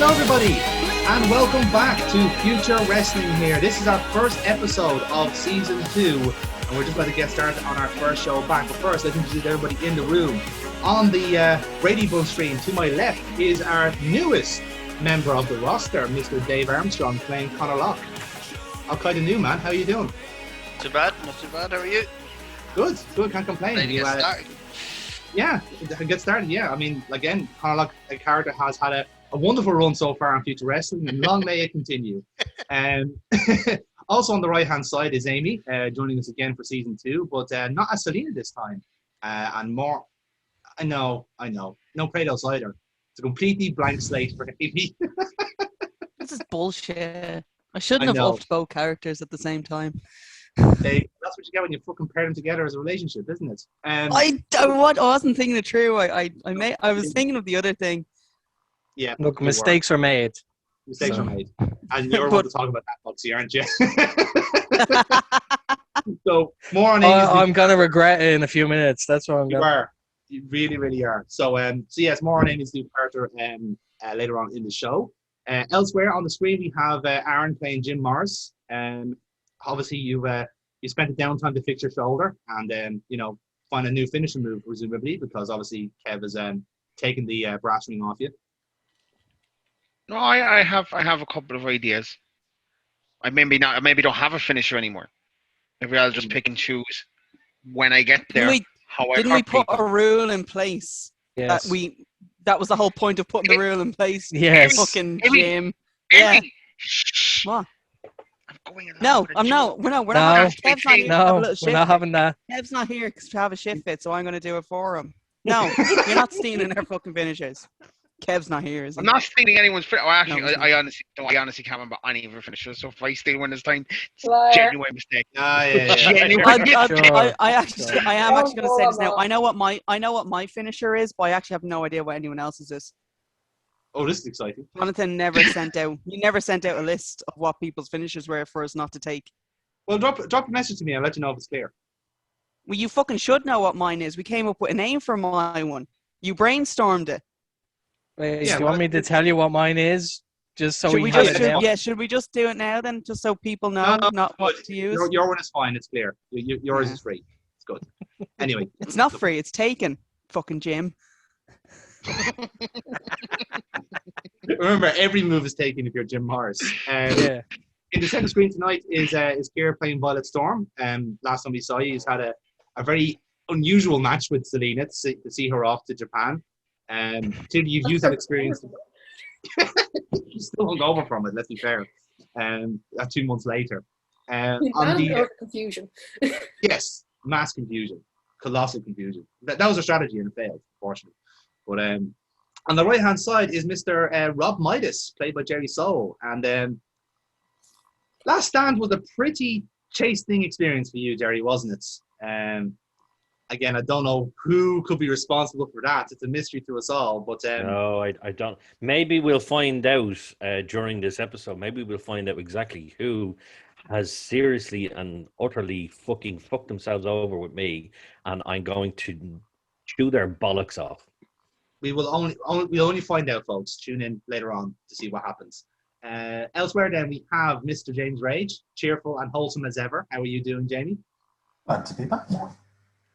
Hello, everybody, and welcome back to Future Wrestling here. This is our first episode of Season 2, and we're just about to get started on our first show back. But first, let's introduce everybody in the room. On the Brady Bunch stream, to my left, is our newest member of the roster, Mr. Dave Armstrong, playing Conor Locke. How kind of new, man? How are you doing? Not too bad. How are you? Good, can't complain. Ready to get started. Yeah, get started, yeah. I mean, again, Conor Locke, a character, has had a wonderful run so far on Future Wrestling, and long may it continue. Also on the right-hand side is Amy, joining us again for Season 2, but not as Selena this time. And more, I know, no Kratos either. It's a completely blank slate for Amy. This is bullshit. I shouldn't have upped both characters at the same time. That's what you get when you fucking pair them together as a relationship, isn't it? I wasn't thinking it through. I was thinking of the other thing. Yeah. Look, mistakes are made. Mistakes are made. And you're want to talk about that, Foxy, aren't you? So, more on Amy's I'm going to regret it in a few minutes. That's what I'm going to. You are. You really, really are. So yes, more on Amy's new character later on in the show. Elsewhere on the screen, we have Aaron playing Jim Morris. Obviously, you spent the downtime to fix your shoulder and, find a new finishing move, presumably, because obviously Kev has taken the brass ring off you. No, I have a couple of ideas. I maybe don't have a finisher anymore. Maybe I'll just pick and choose when I get there. Didn't we put a rule in place? Yes. That was the whole point of putting the rule in place. Yes. Fucking Amy, Jim. Amy. Yeah. Shh. What? I'm going along No, with a I'm joke. not. We're not. Kev's not here. to have a No, little we're shit not fit. having that. Kev's not here to have a shit fit, so I'm going to do it for him. No, you're not stealing our fucking finishers. Kev's not here, is he? I'm not stealing anyone's finish. Actually, No, he's I honestly can't remember any of her finishes. So if I steal one this time, it's a Liar. genuine mistake. Yeah. Genuine. I am actually going to say this now. I know what my finisher is, but I actually have no idea what anyone else's is. Oh, this is exciting. Jonathan never sent out. You never sent out a list of what people's finishers were for us not to take. Well, drop a message to me. I'll let you know if it's clear. Well, you fucking should know what mine is. We came up with a name for my one. You brainstormed it. Wait, do you want me to tell you what mine is? Just so Should we we have just it now? should we just do it now then, just so people know not what to use? Your one is fine. It's clear. Yours is free. It's good. Anyway. It's not free. It's taken. Fucking Jim. Remember, every move is taken if you're Jim Morris. Yeah. In the center screen tonight is Kira playing Violet Storm. Last time we saw you, he's had a very unusual match with Selena to see her off to Japan. Clearly, you've used that experience. You're still hungover from it, let's be fair. 2 months later. Confusion. Yes, mass confusion. Colossal confusion. That was a strategy and it failed, unfortunately. But on the right-hand side is Mr. Rob Midas, played by Jerry Soule. And Last Stand was a pretty chastening experience for you, Jerry, wasn't it? Again, I don't know who could be responsible for that. It's a mystery to us all. But no, I don't. Maybe we'll find out during this episode. Maybe we'll find out exactly who has seriously and utterly fucking fucked themselves over with me, and I'm going to chew their bollocks off. We'll only find out, folks. Tune in later on to see what happens. Elsewhere, then we have Mr. James Rage, cheerful and wholesome as ever. How are you doing, Jamie? Glad to be back.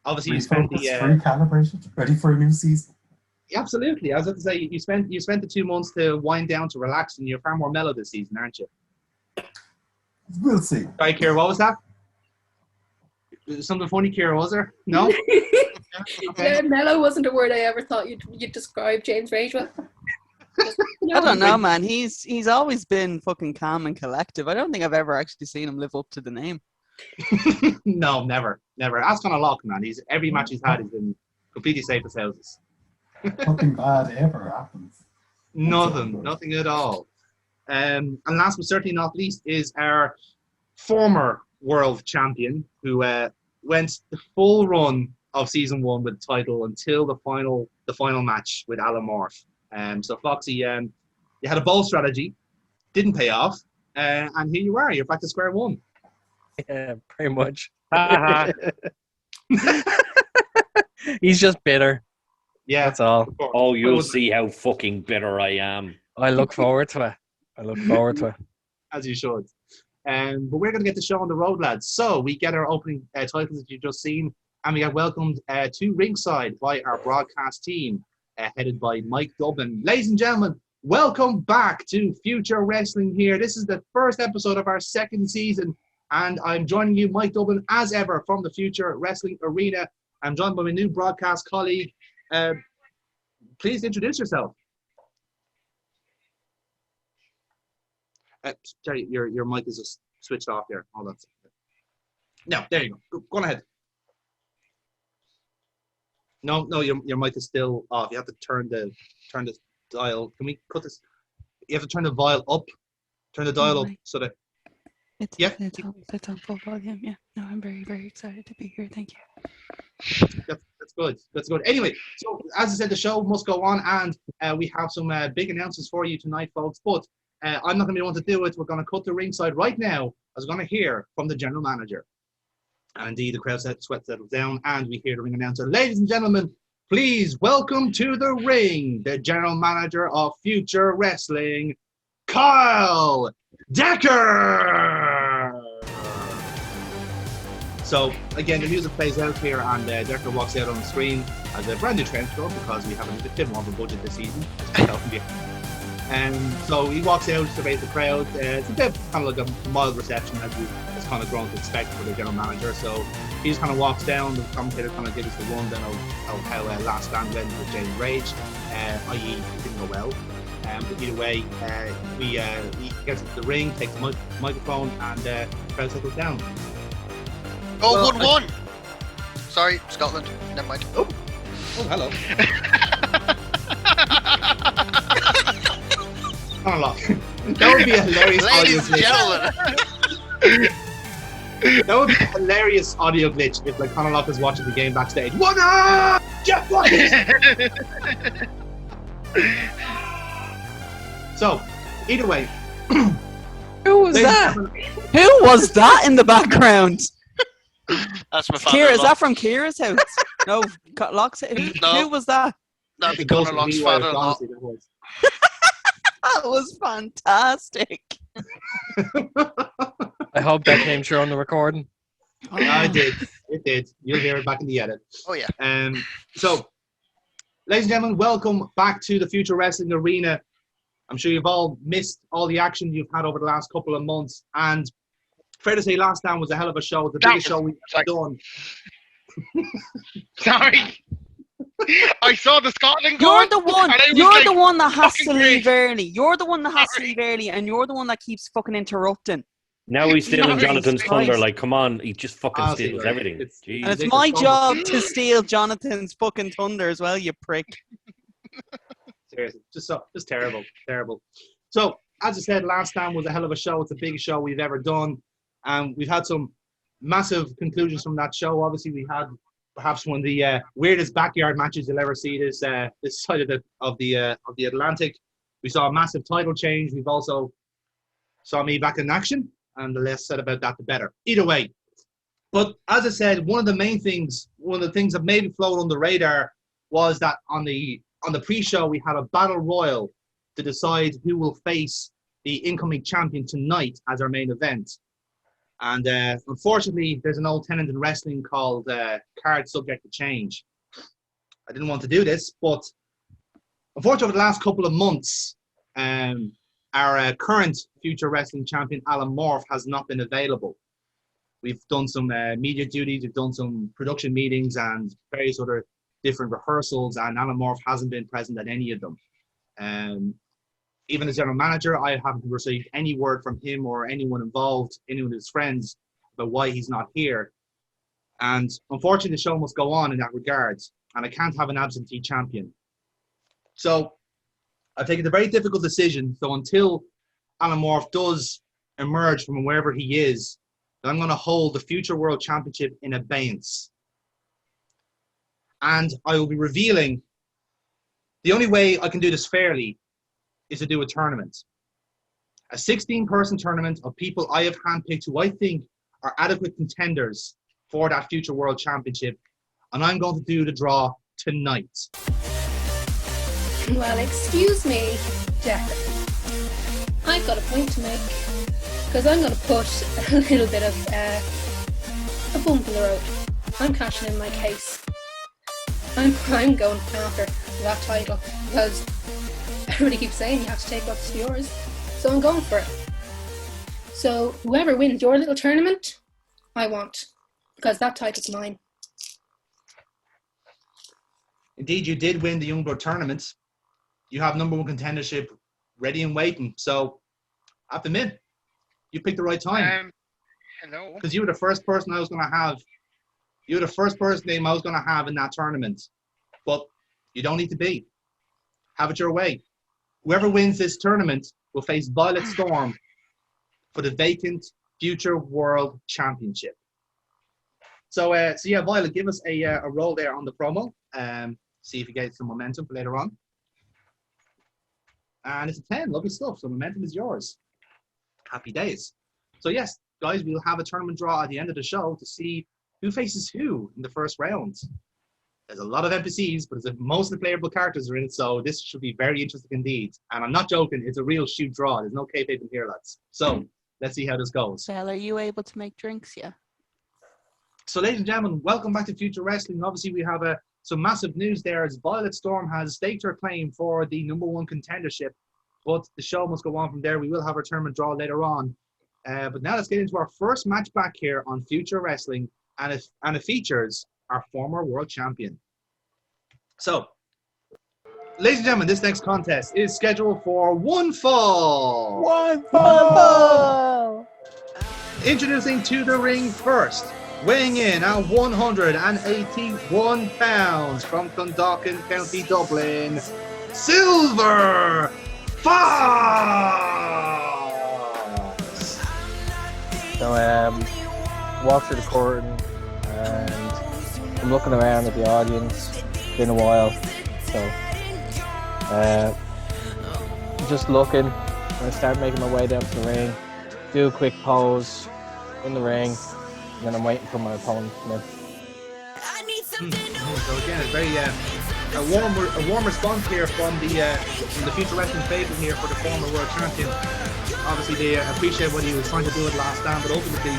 Obviously, you spent the recalibrated, ready for a new season. Absolutely. I was going to say you spent the 2 months to wind down, to relax, and you're far more mellow this season, aren't you? We'll see. Sorry, Kira, what was that? Something funny, Kira, was there? No? Okay. Yeah, mellow wasn't a word I ever thought you'd describe James Rage with. I don't know, man. He's always been fucking calm and collective. I don't think I've ever actually seen him live up to the name. No, never. Ask Conor Locke, man. Every match he's had has been completely safe as houses. Nothing bad ever happens. Nothing at all. And last but certainly not least is our former world champion who went the full run of season 1 with the title until the final match with Alan Morph. So Foxy, you had a bold strategy, didn't pay off, and here you are. You're back to square one. Yeah, pretty much. He's just bitter. Yeah, That's all. Oh, you'll see how fucking bitter I am. I look forward to it. As you should. But we're going to get the show on the road, lads. So we get our opening titles that you've just seen, and we get welcomed to ringside by our broadcast team, headed by Mike Dublin. Ladies and gentlemen, welcome back to Future Wrestling here. This is the first episode of our second season, and I'm joining you, Mike Dublin, as ever, from the Future Wrestling Arena. I'm joined by my new broadcast colleague. Please introduce yourself. Sorry, your mic is just switched off here. Hold on. No, there you go. Go on ahead. No, your mic is still off. You have to turn the dial. Can we cut this? You have to turn the dial up. Turn the dial up so that. It's on full volume. Yeah. No, I'm very, very excited to be here. Thank you. That's good. That's good. Anyway, so as I said, the show must go on, and we have some big announcements for you tonight, folks. But I'm not going to be able to do it. We're going to cut the ringside right now. I was going to hear from the general manager. And indeed, the crowd sweat settles down, and we hear the ring announcer. Ladies and gentlemen, please welcome to the ring the general manager of Future Wrestling, Kyle Decker. So, again, the music plays out here, and Decker walks out on the screen as a brand new trench coat because we have a bit more of a budget this season. And so he walks out, surveys the crowd. It's a bit kind of like a mild reception as it's kind of grown to expect for the general manager. So he just kind of walks down. The commentator kind of gives us the rundown of how last stand went with James Rage, i.e. it didn't go well. But either way, he gets into the ring, takes the microphone, and the crowd settles down. Oh, 1-1. Sorry, Scotland. Never mind. Oh hello. That would be a hilarious audio Ladies and glitch. That would be a hilarious audio glitch if like Conor Lock is watching the game backstage. What up? Jeff White! So, either way. Who was that? Who was that in the background? That's my father. Kira, is that from Kira's house? No, Locke's. No. Who was that? That'd be Conor Lock's father-in-law. That was fantastic. I hope that came through on the recording. Oh, it did. You'll hear it back in the edit. Oh, yeah. So, ladies and gentlemen, welcome back to the Future Wrestling Arena. I'm sure you've all missed all the action you've had over the last couple of months. And fair to say, last time was a hell of a show. The biggest show we've done. Sorry. I saw the Scotland goal. You're the one. You're the one that has to leave early. You're the one that has to leave early, and you're the one that keeps fucking interrupting. Now he's stealing Jonathan's Christ. thunder. Like, come on, he just fucking steals everything. And it's my job to steal Jonathan's fucking thunder as well, you prick. Seriously, just terrible. So, as I said, last time was a hell of a show. It's the biggest show we've ever done, and we've had some massive conclusions from that show. Obviously, we had perhaps one of the weirdest backyard matches you'll ever see this side of the Atlantic. We saw a massive title change. We've also saw me back in action, and the less said about that, the better. Either way, but as I said, one of the things that maybe floated on the radar was that on the pre-show we had a battle royal to decide who will face the incoming champion tonight as our main event. And unfortunately, there's an old tenet in wrestling called card subject to change. I didn't want to do this, but unfortunately, over the last couple of months, our current Future Wrestling champion, Alan Morph, has not been available. We've done some media duties, we've done some production meetings and various other different rehearsals, and Alan Morph hasn't been present at any of them. Even as general manager, I haven't received any word from him or anyone involved, any of his friends, about why he's not here. And unfortunately, the show must go on in that regard, and I can't have an absentee champion. So I've taken a very difficult decision. So until Alan Morph does emerge from wherever he is, then I'm going to hold the Future World Championship in abeyance. And I will be revealing the only way I can do this fairly is to do a tournament. A 16-person tournament of people I have handpicked who I think are adequate contenders for that Future World Championship. And I'm going to do the draw tonight. Well, excuse me, Jack. got a point to make. Because I'm going to put a little bit of a bump in the road. I'm cashing in my case. I'm going after that title because everybody keeps saying you have to take what's yours. So I'm going for it. So whoever wins your little tournament, I want. Because that title's mine. Indeed, you did win the Youngblood tournament. You have number 1 contendership ready and waiting. So, at the mid, you picked the right time. Hello. Because you were the first person I was going to have. You were the first person name I was going to have in that tournament. But you don't need to be. Have it your way. Whoever wins this tournament will face Violet Storm for the vacant Future World Championship. So yeah, Violet, give us a roll there on the promo. See if you get some momentum for later on. And it's a 10. Lovely stuff. So momentum is yours. Happy days. So yes, guys, we'll have a tournament draw at the end of the show to see who faces who in the first round. There's a lot of NPCs, but most of the playable characters are in it, so this should be very interesting indeed. And I'm not joking, it's a real shoot draw. There's no kayfabe in here, lads. So let's see how this goes. Belle, are you able to make drinks yet? So ladies and gentlemen, welcome back to Future Wrestling. Obviously, we have some massive news there as Violet Storm has staked her claim for the number 1 contendership. But the show must go on from there. We will have our tournament draw later on. But now let's get into our first match back here on Future Wrestling. And it features our former world champion. So, ladies and gentlemen, this next contest is scheduled for one fall. One fall. Introducing to the ring first, weighing in at 181 pounds from Clondalkin, County Dublin, Silver Fox. So walk through the curtain and I'm looking around at the audience. It's been a while, so just looking. I start making my way down to the ring, do a quick pose in the ring, and then I'm waiting for my opponent to come in. So again, it's very a warm response here from the Future Wrestling faithful here for the former world champion. Obviously, they appreciate what he was trying to do at last stand, but ultimately,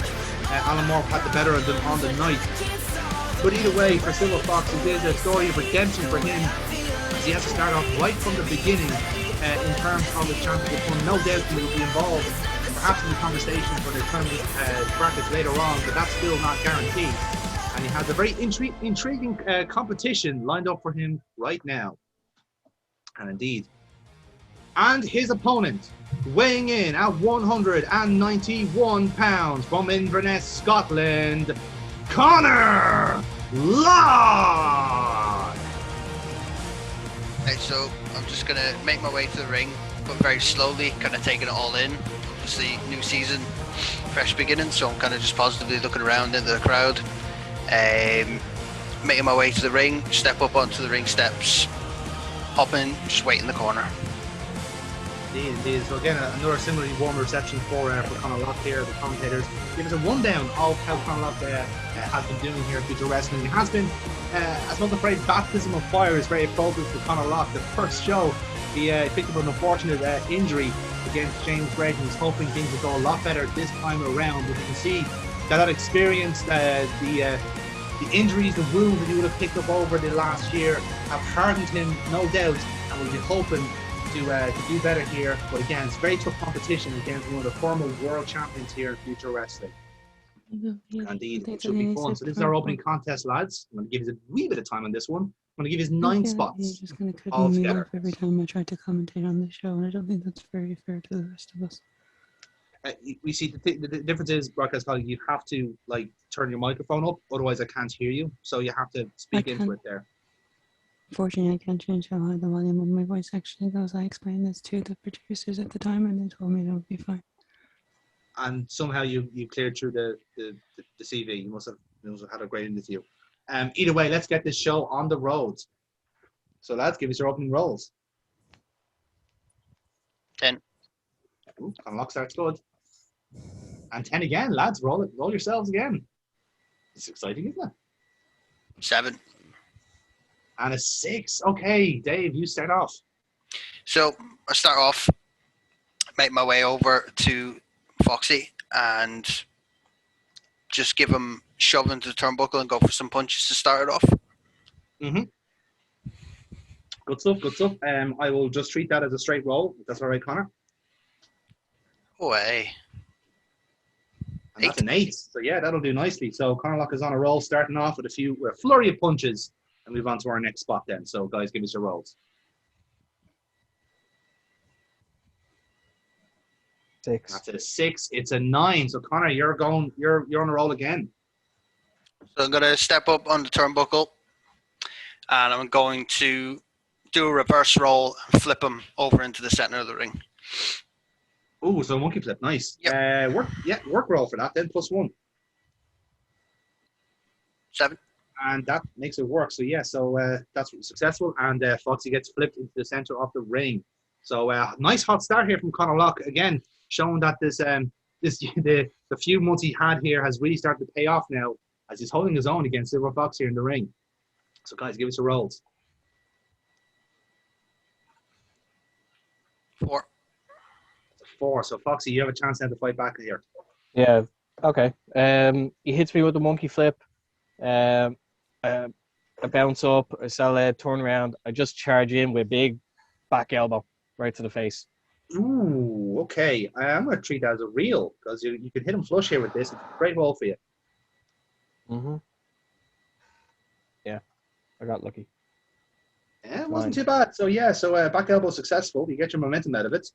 Alan Moore had the better of them on the night. But either way, for Silver Fox, it is a story of redemption for him, as he has to start off right from the beginning in terms of the championship run. No doubt he will be involved, perhaps in the conversation for the tournament brackets later on, but that's still not guaranteed. And he has a very intriguing competition lined up for him right now. And indeed. And his opponent, weighing in at 191 pounds from Inverness, Scotland, Connor Lott. Okay, so I'm just going to make my way to the ring, but very slowly, kind of taking it all in. Obviously, new season, fresh beginning, so I'm kind of just positively looking around into the crowd. Making my way to the ring, step up onto the ring steps, hop in, just wait in the corner. Indeed. So again, another similarly warm reception for Conor Lott here, the commentators. Give us a rundown of how Conor Lott has been doing here at Future Wrestling. It has been, I suppose the phrase baptism of fire is very appropriate for Conor Lott. The first show, he picked up an unfortunate injury against James Gregg, and he's hoping things will go a lot better this time around. But you can see that experience, the injuries, the wounds that he would have picked up over the last year have hardened him, no doubt, and we'll be hoping to do better here. But again, it's very tough competition against one of the former world champions here in Future Wrestling. Indeed, it should be fun. So this is our opening contest, lads. I'm going to give you a wee bit of time on this one. I'm going to give you 9 spots. You're just going to cut me off every time I try to commentate on the show, and I don't think that's very fair to the rest of us. We see the difference is, broadcast colleague, you have to turn your microphone up, otherwise I can't hear you. So you have to speak into it there. Unfortunately, I can't change how high the volume of my voice actually goes. I explained this to the producers at the time, and they told me it would be fine. And somehow you cleared through the CV. You must have had a great interview. Either way, let's get this show on the road. So lads, give us your opening rolls. 10. Ooh, Conlock starts good. And 10 again, lads. Roll yourselves again. It's exciting, isn't it? 7. And a 6. Okay, Dave, you start off. So I start off make my way over to Foxy and just give him shove into the turnbuckle and go for some punches to start it off. Mm-hmm. Good stuff, good stuff. I will just treat that as a straight roll. If that's all right, Connor. Away. And that's an 8. So yeah, that'll do nicely. So Connor Lock is on a roll, starting off with a flurry of punches, and move on to our next spot then. So guys, give us your rolls. 6. That's a 6. It's a 9. So Connor, you're on a roll again. So I'm going to step up on the turnbuckle, and I'm going to do a reverse roll and flip him over into the center of the ring. Ooh, so monkey flip, nice. Yep. Work roll for that then, +1. 7. And that makes it work. So yeah, that's successful, and Foxy gets flipped into the center of the ring. So nice hot start here from Conor Locke again, showing that the few months he had here has really started to pay off now, as he's holding his own against Silver Fox here in the ring. So guys, give us your rolls. 4. 4. So Foxy, you have a chance now to fight back here. Yeah. Okay. He hits me with the monkey flip. I bounce up. I sell a turn around. I just charge in with a big back elbow right to the face. Ooh, okay. I'm going to treat that as a real, because you can hit him flush here with this. It's a great roll for you. Mm-hmm. Yeah, I got lucky. Yeah, it wasn't too bad. So yeah, back elbow successful. You get your momentum out of it,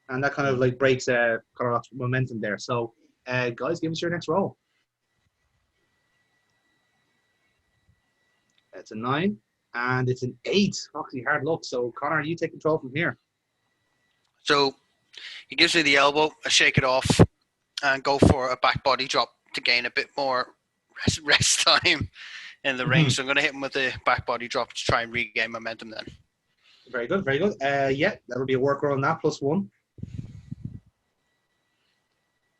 and that kind of like breaks Conor Locke's momentum there. So guys, give us your next roll. It's a 9, and it's an 8. Foxy, hard luck. So Connor, you take control from here. So he gives me the elbow, I shake it off, and go for a back body drop to gain a bit more rest time in the ring. So I'm going to hit him with the back body drop to try and regain momentum then. Very good, very good. Yeah, that'll be a work roll on that, +1.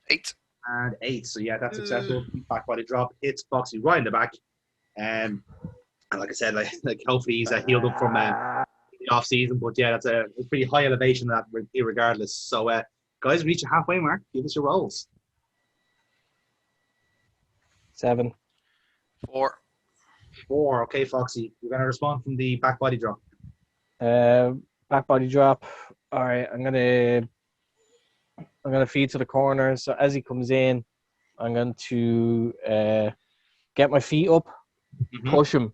8. And 8. So yeah, that's successful. Back body drop hits Foxy right in the back. And like I said, like hopefully he's healed up from the off season. But yeah, it's a pretty high elevation that regardless. So guys, reach the halfway mark. Give us your rolls. 7. 4. 4. Okay, Foxy, you're gonna respond from the back body drop. Back body drop. All right, I'm gonna feed to the corner. So as he comes in, I'm going to get my feet up, push him.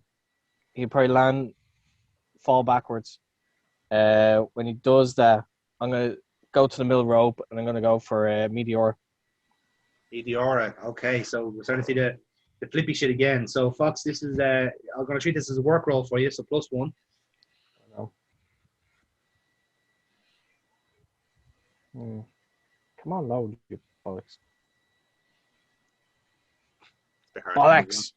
He'll probably fall backwards. When he does that, I'm going to go to the middle rope and I'm going to go for Meteora. Meteora. Okay, so we're starting to see the flippy shit again. So Fox, this is I'm going to treat this as a work roll for you. So +1. Come on, load, you bollocks. Bollocks.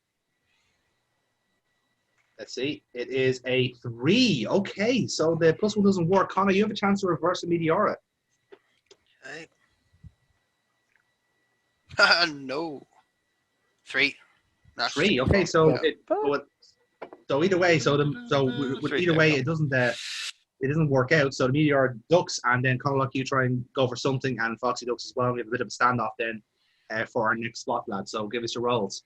Let's see. It is a 3. Okay, so the +1 doesn't work. Connor, you have a chance to reverse a Meteora. Okay. No. 3. That's 3. Okay, so either way, either way, it doesn't work out. So the Meteor ducks, and then Conor Locke, you try and go for something, and Foxy ducks as well. We have a bit of a standoff then for our next spot, lad. So give us your rolls.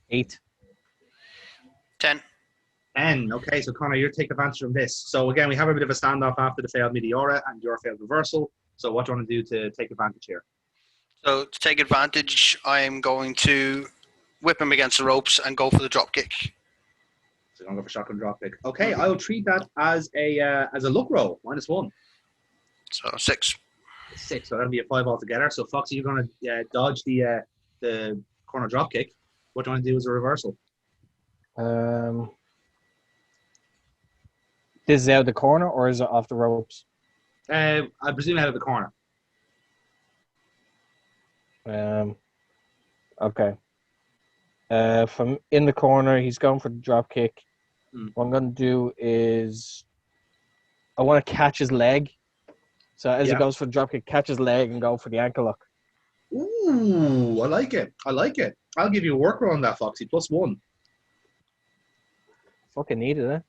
8. 10. 10. Okay, so Connor, you take advantage of this. So again, we have a bit of a standoff after the failed Meteora and your failed reversal. So what do you want to do to take advantage here? So to take advantage, I'm going to whip him against the ropes and go for the drop kick. So you're going to go for shotgun drop kick. Okay, I'll treat that as a luck roll, -1. So 6. 6. So that'll be a 5 altogether. So Foxy, you're going to dodge the corner drop kick. What do you want to do as a reversal? This is out of the corner or is it off the ropes? I presume out of the corner. Okay. From in the corner, he's going for the drop kick. What I'm going to do is I want to catch his leg. So as he goes for the drop kick, catch his leg and go for the ankle lock. Ooh, I like it. I'll give you a work roll on that, Foxy. +1. Fucking needed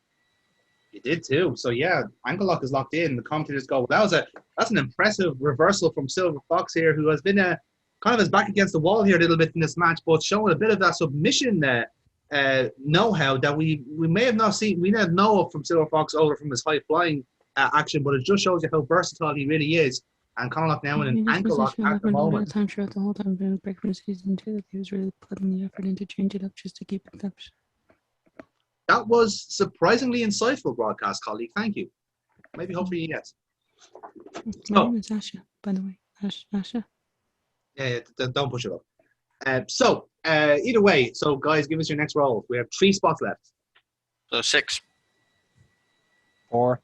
it. You did too. So yeah, ankle lock is locked in. The commentators go, that's an impressive reversal from Silver Fox here, who has been kind of his back against the wall here a little bit in this match, but showing a bit of that submission know-how that we may have not seen. We didn't know from Silver Fox over from his high flying action, but it just shows you how versatile he really is. And Conor lock now in an ankle lock at the moment. Time throughout the whole time during the break from season 2 that he was really putting the effort in to change it up just to keep it up. That was surprisingly insightful, broadcast colleague. Thank you. Maybe hopefully yes. My name is Asha, by the way. Asha. Yeah, don't push it up. Either way, so guys, give us your next roll. We have 3 spots left. So 6. 4.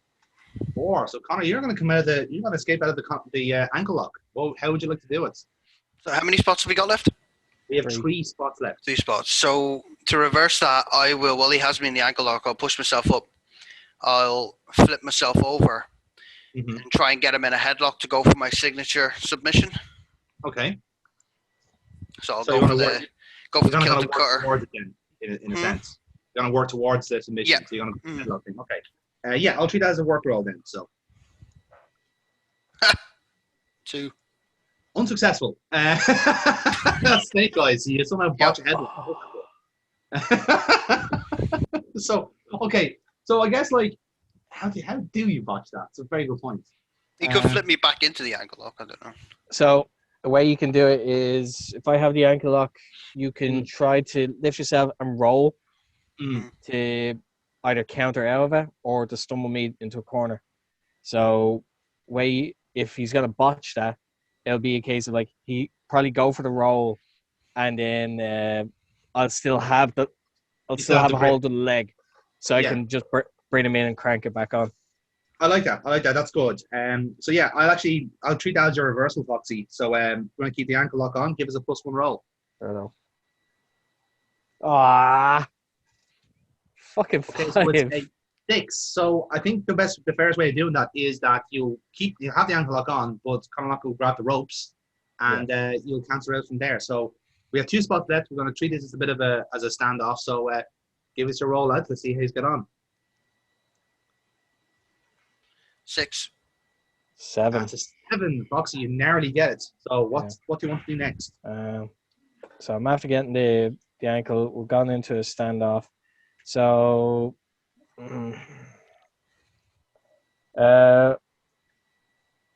4. So Connor, you're going to come out of you're going to escape out of the ankle lock. Well, how would you like to do it? So how many spots have we got left? We have 3 spots left. 3 spots. So to reverse that, I will, while he has me in the ankle lock, I'll push myself up. I'll flip myself over and try and get him in a headlock to go for my signature submission. Okay. So I'll go for the Celtic cutter. Towards it then, in a sense. You're going to work towards the submission. Yeah. So you're going to go for the headlock thing. Okay. I'll treat that as a work roll then. So 2. Unsuccessful. Snake eyes. You somehow botch a headlock. So I guess how do you botch that? It's a very good point. He could flip me back into the ankle lock. I don't know. So the way you can do it is, if I have the ankle lock, you can try to lift yourself and roll to either counter out of it or to stumble me into a corner. So if he's going to botch that, it'll be a case of he probably go for the roll, and then I'll still have a hold of the leg, so I can just bring him in and crank it back on. I like that. That's good. I'll treat that as your reversal, Foxy. So we're going to keep the ankle lock on. Give us a +1 roll. I don't know. Ah, fucking 5. So it's a 6. So I think the fairest way of doing that is that you have the ankle lock on, but Conor lock will grab the ropes, and you'll cancel out from there. So we have 2 spots left. We're going to treat this as a bit of a standoff. So give us your roll out to see how he's get on. 6. 7. That's a 7, Foxy. You narrowly get it. So what do you want to do next? So I'm after getting the ankle. We've gone into a standoff. So I'm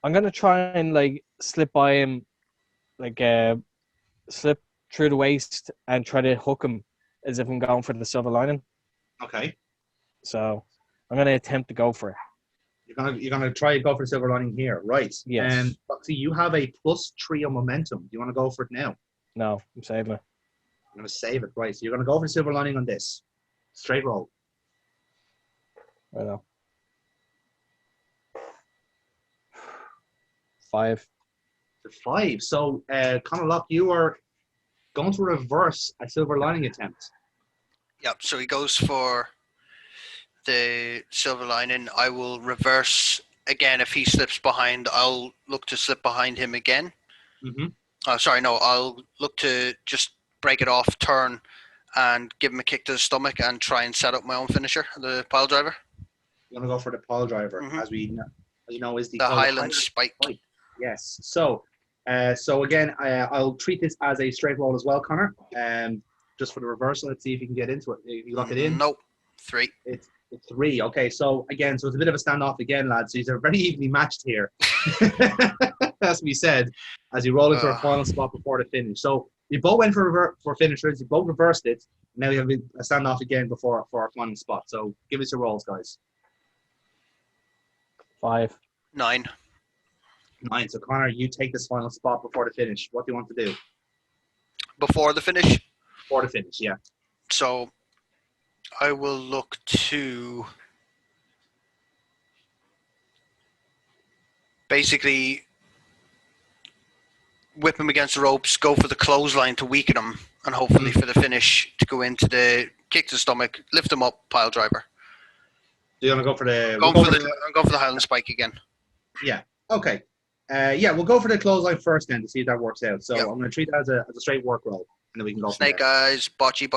gonna try and slip by him, slip through the waist and try to hook him as if I'm going for the silver lining. Okay. So I'm gonna attempt to go for it. You're gonna try to go for the silver lining here, right? Yes. Foxy, you have a +3 on momentum. Do you want to go for it now? No, I'm saving it. I'm gonna save it, right? So you're gonna go for the silver lining on this. Straight roll. I know. 5. 5. So Conor lock, you are going to reverse a silver lining attempt. Yep. So he goes for the silver lining. I will reverse again. If he slips behind, I'll look to slip behind him again. I'll look to just break it off, turn, and give him a kick to the stomach and try and set up my own finisher, the pile driver. You're going to go for the pile driver, as you know, is the Highland spike. Yes. So again, I'll treat this as a straight roll as well, Conor. Just for the reversal, let's see if you can get into it. If you lock it in. Nope. 3. It's 3. Okay. So again, it's a bit of a standoff again, lads. These are very evenly matched here. As we said, as you roll into our final spot before the finish. So you both went for finishers. You both reversed it. Now we have a standoff again before our final spot. So give us your rolls, guys. 5. 9. 9. So Conor, you take this final spot before the finish. What do you want to do? Before the finish? Before the finish, yeah. So I will look to basically whip him against the ropes, go for the clothesline to weaken him, and hopefully for the finish to go into the kick to the stomach, lift him up, pile driver. Do you want to go for the... I'm going for the Highland spike again. Yeah. Okay. We'll go for the clothesline first then to see if that works out. So I'm going to treat that as a straight work roll, and then we can go Snake eyes, botchy.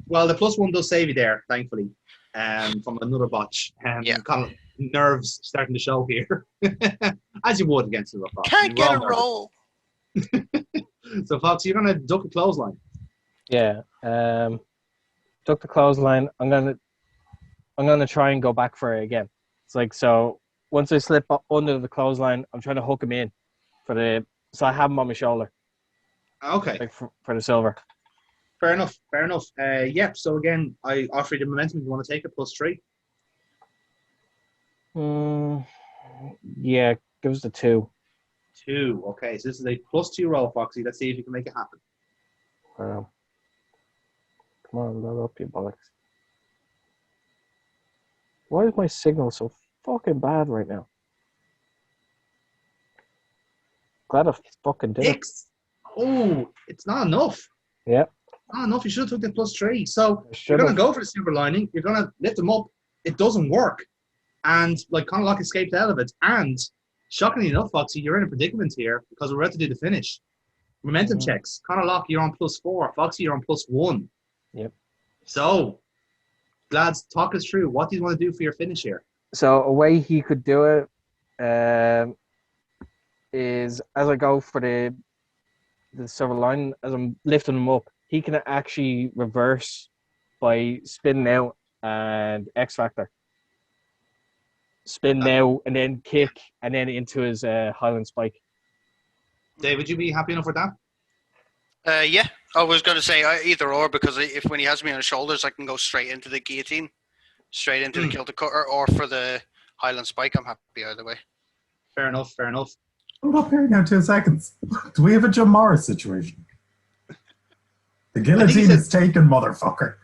Well, the +1 does save you there, thankfully. from another botch. Yeah. Kind of nerves starting to show here, as you would against Silver Fox. Can't We're get all a nervous. roll. So Fox, you're gonna duck a clothesline. Yeah. Took the clothesline. I'm gonna try and go back for it again. It's like, so once I slip up under the clothesline, I'm trying to hook him in so I have him on my shoulder, Okay, like for the silver. fair enough. Yep. So again, I offer you the momentum. If you want to take it, +3. Yeah, give us the 2. 2. Okay, so this is a +2 roll, Foxy. Let's see if you can make it happen. Come on, load up, you bollocks. Why is my signal so fucking bad right now? Glad I fucking did it. 6. Oh, it's not enough. Yeah. Not enough. You should have took the +3. So you're Should've. gonna go for the silver lining. You're gonna lift them up. It doesn't work, and like Conor Lock escaped out of it. And shockingly enough, Foxy, you're in a predicament here because we're about to do the finish. Momentum checks. Conor Lock, you're on +4. Foxy, you're on +1. Yep. So, lads, talk us through. What do you want to do for your finish here? So a way he could do it is, as I go for the silver line, as I'm lifting him up, he can actually reverse by spinning out and X Factor. Spin now and then kick and then into his Highland Spike. Dave, would you be happy enough with that? Yeah, I was going to say either or, because if when he has me on his shoulders, I can go straight into the guillotine, straight into the Celtic Cutter, or for the Highland Spike. I'm happy either way. Fair enough. Hold up here now 2 seconds. Do we have a Jim Morris situation? The guillotine is taken, motherfucker.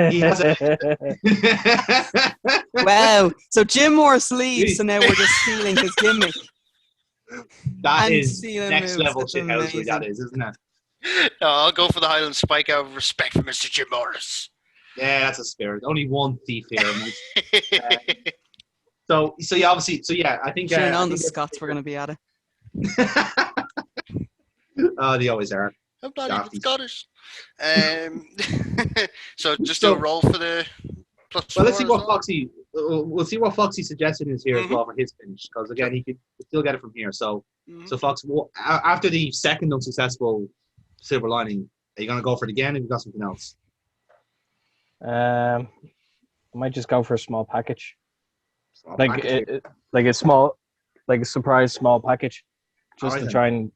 He has Wow. So Jim Morris leaves, so now we're just stealing his gimmick. That And is stealing next moves. level That's shithousery, that amazing. is, isn't it? No, I'll go for the Highland Spike out of respect for Mr. Jim Morris. Yeah, that's a spirit. Only one thief here. Mate. So yeah, obviously, I think. Should have I known the think Scots were going to be at it. Oh, they always are. I'm not Dafties. even Scottish. So just do a roll for the +4. Well, let's see as what well. Foxy. We'll see what Foxy's suggestion is here as well for his finish, because again, he could still get it from here. So, so Fox, after the second unsuccessful silver lining, are you going to go for it again, or have you got something else? I might just go for a small package. Small Like package. a surprise small package, just Alright to then. try and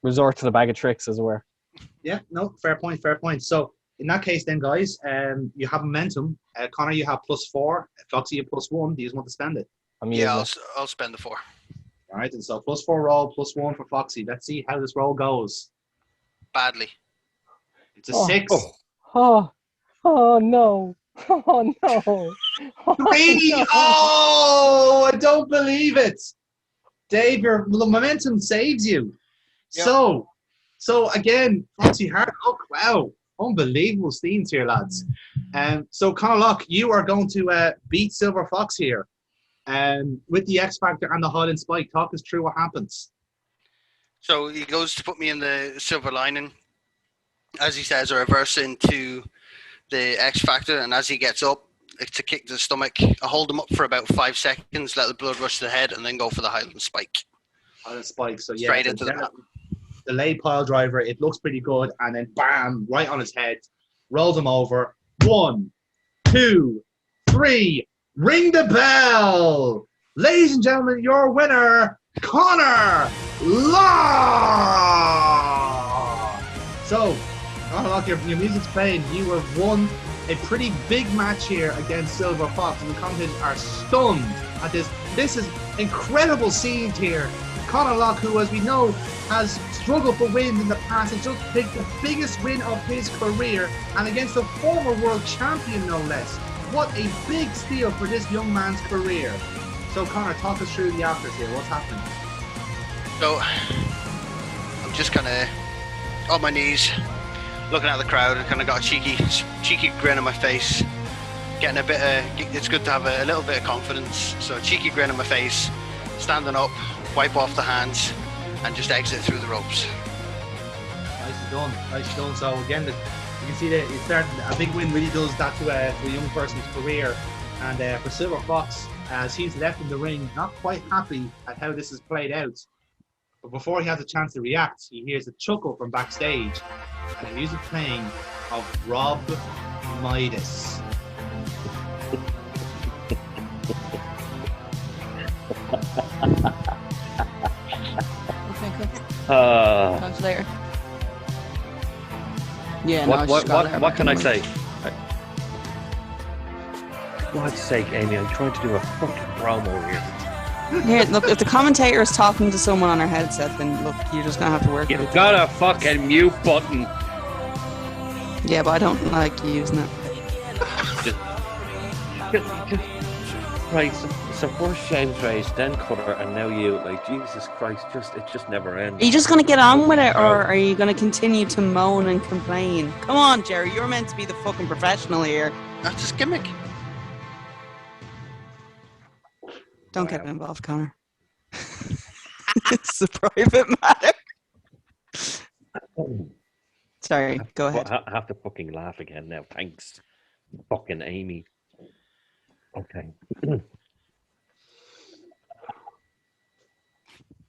resort to the bag of tricks, as it were. Yeah, no, fair point. So in that case, then, guys, you have momentum. Connor, you have +4. Foxy, you have +1. Do you just want to spend it? Yeah, I'll spend the 4. All right, and so +4 roll, +1 for Foxy. Let's see how this roll goes. Badly. It's a 6. Oh no! Oh no! 3. Oh, I don't believe it. Dave, your momentum saves you. Yep. So again, Foxy, hard luck. Wow, unbelievable scenes here, lads. So Conor Lock, you are going to beat Silver Fox here, with the X Factor and the Highland Spike. Talk us through what happens. So he goes to put me in the silver lining. As he says, I reverse into the X Factor, and as he gets up, it's a kick to the stomach. I hold him up for about 5 seconds, let the blood rush to the head, and then go for the Highland Spike. Highland Spike, so yeah. Straight into the mat. The lay pile driver, it looks pretty good, and then bam, right on his head, rolls him over. 1, 2, 3, ring the bell! Ladies and gentlemen, your winner, Conor Lock! So, Conor Lock, your music's playing. You have won a pretty big match here against Silver Fox, and the commentators are stunned at this. This is incredible scenes here. Conor Lock, who, as we know, has struggled for wins in the past, has just picked the biggest win of his career, and against a former world champion, no less. What a big steal for this young man's career. So, Conor, talk us through the afters here. What's happening? So I'm just kind of on my knees, looking at the crowd, and kind of got a cheeky grin on my face. Getting a bit it's good to have a little bit of confidence. So a cheeky grin on my face, standing up, wipe off the hands, and just exit through the ropes. Nicely done. So again, You can see that it started, a big win really does that to a young person's career. And for Silver Fox, as he's left in the ring, not quite happy at how this has played out. But before he has a chance to react, he hears a chuckle from backstage and the music playing of Rob Midas. Okay, cool. Talk to you later. Yeah, no, what can I say? For God's sake, Amy, I'm trying to do a fucking promo here. Here, look, if the commentator is talking to someone on her headset, then look, you're just gonna have to work with You've it. got a fucking mute button. Yeah, but I don't like using it. Just right. So first James Reyes, then Cutter, and now you. Like Jesus Christ, it just never ends. Are you just gonna get on with it, or are you gonna continue to moan and complain? Come on, Jerry, you're meant to be the fucking professional here. That's his gimmick. Don't get involved, Connor. It's a private matter. Sorry, go ahead. I have to fucking laugh again now. Thanks, fucking Amy. Okay.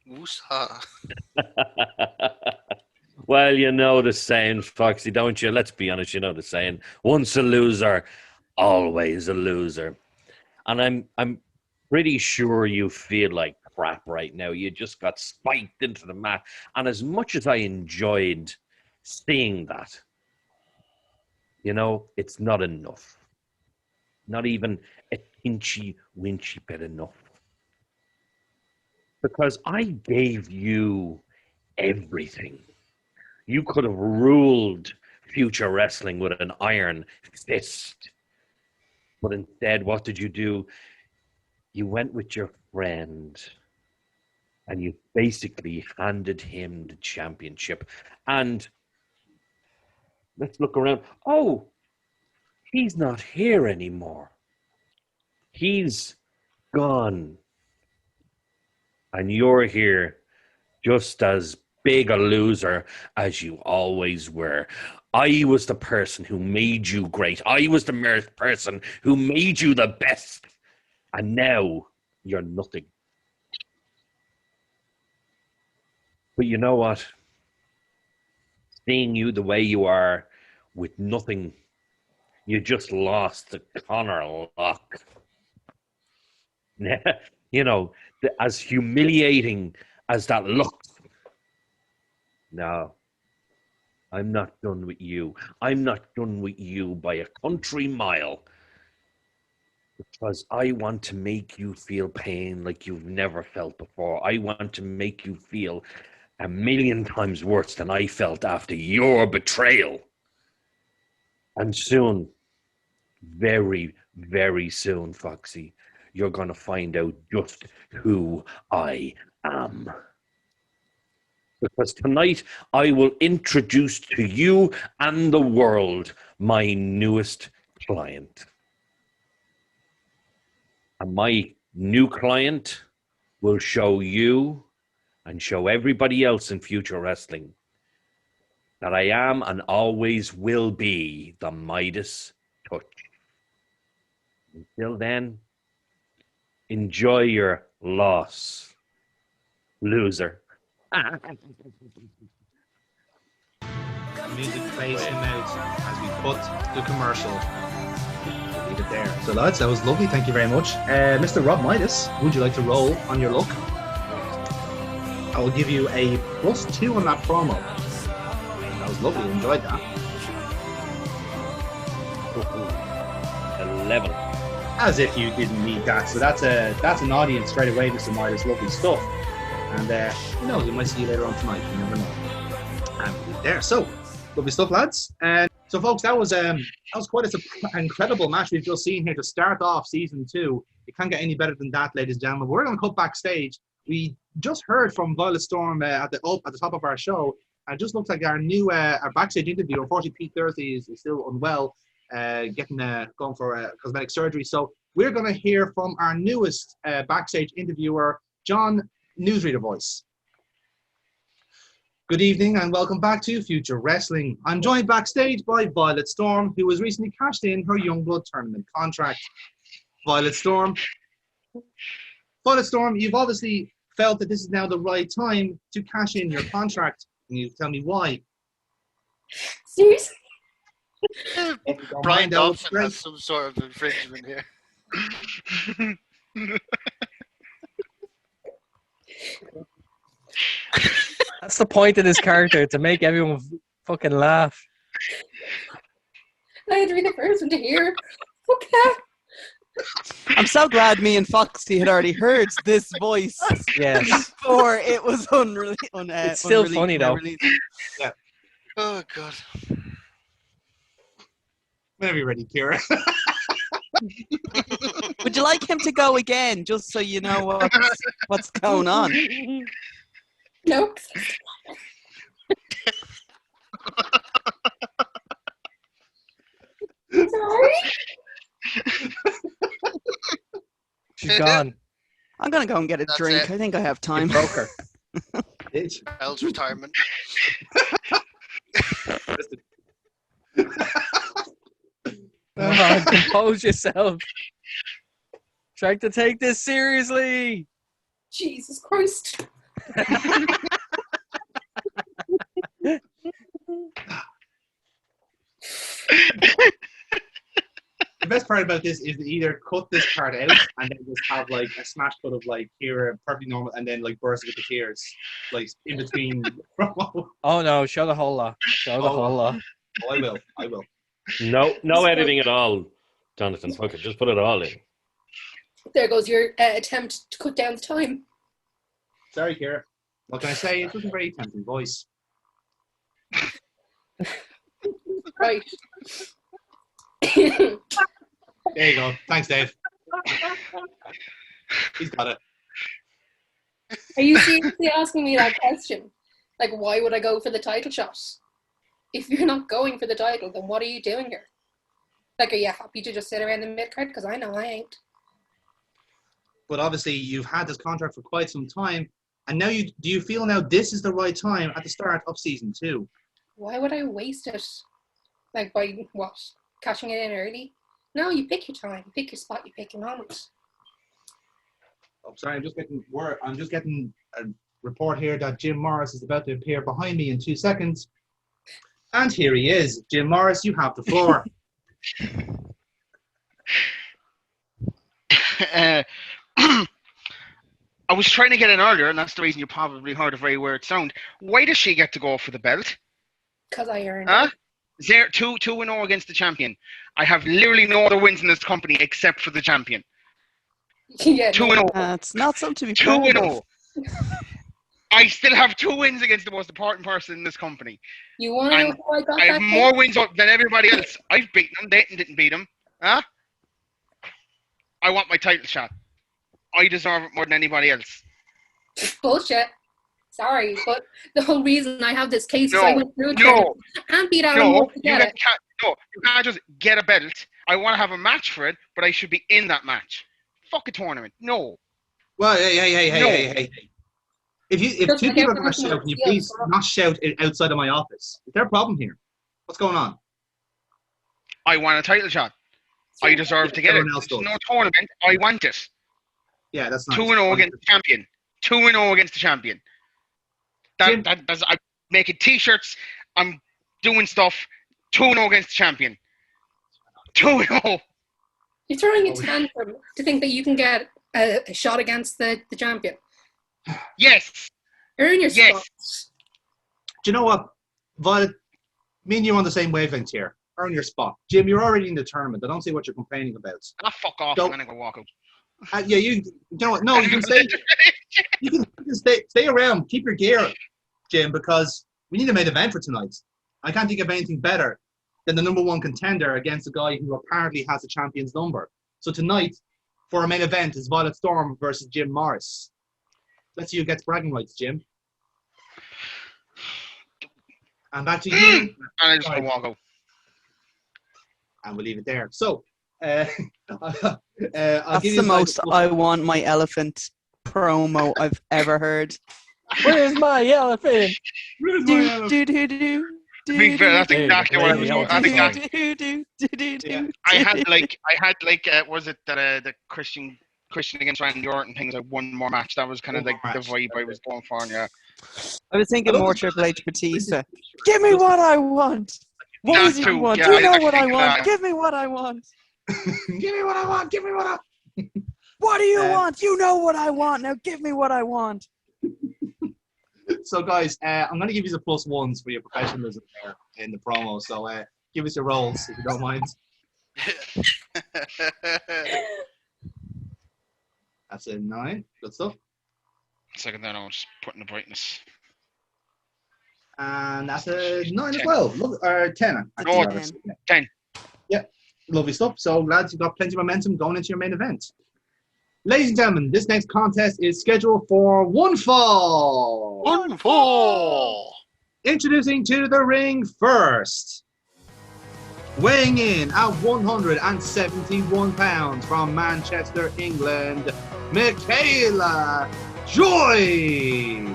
Woosah. Well, you know the saying, Foxy, don't you? Let's be honest, you know the saying. Once a loser, always a loser. And I'm pretty sure you feel like crap right now. You just got spiked into the mat. And as much as I enjoyed seeing that, you know, it's not enough. Not even a winchy bit enough. Because I gave you everything. You could have ruled future wrestling with an iron fist. But instead, what did you do? You went with your friend and you basically handed him the championship. And let's look around. Oh, he's not here anymore. He's gone. And you're here just as big a loser as you always were. I was the person who made you great. I was the person who made you the best. And now you're nothing. But you know what? Seeing you the way you are with nothing, you just lost to Connor Locke. You know, as humiliating as that looks. No, I'm not done with you. I'm not done with you by a country mile. Because I want to make you feel pain like you've never felt before. I want to make you feel 1,000,000 times worse than I felt after your betrayal. And soon, very, very soon, Foxy, you're going to find out just who I am. Because tonight, I will introduce to you and the world my newest client. And my new client will show you and show everybody else in future wrestling that I am and always will be the Midas Touch. Until then, enjoy your loss, loser. The music plays him out as we put the commercial. We'll leave it there. So lads, that was lovely. Thank you very much. Mr. Rob Midas, would you like to roll on your luck? I will give you a +2 on that promo. That was lovely. Enjoyed that. 11. As if you didn't need that. So that's an audience straight away, Mr. Midas. Lovely stuff. And who knows, we might see you later on tonight. You never know. And we'll leave it there. So lovely stuff, lads. And so, folks, that was quite an incredible match we've just seen here to start off season 2. You can't get any better than that, ladies and gentlemen. We're going to cut backstage. We just heard from Violet Storm at the top of our show. And it just looks like our new our backstage interview. Unfortunately, Pete Thursday is still unwell, going for cosmetic surgery. So we're going to hear from our newest backstage interviewer, John Newsreader Voice. Good evening and welcome back to Future Wrestling. I'm joined backstage by Violet Storm, who has recently cashed in her Youngblood tournament contract. Violet Storm, you've obviously felt that this is now the right time to cash in your contract. Can you tell me why? Seriously? Brian Mind out Dobson has some sort of infringement here. That's the point of this character, to make everyone fucking laugh. I had to be the first one to hear. Okay. I'm so glad me and Foxy had already heard this voice Yes. before it was unreleased. It's still funny, though. Oh god. Whenever you're ready, Kira. Would you like him to go again, just so you know what's going on? Nope. Sorry? She's gone. I'm gonna go and get a That's drink. it. I think I have time. Broke her. Elle's retirement. Come on, compose yourself. Trying to take this seriously. Jesus Christ. The best part about this is to either cut this part out and then just have like a smash cut of like Kira perfectly normal and then like burst with the tears like in between. Oh no, show the whole lot. Show the whole lot. Oh, I will. No editing at all, Jonathan. Fuck it, just put it all in. There goes your attempt to cut down the time. Sorry, Kira. What can I say? It was a very tempting voice. Right. There you go. Thanks, Dave. He's got it. Are you seriously asking me that question? Like, why would I go for the title shot? If you're not going for the title, then what are you doing here? Like, are you happy to just sit around the mid-card? Because I know I ain't. But obviously, you've had this contract for quite some time, and now do you feel now this is the right time at the start of season 2? Why would I waste it? Like, by what? Cashing it in early? No, you pick your time, you pick your spot, you pick your moment. Oh, sorry, I'm just getting a report here that Jim Morris is about to appear behind me in 2 seconds. And here he is. Jim Morris, you have the floor. I was trying to get in earlier, and that's the reason you probably heard a very weird sound. Why does she get to go for the belt? Because I earned Huh? it. 2-0 against the champion. I have literally no other wins in this company except for the champion. Yeah, 2-0. It's not something to be proud of. 2-0. I still have 2 wins against the most important person in this company. You want to know And how I got I that have thing? more wins up than everybody else. I've beaten them. Dayton didn't beat them. Huh? I want my title shot. I deserve it more than anybody else. Bullshit. Sorry, but the whole reason I have this case is No, I went through it no, and beat Alan No, Moore to you get it. can't just get a belt. I want to have a match for it, but I should be in that match. Fuck a tournament. No. Well, hey. If Just two like people are going everyone to shout, can you else please feels. not shout it outside of my office? Is there a problem here? What's going on? I want a title shot. I deserve to get it. Everyone else There's does. no tournament. I want it. Yeah, that's nice. 2-0 against the champion. 2-0 against the champion. Jim- That's I'm making t-shirts. I'm doing stuff. 2-0 against the champion. 2-0. You're throwing a tantrum to think that you can get a shot against the champion. Yes. Earn your Yes. spot. Do you know what, Violet? Me and you are on the same wavelength here. Earn your spot. Jim, you're already in the tournament. I don't see what you're complaining about. Fuck off. Don't- I'm gonna go walk out. Yeah, you know what? No, you can stay. You can stay around. Keep your gear, Jim, because we need a main event for tonight. I can't think of anything better than the #1 contender against a guy who apparently has the champion's number. So tonight, for our main event, is Violet Storm versus Jim Morris. Let's see who gets bragging rights, Jim. And back to you. And I just gonna walk out. And we'll leave it there. So, I'll That's give you the a most side- I want my elephant promo I've ever heard. Where's my elephant? Where's my Do, elephant? do, do, do, do, Big do, That's do, exactly what I was. do, That's do, exactly. Yeah. I had like was it that the Christian against Randy Orton thing was like one more match. That was kind of One like more the match. vibe I was going for. Yeah. I was I thinking love more this Triple H guy. Batista. Give me Just- what I want. What That is it too, you want? yeah, Do you I know what I think want? that. Give me what I want. Give me what I want. Give me what I want. What do you Um, want? You know what I want. Now give me what I want. So, guys, I'm going to give you the +1s for your professionalism there in the promo. So, give us your rolls if you don't mind. That's a 9. Good stuff. Second then I was just putting the brightness. And that's a 9 as well. Or 10. Actually, Oh, rather. 10. Yeah. 10. Yeah, lovely stuff. So, lads, you've got plenty of momentum going into your main event. Ladies and gentlemen, this next contest is scheduled for one fall. 1-4. Introducing to the ring first. Weighing in at 171 pounds from Manchester, England, Michaela Joyce.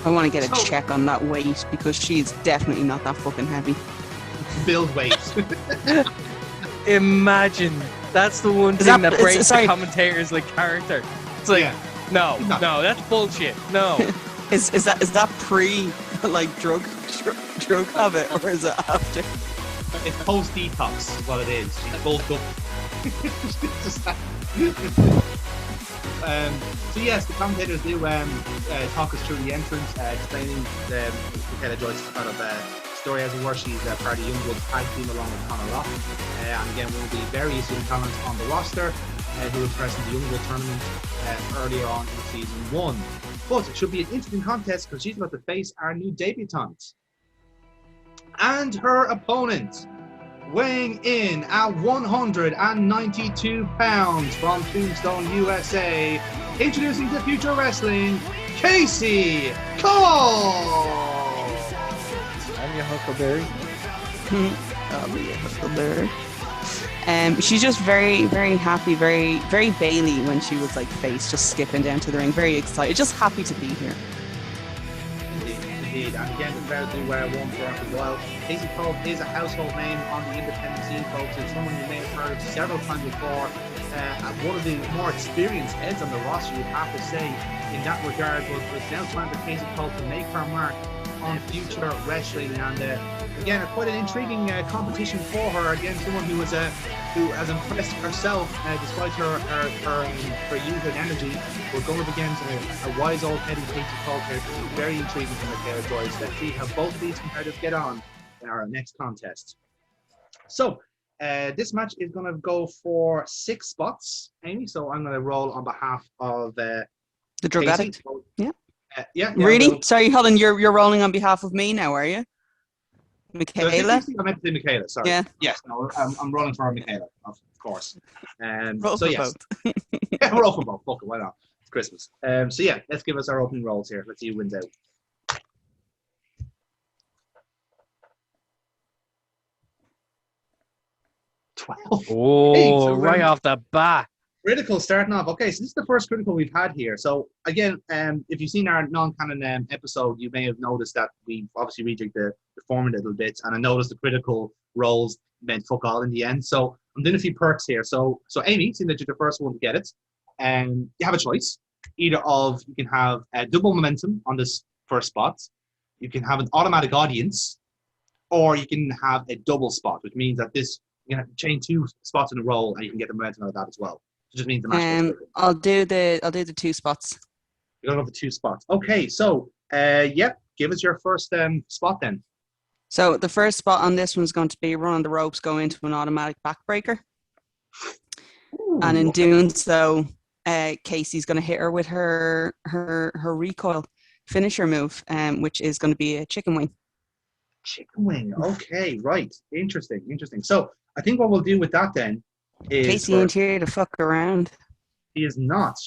I want to get a So- check on that weight because she's definitely not that fucking heavy. Build weight. Imagine. That's the one Is thing that- that is- breaks the sorry. commentators like character. It's like, Yeah. no, No. that's bullshit. No. Is that pre like drug habit or is it after? It's post detox, is what it is. She's bulked up. So yes, the commentators do talk us through the entrance, explaining Michaela Joyce's kind of story, as it were. She's part of Youngwood's tag team along with Conor Rock, and again one of the various young talents on the roster who was present in the Youngwood tournament earlier on in season 1. But it should be an interesting contest because she's about to face our new debutante. And her opponent, weighing in at 192 pounds from Tombstone, USA, introducing to Future Wrestling, Casey Cole! I'm your Huckleberry. I'll be a Huckleberry. She's just very, very happy, very, very Bailey when she was like face, just skipping down to the ring, very excited, just happy to be here. Indeed. And again, the crowd do wear one for us as well. Casey Cole is a household name on the independent scene, folks. It's someone you may have heard of several times before. One of the more experienced heads on the roster, you'd have to say, in that regard. But it's now time for Casey Cole to make her mark on Future Wrestling. And again, quite an intriguing competition for her. Again, someone who has impressed herself despite her youth and energy. We're going up against a wise old head in Casey Cole here. This is very intriguing for Michaela Joyce. Let's see how both of these competitors get on in our next contest. So, this match is going to go for 6 spots, Amy. So I'm going to roll on behalf of The drug Casey. addict. Yeah. Yeah. Really? Well, Sorry, hold on. You're rolling on behalf of me now, are you? Michaela? I meant to say Michaela, sorry. Yeah. Yes, no, I'm rolling for Michaela, of course. Roll So for yes. both. Yeah, we're all for both. Fuck it, why not? It's Christmas. So yeah, let's give us our opening rolls here. Let's see who wins out. Oh, so right off the bat. Critical starting off. Okay, so this is the first critical we've had here. So again, if you've seen our non-canon episode, you may have noticed that we obviously rejigged the format a little bit, and I noticed the critical roles meant fuck all in the end. So I'm doing a few perks here. So Amy, seeing that you're the first one to get it, you have a choice. Either of you can have double momentum on this first spot, you can have an automatic audience, or you can have a double spot, which means that this you can chain 2 spots in a row, and you can get the momentum out of that as well. It just means the match goes quicker. I'll do the 2 spots. You're going to go for 2 spots. Okay, so yep, give us your first spot then. So the first spot on this one's going to be run on the ropes, go into an automatic backbreaker. And in doing so, Casey's going to hit her with her recoil finisher move, which is going to be a chicken wing. Chicken wing. Okay, right. Interesting. So I think what we'll do with that then is Casey ain't here to fuck around. She is not.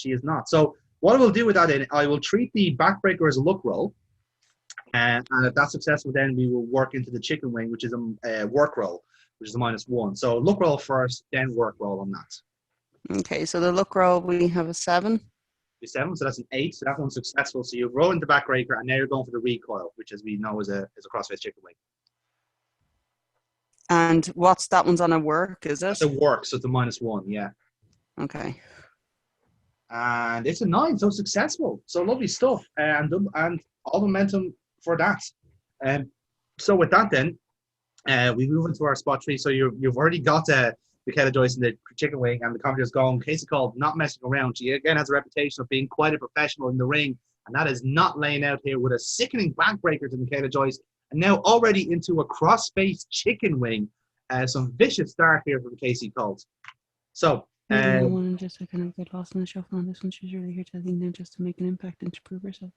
So what I will do with that then, I will treat the backbreaker as a look roll. And if that's successful, then we will work into the chicken wing, which is a work roll, which is a -1. So look roll first, then work roll on that. Okay, so the look roll, we have a 7. Your 7, so that's an 8. So that one's successful. So you roll into backbreaker, and now you're going for the recoil, which, as we know, is a crossface chicken wing. And what's that one's on a work, is it? That's a work, so it's a -1, yeah. Okay. And it's a 9, so successful. So lovely stuff, and all momentum for that. So with that, then we move into our spot 3. So you've already got Michaela Joyce in the chicken wing, and the commentator's going. Casey called not messing around. She again has a reputation of being quite a professional in the ring, and that is not laying out here with a sickening backbreaker to Michaela Joyce, and now already into a cross-face chicken wing. Some vicious start here from Casey Colt. So. Just to kind of get lost in the shuffle on this one. She's really here to think now just to make an impact and to prove herself.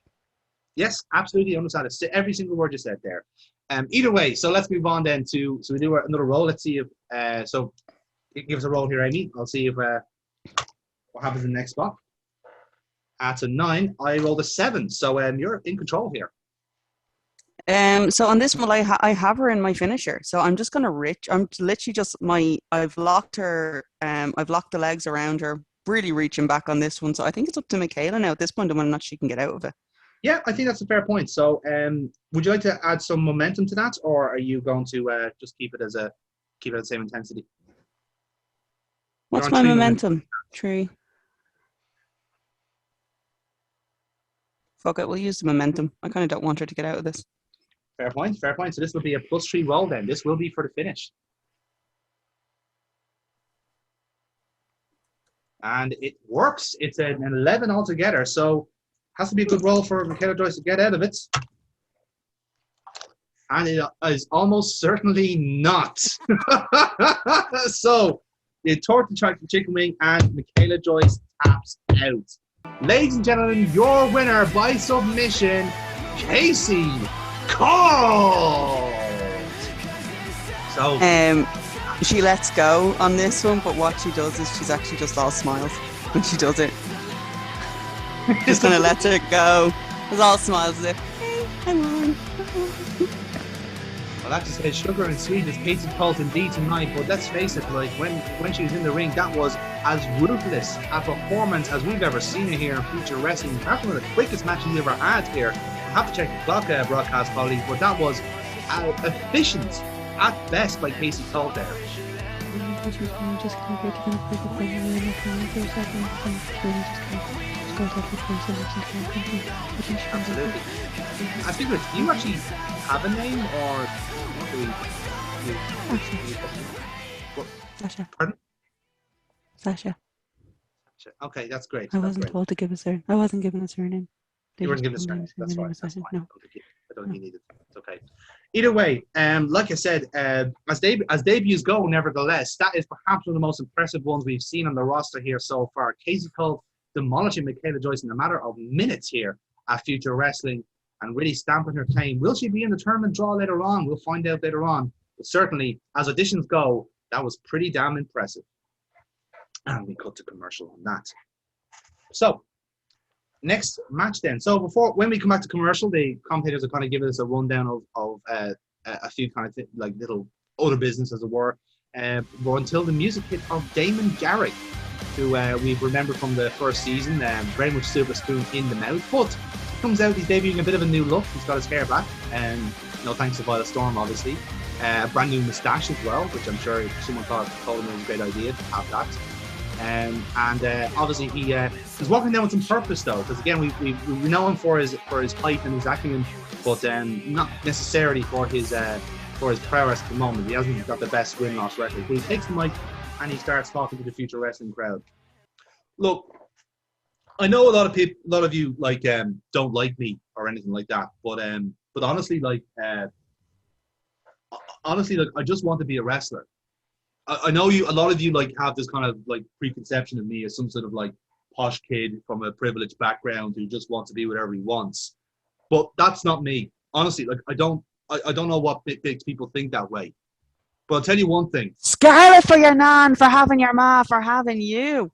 Yes, absolutely understand it. Every single word you said there. Either way, so let's move on then so we do another roll. Let's see if so give us a roll here, Amy. I'll see if what happens in the next spot. At a 9, I rolled a 7. So you're in control here. So on this one, I have her in my finisher. So I'm just gonna I'm literally just I've locked her. I've locked the legs around her. Really reaching back on this one. So I think it's up to Michaela now at this point, and whether or not she can get out of it. Yeah, I think that's a fair point. So would you like to add some momentum to that, or are you going to just keep it at the same intensity? What's my momentum? 3. Fuck it, we'll use the momentum. I kind of don't want her to get out of this. Fair point, fair point. So this will be a +3 roll then. This will be for the finish. And it works. It's an 11 altogether. So has to be a good roll for Michaela Joyce to get out of it. And it is almost certainly not. So the torture track the chicken wing, and Michaela Joyce taps out. Ladies and gentlemen, your winner by submission, Casey Colt. So she lets go on this one, but what she does is she's actually just all smiles when she does it. Just kind of lets it go. There's all smiles there. Hey, I won. Well, that just says sugar and sweetness. Casey Colt indeed tonight, but let's face it, like when she was in the ring, that was as ruthless a performance as we've ever seen it here in Future Wrestling. Perhaps one of the quickest matches we ever had here. I'll have to check the clock, broadcast colleagues, but that was efficient at best by Casey Colt there. Absolutely. I think do you actually have a name, or Sasha. Pardon? Sasha. Okay, that's great. I wasn't told to give a surname. I wasn't given a surname. You weren't given a surname. That's fine. That's fine. No. I don't think you need it. It's okay. Either way, like I said, as debuts go, nevertheless, that is perhaps one of the most impressive ones we've seen on the roster here so far. Casey Colt demolishing Michaela Joyce in a matter of minutes here at Future Wrestling and really stamping her claim. Will she be in the tournament draw later on? We'll find out later on. But certainly, as auditions go, that was pretty damn impressive. And we cut to commercial on that. So, next match then. So when we come back to commercial, the commentators will kind of give us a rundown of a few kind of like little other business, as it were. But until the music hit of Damon Garrick, who we remember from the first season, very much silver spoon in the mouth. But he comes out, he's debuting a bit of a new look. He's got his hair back, and no thanks to Violet Storm, obviously. A brand new moustache as well, which I'm sure someone told him it was a great idea to have that. And obviously he was walking down with some purpose though, because again we know him for his height and his acumen, but not necessarily for his prowess at the moment. He hasn't got the best win-loss record. But he takes the mic and he starts talking to the Future Wrestling crowd. Look, I know a lot of you like don't like me or anything like that, but honestly, like I just want to be a wrestler. I know a lot of you like have this kind of like preconception of me as some sort of like posh kid from a privileged background who just wants to be whatever he wants. But that's not me. Honestly, like I don't know what makes people think that way. But I'll tell you one thing. Scarlet for your nan, for having your ma, for having you.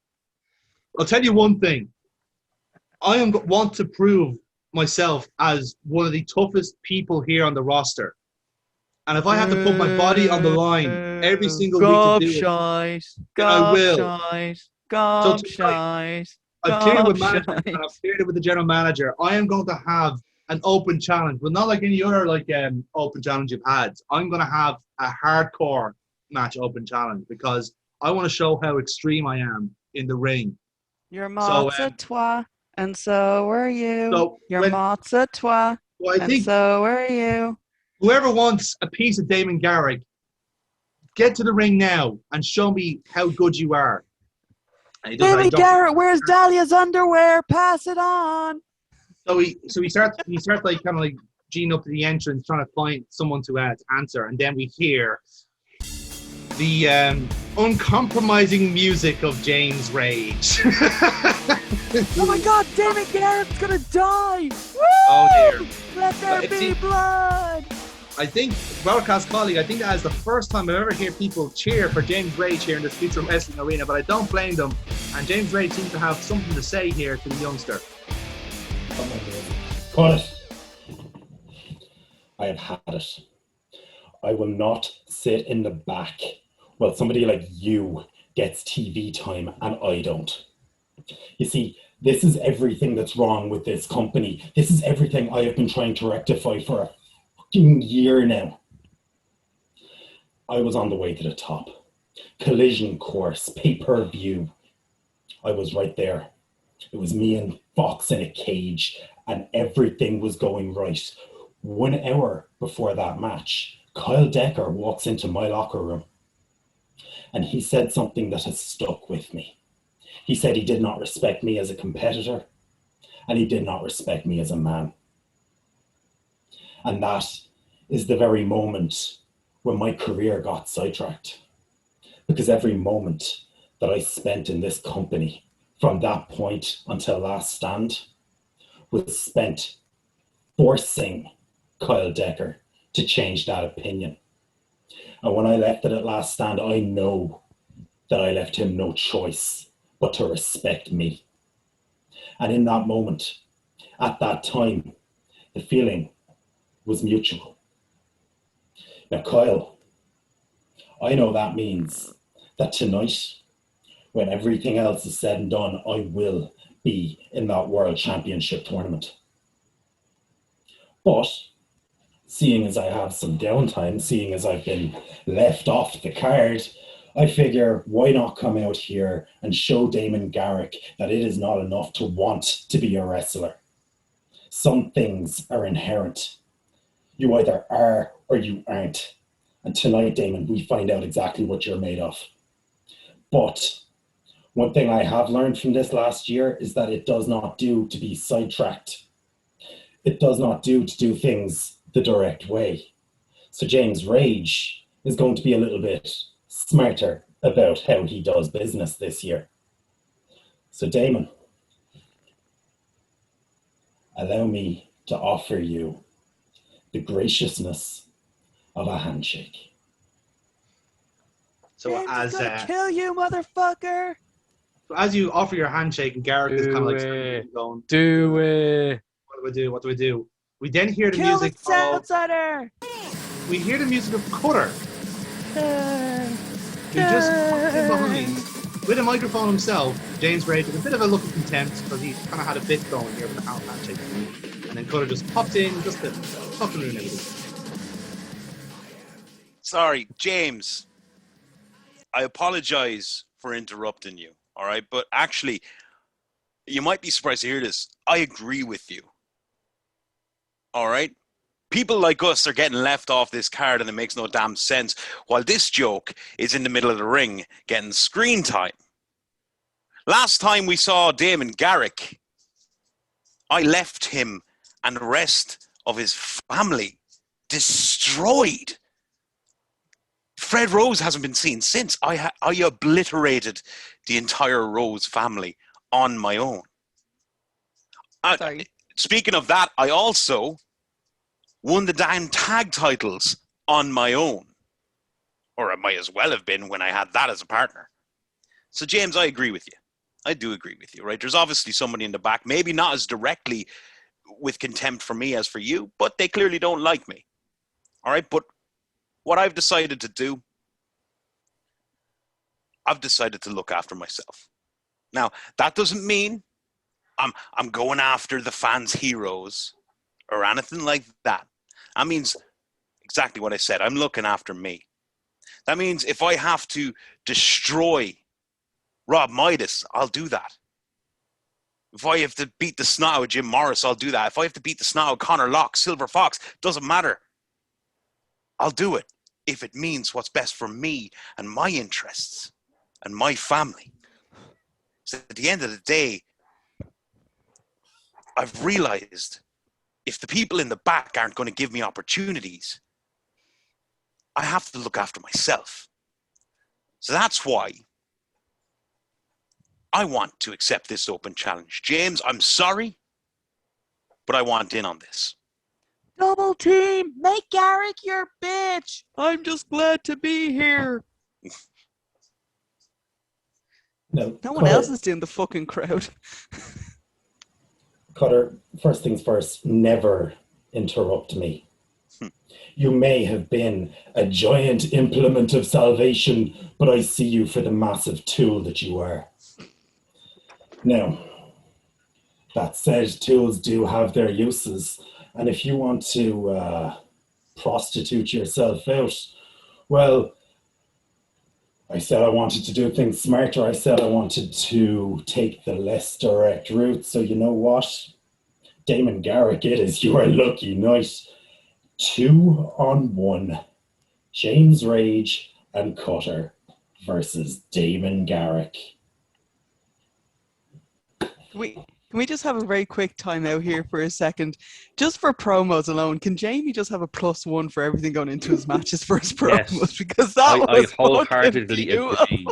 I'll tell you one thing. I want to prove myself as one of the toughest people here on the roster. And if I have to put my body on the line every single week to do it, I will. I've cleared it with Stop, management Shite. and I've cleared it with the general manager. I am going to have an open challenge, but not like any other open challenge you've had. I'm going to have a hardcore match open challenge because I want to show how extreme I am in the ring. Your So, mot's a twa, and so are you. So Your when, mot's a twa, well, I and think so are you. whoever wants a piece of Damon Garrick, get to the ring now and show me how good you are. And he does that. Damon He drops- Garrett, where's Dahlia's underwear? Pass it on. So he starts like kind of like geeing up to the entrance, trying to find someone to answer, and then we hear the uncompromising music of James Rage. Oh my God, Damon Garrett's gonna die. Woo! Oh dear. Let there But be blood. I think, broadcast colleague, I think that is the first time I've ever heard people cheer for James Rage here in this Future Wrestling Arena, but I don't blame them. And James Rage seems to have something to say here to the youngster. Cut it. I have had it. I will not sit in the back while somebody like you gets TV time and I don't. You see, this is everything that's wrong with this company. This is everything I have been trying to rectify for a fucking year now. I was on the way to the top. Collision course, pay-per-view. I was right there. It was me and Fox in a cage and everything was going right. 1 hour before that match, Kyle Decker walks into my locker room and he said something that has stuck with me. He said he did not respect me as a competitor and he did not respect me as a man. And that is the very moment when my career got sidetracked. Because every moment that I spent in this company from that point until last stand was spent forcing Kyle Decker to change that opinion. And when I left it at last stand, I know that I left him no choice but to respect me. And in that moment, at that time, the feeling was mutual. Now, Kyle, I know that means that tonight, when everything else is said and done, I will be in that World Championship tournament. But seeing as I have some downtime, seeing as I've been left off the card, I figure why not come out here and show Damon Garrick that it is not enough to want to be a wrestler. Some things are inherent. You either are or you aren't. And tonight, Damon, we find out exactly what you're made of. But one thing I have learned from this last year is that it does not do to be sidetracked. It does not do to do things the direct way. So James Rage is going to be a little bit smarter about how he does business this year. So Damon, allow me to offer you the graciousness of a handshake. So James as is gonna kill you, motherfucker. as you offer your handshake, and Garrick is kind of like going, Do it. What do I do? What do I do? We then hear the Kill music the of outsider. we hear the music of Cutter, who just comes in behind with a microphone himself. James Rage with a bit of a look of contempt because he's kind of had a bit going here with the handshake, and then Cutter just popped in, just to fucking ruin everything. Sorry, James. I apologize for interrupting you, all right? But actually, you might be surprised to hear this. I agree with you, all right? People like us are getting left off this card and it makes no damn sense, while this joke is in the middle of the ring getting screen time. Last time we saw Damon Garrick, I left him and the rest of his family destroyed. Fred Rose hasn't been seen since. I obliterated the entire Rose family on my own. Sorry. Speaking of that, I also won the damn tag titles on my own. Or I might as well have been when I had that as a partner. So, James, I agree with you. I do agree with you, right? There's obviously somebody in the back, maybe not as directly with contempt for me as for you, but they clearly don't like me. All right, but what I've decided to do, I've decided to look after myself. Now, that doesn't mean I'm going after the fans' heroes or anything like that. That means exactly what I said. I'm looking after me. That means if I have to destroy Rob Midas, I'll do that. If I have to beat the snot out of Jim Morris, I'll do that. If I have to beat the snot out of Connor Locke, Silver Fox, doesn't matter. I'll do it if it means what's best for me and my interests and my family. So at the end of the day, I've realized if the people in the back aren't going to give me opportunities, I have to look after myself. So that's why I want to accept this open challenge. James, I'm sorry, but I want in on this. Double team! Make Garrick your bitch! I'm just glad to be here. No, No one else is doing the fucking crowd. Cutter, first things first, never interrupt me. You may have been a giant implement of salvation, but I see you for the massive tool that you are. Now, that said, tools do have their uses, and if you want to prostitute yourself out, well, I said I wanted to do things smarter. I said I wanted to take the less direct route. So you know what? Damon Garrick, it is your lucky night. 2-on-1. James Rage and Cutter versus Damon Garrick. Can we just have a very quick time out here for a second? Just for promos alone, can Jamie just have a +1 for everything going into his matches for his promos? Yes. Because that I was wholeheartedly beautiful. agree.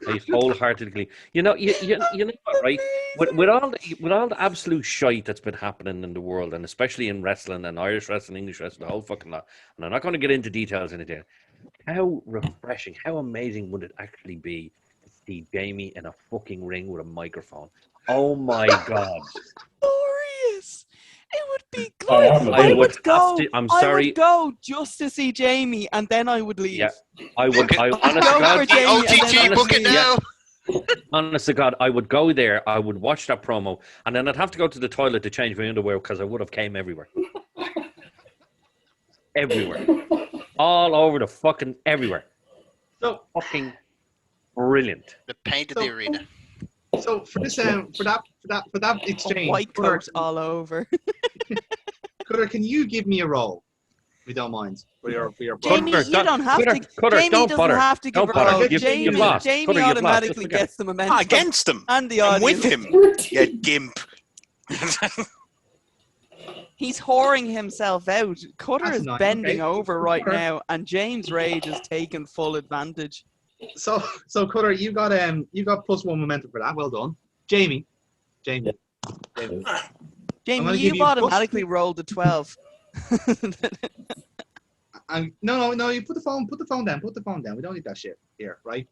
I wholeheartedly. You know what, right? With all the absolute shite that's been happening in the world, and especially in wrestling and Irish wrestling, English wrestling, the whole fucking lot. And I'm not going to get into details in it here. How refreshing, how amazing would it actually be to see Jamie in a fucking ring with a microphone? Oh my God. Glorious. It would be glorious. I would go. I'm sorry. I would go just to see Jamie, and then I would leave. Yeah, I would. I honestly, go God, for Jamie, OTT, book it now. Honest to God, I would go there. I would watch that promo, and then I'd have to go to the toilet to change my underwear because I would have came everywhere, everywhere, all over the fucking everywhere. So fucking brilliant. The paint of the arena. So for this for that exchange, White coat all over. Cutter, can you give me a role, if you don't mind, for your Jamie, Cutter, you don't have to. Cutter, Jamie don't doesn't bother. have to give Don't a bother. role. You've Jamie lost. Jamie Cutter, you've lost. automatically It's okay. gets the momentum. Against him. And the I'm audience. with him. You gimp. He's whoring himself out. Cutter That's is nice. bending Okay. over right Cutter. now, and James Rage is taking full advantage. So Cutter, you got +1 momentum for that. Well done, Jamie. Jamie, Jamie, gonna you've give you automatically rolled a 12. No. You put the phone down. Put the phone down. We don't need that shit here, right?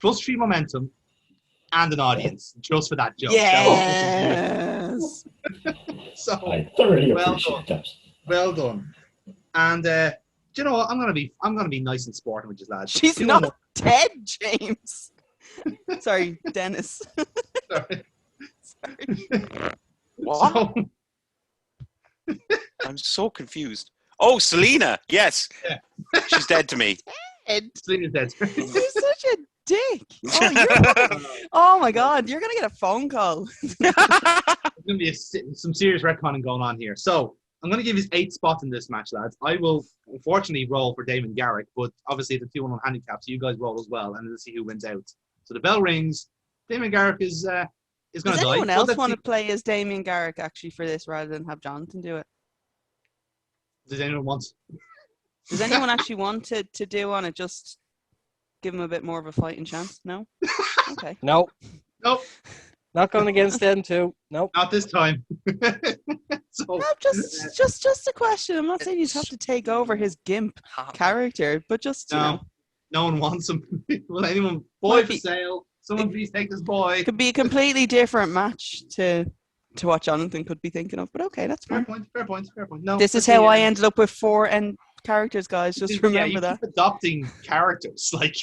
+3 momentum and an audience just for that joke. Yes. So I thoroughly well appreciate done. that. Well done. And do you know what? I'm gonna be nice and sporting with you lads. She's You know not dead, James. Sorry, Dennis. what? Sorry. What? So, I'm so confused. Oh, Selena. Yes. Yeah. She's dead to me. Selena's dead. You're such a dick. Oh my God, you're gonna get a phone call. There's going to be some serious retconning going on here. So I'm going to give you 8 spots in this match, lads. I will unfortunately roll for Damon Garrick, but obviously it's a 2-1 handicap, so you guys roll as well, and we'll see who wins out. So the bell rings. Damon Garrick is going to die. Does anyone else want to play as Damien Garrick actually for this rather than have Jonathan do it? Does anyone want? Does anyone actually want to do on it? Just give him a bit more of a fighting chance? No? Okay. Nope. Nope. Not going against them too. Nope. Not this time. So No, just a question. I'm not saying you have to take over his gimp character, but just, you know. No one wants him. Will anyone? Boy Might for be- sale. Someone please take this boy. It could be a completely different match to what Jonathan could be thinking of, but okay, that's Fair fine. point. No, This is how I ended up with 4 end characters, guys. Just remember you that. keep adopting characters, like.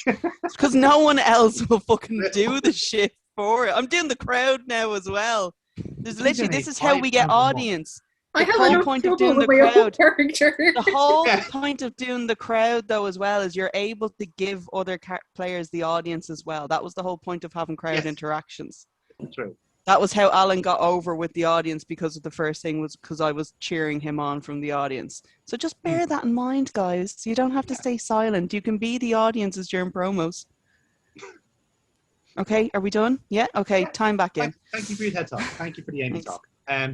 Because no one else will fucking do the shit for it. I'm doing the crowd now as well. There's He's literally, in a this is how we get 5 pound audience. I The have whole enough point of trouble doing with the my own crowd. character. The whole Yeah. point of doing the crowd, though, as well, is you're able to give other players the audience as well. That was the whole point of having crowd Yes. interactions. True. That was how Alan got over with the audience, because of the first thing was because I was cheering him on from the audience. So just bear that in mind, guys. You don't have to stay silent. You can be the audiences during promos. Okay, are we done? Yeah? Okay, time back in. Thank you for your TED talk. Thank you for the Amy Thanks. talk.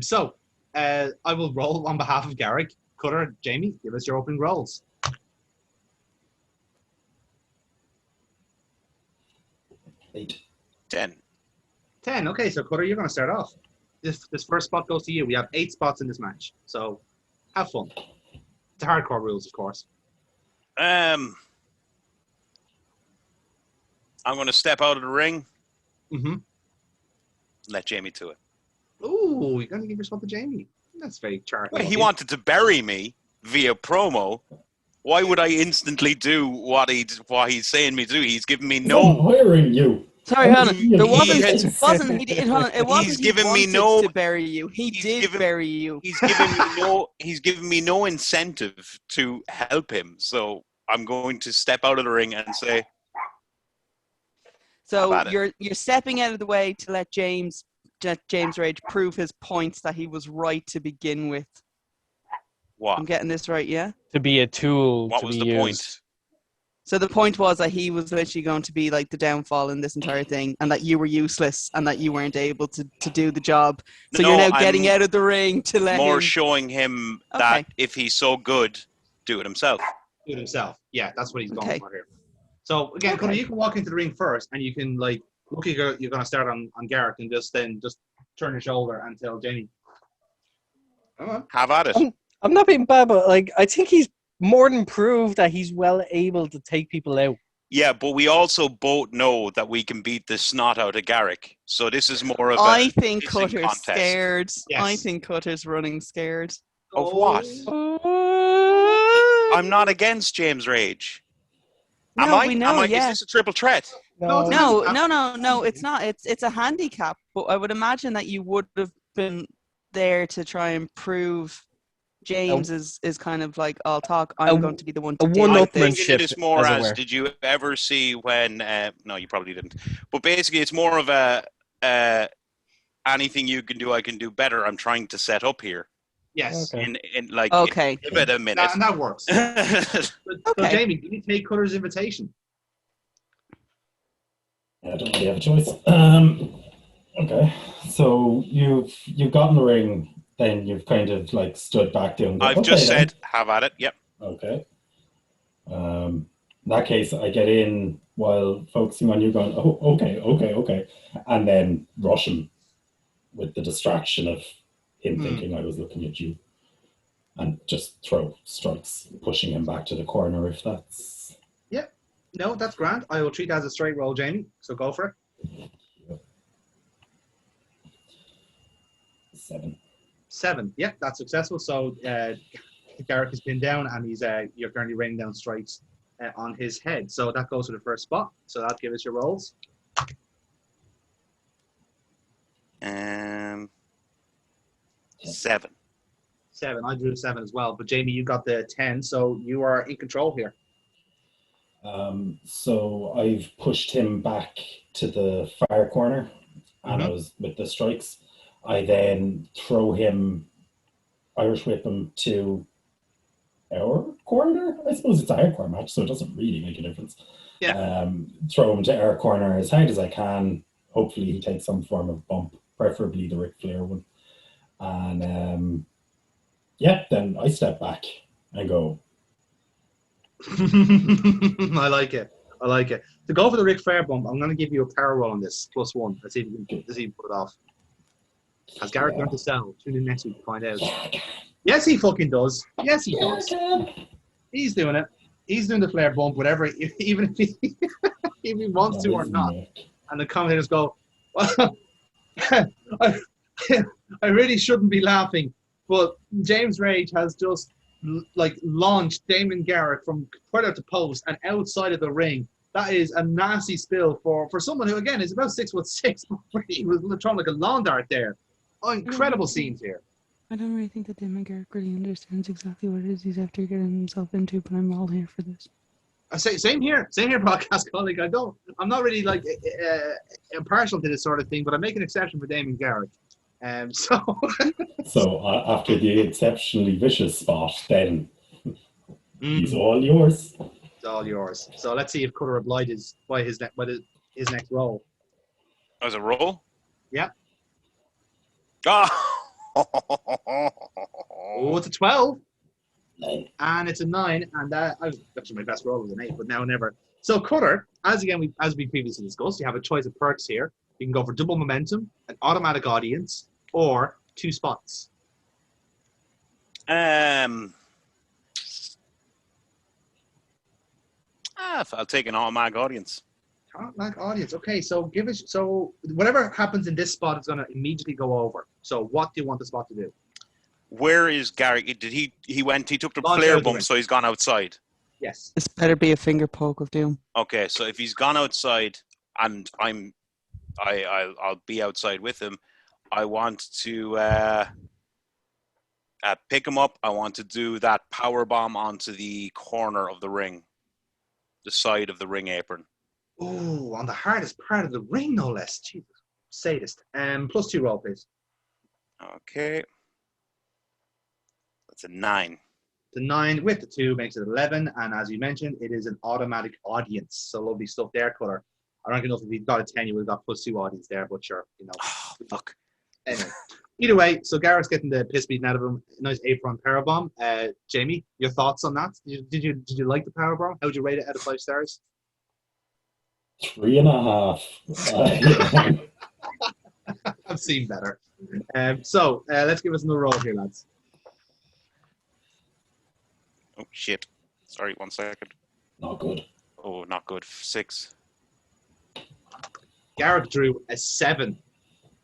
So I will roll on behalf of Garrick. Cutter, Jamie, give us your opening rolls. 8. 10. 10. Okay, so Cutter, you're going to start off. This first spot goes to you. We have 8 spots in this match, so have fun. The hardcore rules, of course. I'm going to step out of the ring. Mm-hmm. Let Jamie to it. Ooh, you're going to give your spot to Jamie. That's very charitable. Well, he wanted to bury me via promo. Why would I instantly do what he's saying me to do? He's giving me I'm no. hiring you. Sorry, I'm Hannah. seeing There you. wasn't. has- It wasn't. He did. Hold on, it wasn't. He's He given me wanted no- to bury you. He he's did given- bury you. He's giving me no. He's giving me no incentive to help him. So I'm going to step out of the ring and say, So about it. you're stepping out of the way to let James Rage prove his points that he was right to begin with. "What? I'm getting this right, yeah? To be a tool. What to was be the used. point?" So the point was that he was literally going to be like the downfall in this entire thing, and that you were useless and that you weren't able to do the job. So No, you're now I'm getting out of the ring to let More him. showing him Okay. that if he's so good, do it himself. Do it himself. Yeah, that's what he's going Okay. for here. So again, Cutter, you can walk into the ring first, and you can look. You're going to start on Garrett, and just turn your shoulder and tell Jamie. Come on. Have at it. I'm not being bad, but I think he's more than proved that he's well able to take people out. Yeah, but we also both know that we can beat the snot out of Garrick. So this is more of I a think pissing Cutter's contest. scared. Yes. I think Cutter's running scared. Of what? Oh. I'm not against James Rage. No, Am I? we know, yeah. Is this a triple threat? No, it's No, it's not. It's a handicap. But I would imagine that you would have been there to try and prove James is kind of like, I'll talk. I'm going to be the one to a deal with I'm this. thinking one-upmanship, it is more as it as, were. did you ever see when, no, you probably didn't. But basically it's more of a, anything you can do, I can do better. I'm trying to set up here. Yes. Okay. Okay. Give it a minute. And that works. So Okay. Jamie, do you take Cutter's invitation? I don't really have a choice. Okay, so you've gotten the ring, then you've kind of like stood back down. I've just said, have at it. Yep. Okay. In that case, I get in while focusing on you, going, oh, okay, and then rush him with the distraction of him thinking I was looking at you, and just throw strikes, pushing him back to the corner if that's. No, that's grand. I will treat that as a straight roll, Jamie. So go for it. 7. 7. Yep, that's successful. So Garrick has pinned down, and you're currently raining down strikes on his head. So that goes to the first spot. So that'll give us your rolls. 7. 7. I drew a 7 as well. But Jamie, you got the 10, so you are in control here. So I've pushed him back to the far corner, and I was with the strikes. I then throw him, Irish whip him to our corner. I suppose it's a hardcore match, so it doesn't really make a difference. Yeah. Throw him to our corner as hard as I can. Hopefully he takes some form of bump, preferably the Ric Flair one. And then I step back and go, I like it. To go for the Ric Flair bump, I'm going to give you a power roll on this, +1. Let's see if you can put it off. Has Garrett learned to sell? Tune in next week to find out. Yes, he fucking does. Yes, he does. He's doing it. He's doing the Flair bump, whatever, even if he, if he wants to or not. And the commentators go, well, I really shouldn't be laughing, but James Rage has just launched Damon Garrett from point out to post and outside of the ring. That is a nasty spill for someone who, again, is about 6'6", but he was throwing like a lawn dart there. Oh, incredible scenes here. I don't really think that Damon Garrick really understands exactly what it is he's after getting himself into, but I'm all here for this. Same here, broadcast colleague. I'm not really like impartial to this sort of thing, but I make an exception for Damon Garrick. So after the exceptionally vicious spot, then he's all yours. It's all yours. So let's see if Cutter obliges by his next roll. As a roll? Yeah. Ah! Oh, it's a 12. 9. And it's a 9, and that actually my best roll was an 8, but now never. So Cutter, as we previously discussed, you have a choice of perks here. You can go for double momentum, an automatic audience, or 2 spots. I'll take an automatic audience. Automatic audience. Okay, so whatever happens in this spot is going to immediately go over. So what do you want the spot to do? Where is Garrick? Did he took the Launched player out of the bump, ring. so he's gone outside. Yes. This better be a finger poke of doom. Okay, so if he's gone outside and I'll be outside with him, I want to pick him up. I want to do that power bomb onto the corner of the ring, the side of the ring apron. Oh, on the hardest part of the ring, no less. Jesus, sadist. +2 roll, please. Okay. That's a 9. The 9 with the 2 makes it 11, and as you mentioned, it is an automatic audience. So lovely stuff there, Cutter. I don't know if you got a 10, you would have got +2 audience there, but sure, you know. Oh, fuck. Anyway, either way, so Garrett's getting the piss beaten out of him. Nice apron powerbomb. Jamie, your thoughts on that? Did you like the powerbomb? How would you rate it out of 5 stars? 3.5. I've seen better. So let's give us another roll here, lads. Oh, shit. Sorry, 1 second. Not good. Oh, not good. 6. Garrick drew a 7.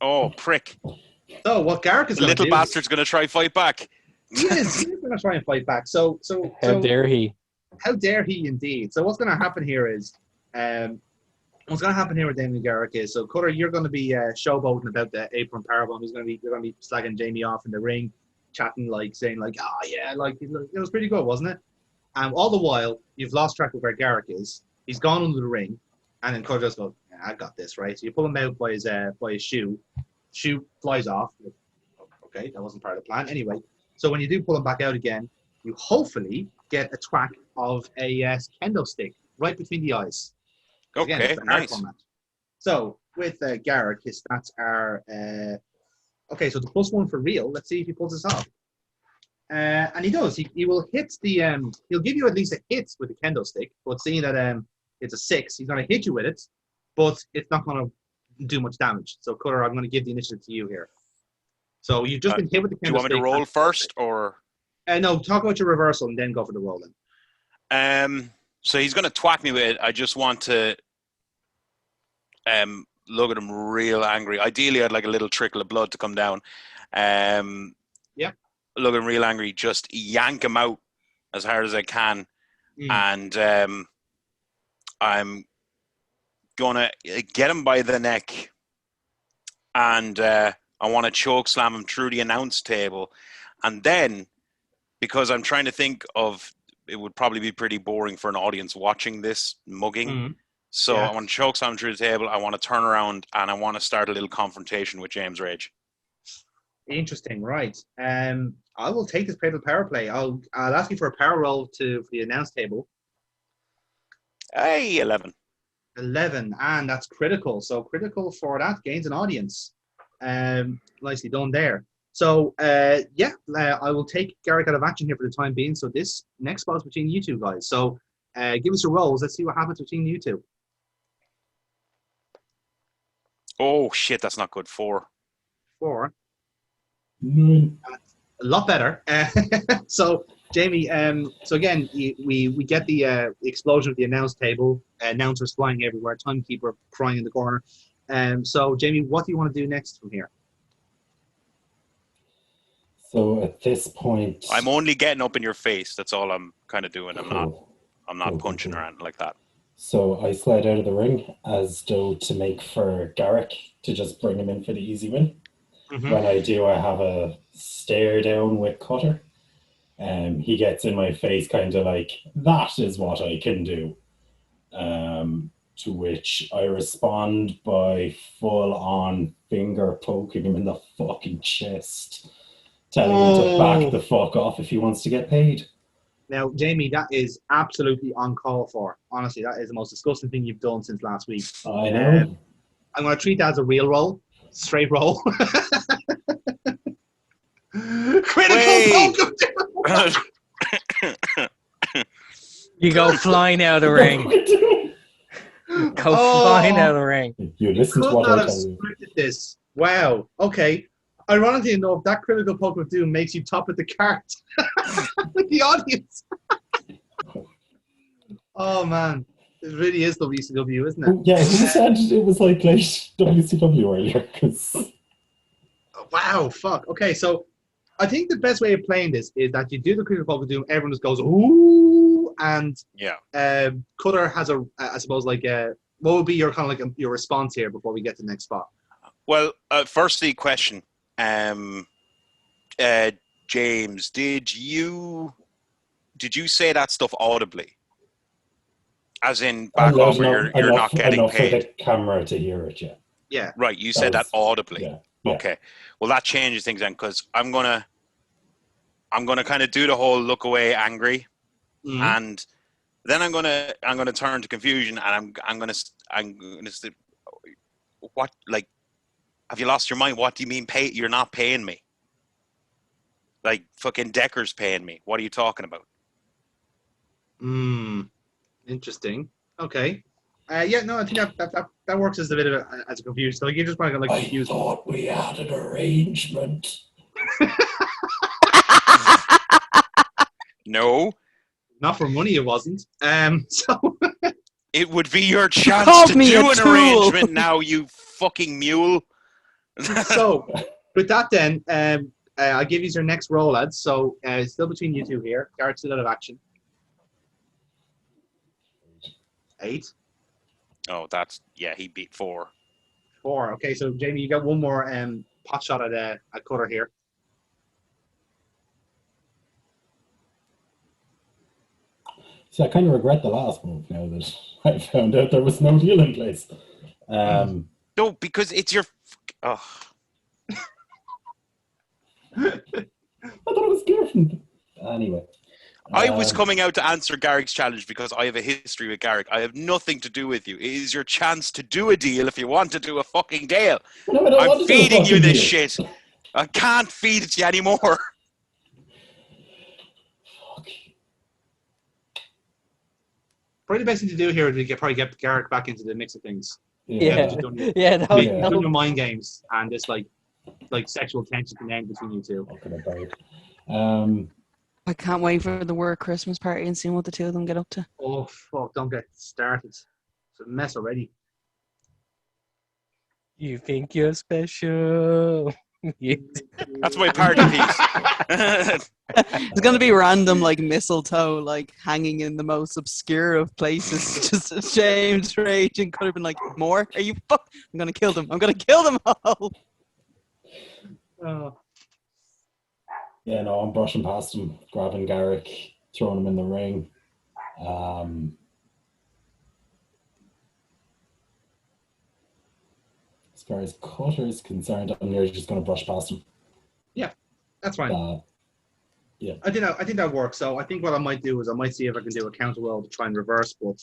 Oh, prick. So what Garrick is The going to do... little bastard's going to try fight back. He is. He's going to try and fight back. So How dare he? How dare he indeed. So what's going to happen here is... what's going to happen here with Damien Garrick is... So, Cutter, you're going to be showboating about the apron powerbomb. You're going to be slagging Jamie off in the ring, chatting, like, saying, like, oh, yeah, like, it was pretty good, wasn't it? And all the while, you've lost track of where Garrick is. He's gone under the ring. And then Cutter just goes, yeah, I got this, right? So you pull him out by his shoe. Shoe flies off. Okay, that wasn't part of the plan. Anyway, so when you do pull him back out again, you hopefully get a thwack of a kendo stick right between the eyes. Okay, Again, it's the hard nice. format. So with Garrick, his stats are okay. So the +1 for real. Let's see if he pulls this off. And he does. He will hit the. He'll give you at least a hit with the kendo stick. But seeing that it's a 6, he's going to hit you with it, but it's not going to do much damage. So Cutter, I'm going to give the initiative to you here. So you've just been hit with the kendo stick. Do you want me to roll first, or? No, talk about your reversal and then go for the roll then. So he's going to twat me with it. I just want to look at him real angry. Ideally, I'd like a little trickle of blood to come down. Yeah. Look at him real angry. Just yank him out as hard as I can. And I'm going to get him by the neck. And I want to choke slam him through the announce table. And then, because I'm trying to think of, it would probably be pretty boring for an audience watching this mugging. So I want to choke slam through the table. I want to turn around and I want to start a little confrontation with James Rage. Interesting, right? I will take this fatal power play. I'll ask you for a power roll for the announce table. Hey, 11. 11, and that's critical. So critical for that gains an audience. Nicely done there. So I will take Garrick out of action here for the time being. So this next spot is between you two guys. So give us your rolls. Let's see what happens between you two. Oh shit, that's not good. 4. 4. 9. A lot better. So Jamie, so again, we get the explosion of the announce table, announcers flying everywhere, timekeeper crying in the corner. So Jamie, what do you want to do next from here? So at this point, I'm only getting up in your face. That's all I'm kind of doing. I'm not punching or anything like that. So I slide out of the ring as though to make for Garrick to just bring him in for the easy win. Mhm. When I do, I have a stare down with Cutter. He gets in my face, kind of like, that is what I can do. To which I respond by full on finger poking him in the fucking chest, telling him to back the fuck off if he wants to get paid. Now, Jamie, that is absolutely uncalled for. Honestly, that is the most disgusting thing you've done since last week. I know. I'm going to treat that as a real roll, straight roll. Critical poke of doom. You go flying out of the ring. Go flying out of the ring. You listen to Could what not I have tell you. scripted this. Wow. Okay. Ironically enough, that critical poke of doom makes you top of the cart with the audience. Oh man, it really is WCW, isn't it? Yeah, who said it was like late WCW earlier? Because Wow, fuck. Okay, so I think the best way of playing this is that you do the critical poke of doom, everyone just goes ooh, and Cutter has I suppose like what would be your kind of like your response here before we get to the next spot? Well, firstly, question, James, did you say that stuff audibly? As in back home where you're not getting paid? For the camera to hear it, yeah. Yeah. Right, you said that audibly. Yeah. Okay. Well, that changes things then, because I'm gonna kind of do the whole look away angry, and then I'm gonna turn to confusion, and I'm gonna say, what, like, have you lost your mind? What do you mean pay? You're not paying me. Like fucking Decker's paying me. What are you talking about? Interesting. Okay. Yeah, no, I think that works as a bit of as a confusion. So you just want to like confuse. I thought we had an arrangement. No. Not for money, it wasn't. So it would be your chance to do an arrangement now, you fucking mule. So with that then, I'll give you your next roll, lads. So it's still between you two here. Garrett's still out of action. 8. Oh, he beat 4. 4. Okay, so Jamie, you got one more pot shot at Cutter here. See, I kind of regret the last move now that I found out there was no deal in place. No, because it's your. Oh. I thought it was different. Anyway. I was coming out to answer Garrick's challenge because I have a history with Garrick. I have nothing to do with you. It is your chance to do a deal if you want to do a fucking deal. No, I'm feeding you this shit. I can't feed it to you anymore. Probably the best thing to do here is probably get Garrick back into the mix of things. Done your mind games and just like sexual tension can end between you two. I can't wait for the work Christmas party and seeing what the two of them get up to. Oh fuck! Don't get started. It's a mess already. You think you're special? That's my party piece. It's gonna be random, like mistletoe, like hanging in the most obscure of places. Just James raging could have been like, "More? Are you fuck? I'm gonna kill them. I'm gonna kill them all." Yeah, no, I'm brushing past him, grabbing Garrick, throwing him in the ring. As far as Cutter is concerned, I'm nearly just going to brush past him. Yeah, that's fine. Yeah, I think that works. So I think what I might do is I might see if I can do a counter roll to try and reverse, but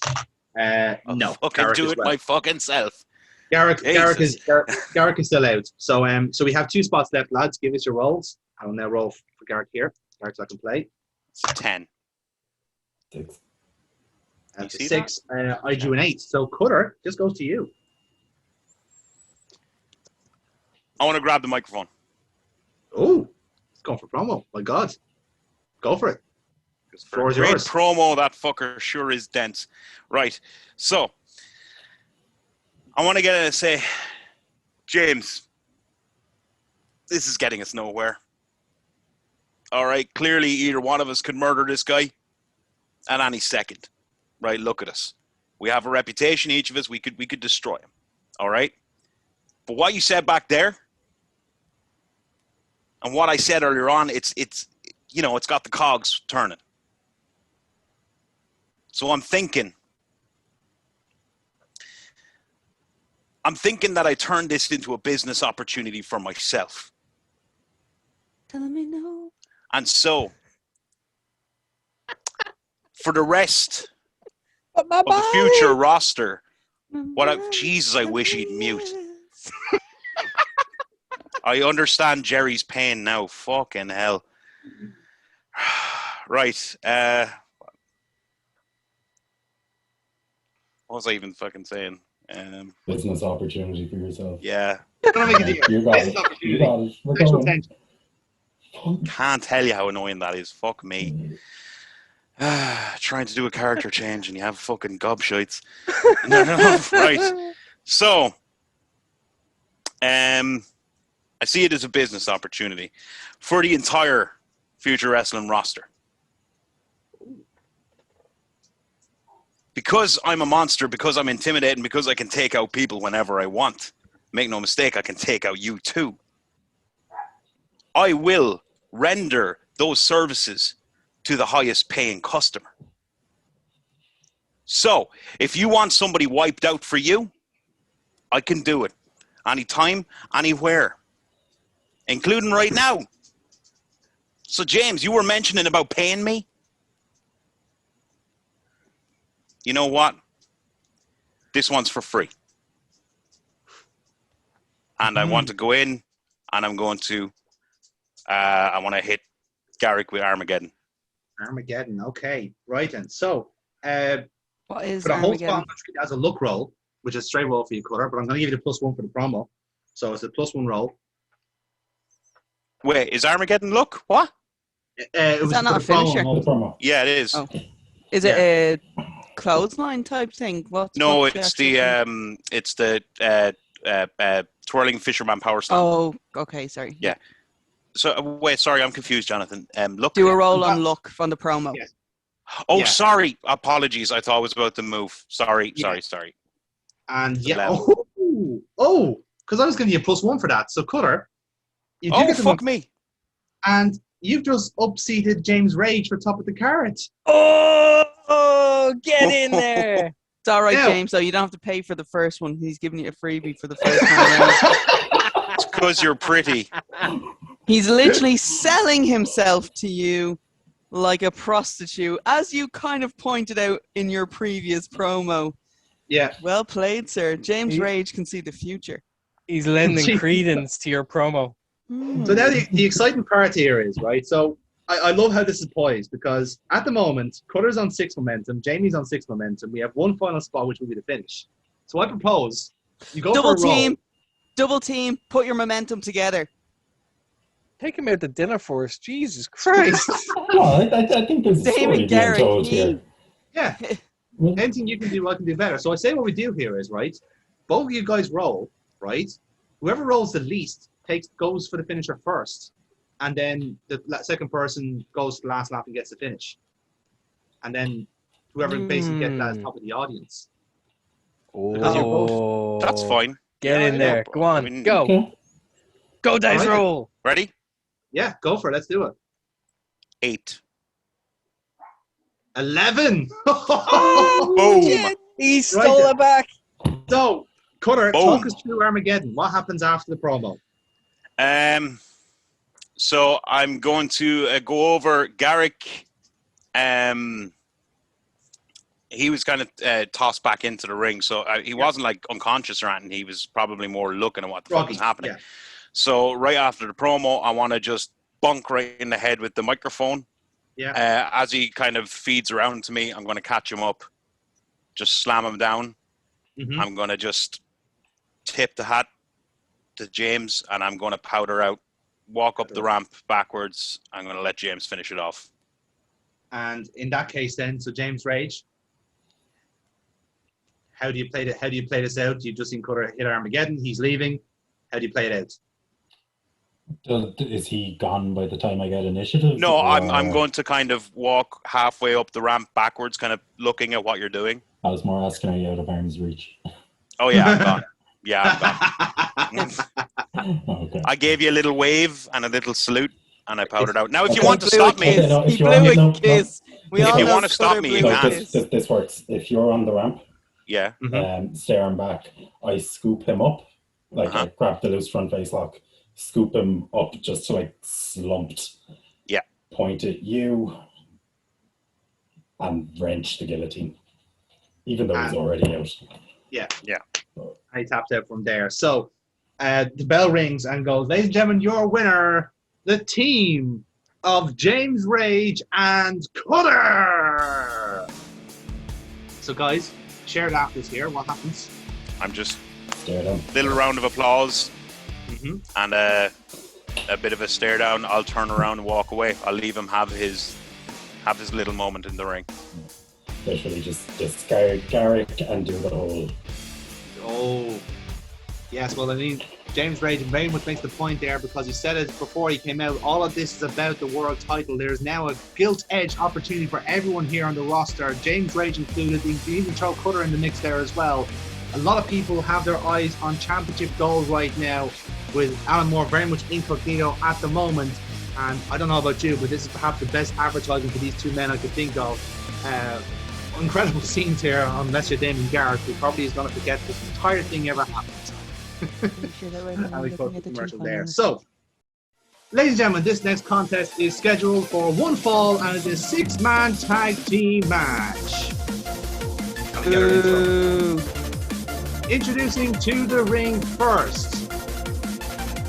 no. Fucking do it my fucking self. Garrick is still out. So we have 2 spots left, lads. Give us your rolls. I'll now roll for Garrick here. Garrick's not can play. 10. 6. And 6. I drew an 8. So Cutter just goes to you. I want to grab the microphone. Oh, it's going for promo. My God. Go for it. The floor is Great yours. promo, that fucker sure is dense. Right. So, I want to get in and say, James, this is getting us nowhere. All right. Clearly, either one of us could murder this guy at any second. Right. Look at us. We have a reputation, each of us. We could destroy him. All right. But what you said back there, And what I said earlier on, it's got the cogs turning. So I'm thinking that I turn this into a business opportunity for myself. Telling me no. And so, for the rest of the future roster, Jesus, I wish he'd mute. I understand Jerry's pain now. Fucking hell. Right. What was I even fucking saying? Business opportunity for yourself. Yeah. Gonna make a deal. You got Business it. opportunity. You got it. We're Sexual going. tension. Can't tell you how annoying that is. Fuck me. Trying to do a character change and you have fucking gobshites. No. Right. So, I see it as a business opportunity for the entire Future Wrestling roster. Because I'm a monster, because I'm intimidating, because I can take out people whenever I want. Make no mistake, I can take out you too. I will render those services to the highest paying customer. So, if you want somebody wiped out for you, I can do it. Anytime, anywhere. Including right now. So, James, you were mentioning about paying me? You know what? This one's for free. And I want to go in, and I'm going to, I want to hit Garrick with Armageddon. Armageddon, okay. Right then. So, What is for the whole Armageddon? spot, I'm going to treat it as a luck roll, which is a straight roll for you, Cutter, but I'm going to give you the +1 for the promo. So it's a +1 roll. Wait, is Armageddon luck? What? It was that not for a the finisher? promo. The promo. Yeah, it is. Oh. Is it a clothesline type thing? No, what's it's actual the twirling fisherman power slam. Oh, okay, sorry. Yeah. So wait, sorry, I'm confused, Jonathan. Look. Do a roll on luck from the promo. Yes. Oh, Yeah. sorry. Apologies. I thought it was about the move. Sorry. And yeah, Level. because I was giving you a +1 for that. So Cutter, you do Oh, get the fuck one, me. and you've just upseated James Rage for top of the card. Oh, get in there. It's all right, Yeah. James, though. You don't have to pay for the first one. He's giving you a freebie for the first time around. It's because you're pretty. He's literally selling himself to you like a prostitute, as you kind of pointed out in your previous promo. Yeah. Well played, sir. James He- Rage can see the future. He's lending credence to your promo. So now the exciting part here is, right, so I love how this is poised because at the moment, Cutter's on 6 momentum, Jamie's on 6 momentum. We have one final spot, which will be the finish. So I propose you go Double for a roll. team. Double team. Put your momentum together. Take him out to dinner for us. Jesus Christ. Oh, I think there's a David story being Garrick, told me. here. Yeah. Anything you can do, I can do better. So I say what we do here is, right, both of you guys roll, right? Whoever rolls the least goes for the finisher first. And then the second person goes to the last lap and gets the finish. And then whoever basically gets that is top of the audience. Because you're both- That's fine. Get in there. Go on. I mean- Go. Okay. Go, dice Alright. roll. Ready? Yeah, go for it. Let's do it. 8. 11. Boom. He stole Right. it back. So, Cutter, Boom. talk us through Armageddon. What happens after the promo? So I'm going to go over Garrick. He was kind of tossed back into the ring, so he wasn't like unconscious or anything. He was probably more looking at what the fuck was happening. Yeah. So right after the promo, I want to just bunk right in the head with the microphone. Yeah. As he kind of feeds around to me, I'm going to catch him up, just slam him down. Mhm. I'm going to just tip the hat to James, and I'm going to powder out, walk up the ramp backwards. I'm going to let James finish it off. And in that case, then, so James Rage, how do you play this out? Do you just seen Cutter hit Armageddon? He's leaving. How do you play it out? Is he gone by the time I get initiative? No, I'm or- going to kind of walk halfway up the ramp backwards, kind of looking at what you're doing. I was more asking, are you out of arm's reach? Oh yeah, I'm gone. Yeah, I'm gone. Okay. I gave you a little wave and a little salute, and I powdered out. Now, if you Okay. want to He blew a stop me, Okay, kiss. no, He if you're blew on, a no, kiss. We this all If you know wanna stop Scudder me, blew you a no, can. kiss. this works. If you're on the ramp, yeah. staring back, I scoop him up, like Uh-huh. I grab the loose front face lock, scoop him up just to like slumped, Yeah. point at you, and wrench the guillotine, even though he's already out. Yeah. Yeah. I tapped out from there. So the bell rings and goes, ladies and gentlemen, your winner, the team of James Rage and Cutter. So guys, shared afters here. What happens? I'm just Stare down. little round of applause Mm-hmm. and a bit of a stare down. I'll turn around and walk away. I'll leave him have his little moment in the ring. Literally just discard Garrick and do the whole. Oh, yes. Well, I mean, James Rage very much makes the point there because he said it before he came out. All of this is about the world title. There's now a gilt-edged opportunity for everyone here on the roster, James Rage included. You can even throw Cutter in the mix there as well. A lot of people have their eyes on championship goals right now, with Alan Moore very much incognito at the moment. And I don't know about you, but this is perhaps the best advertising for these two men I could think of. Incredible scenes here on Unless You're Damon Garrett, who probably is going to forget this entire thing ever happened. And we put the commercial there. So, ladies and gentlemen, this next contest is scheduled for one fall and it is a 6-man tag team match. Can we get our intro? Introducing to the ring first,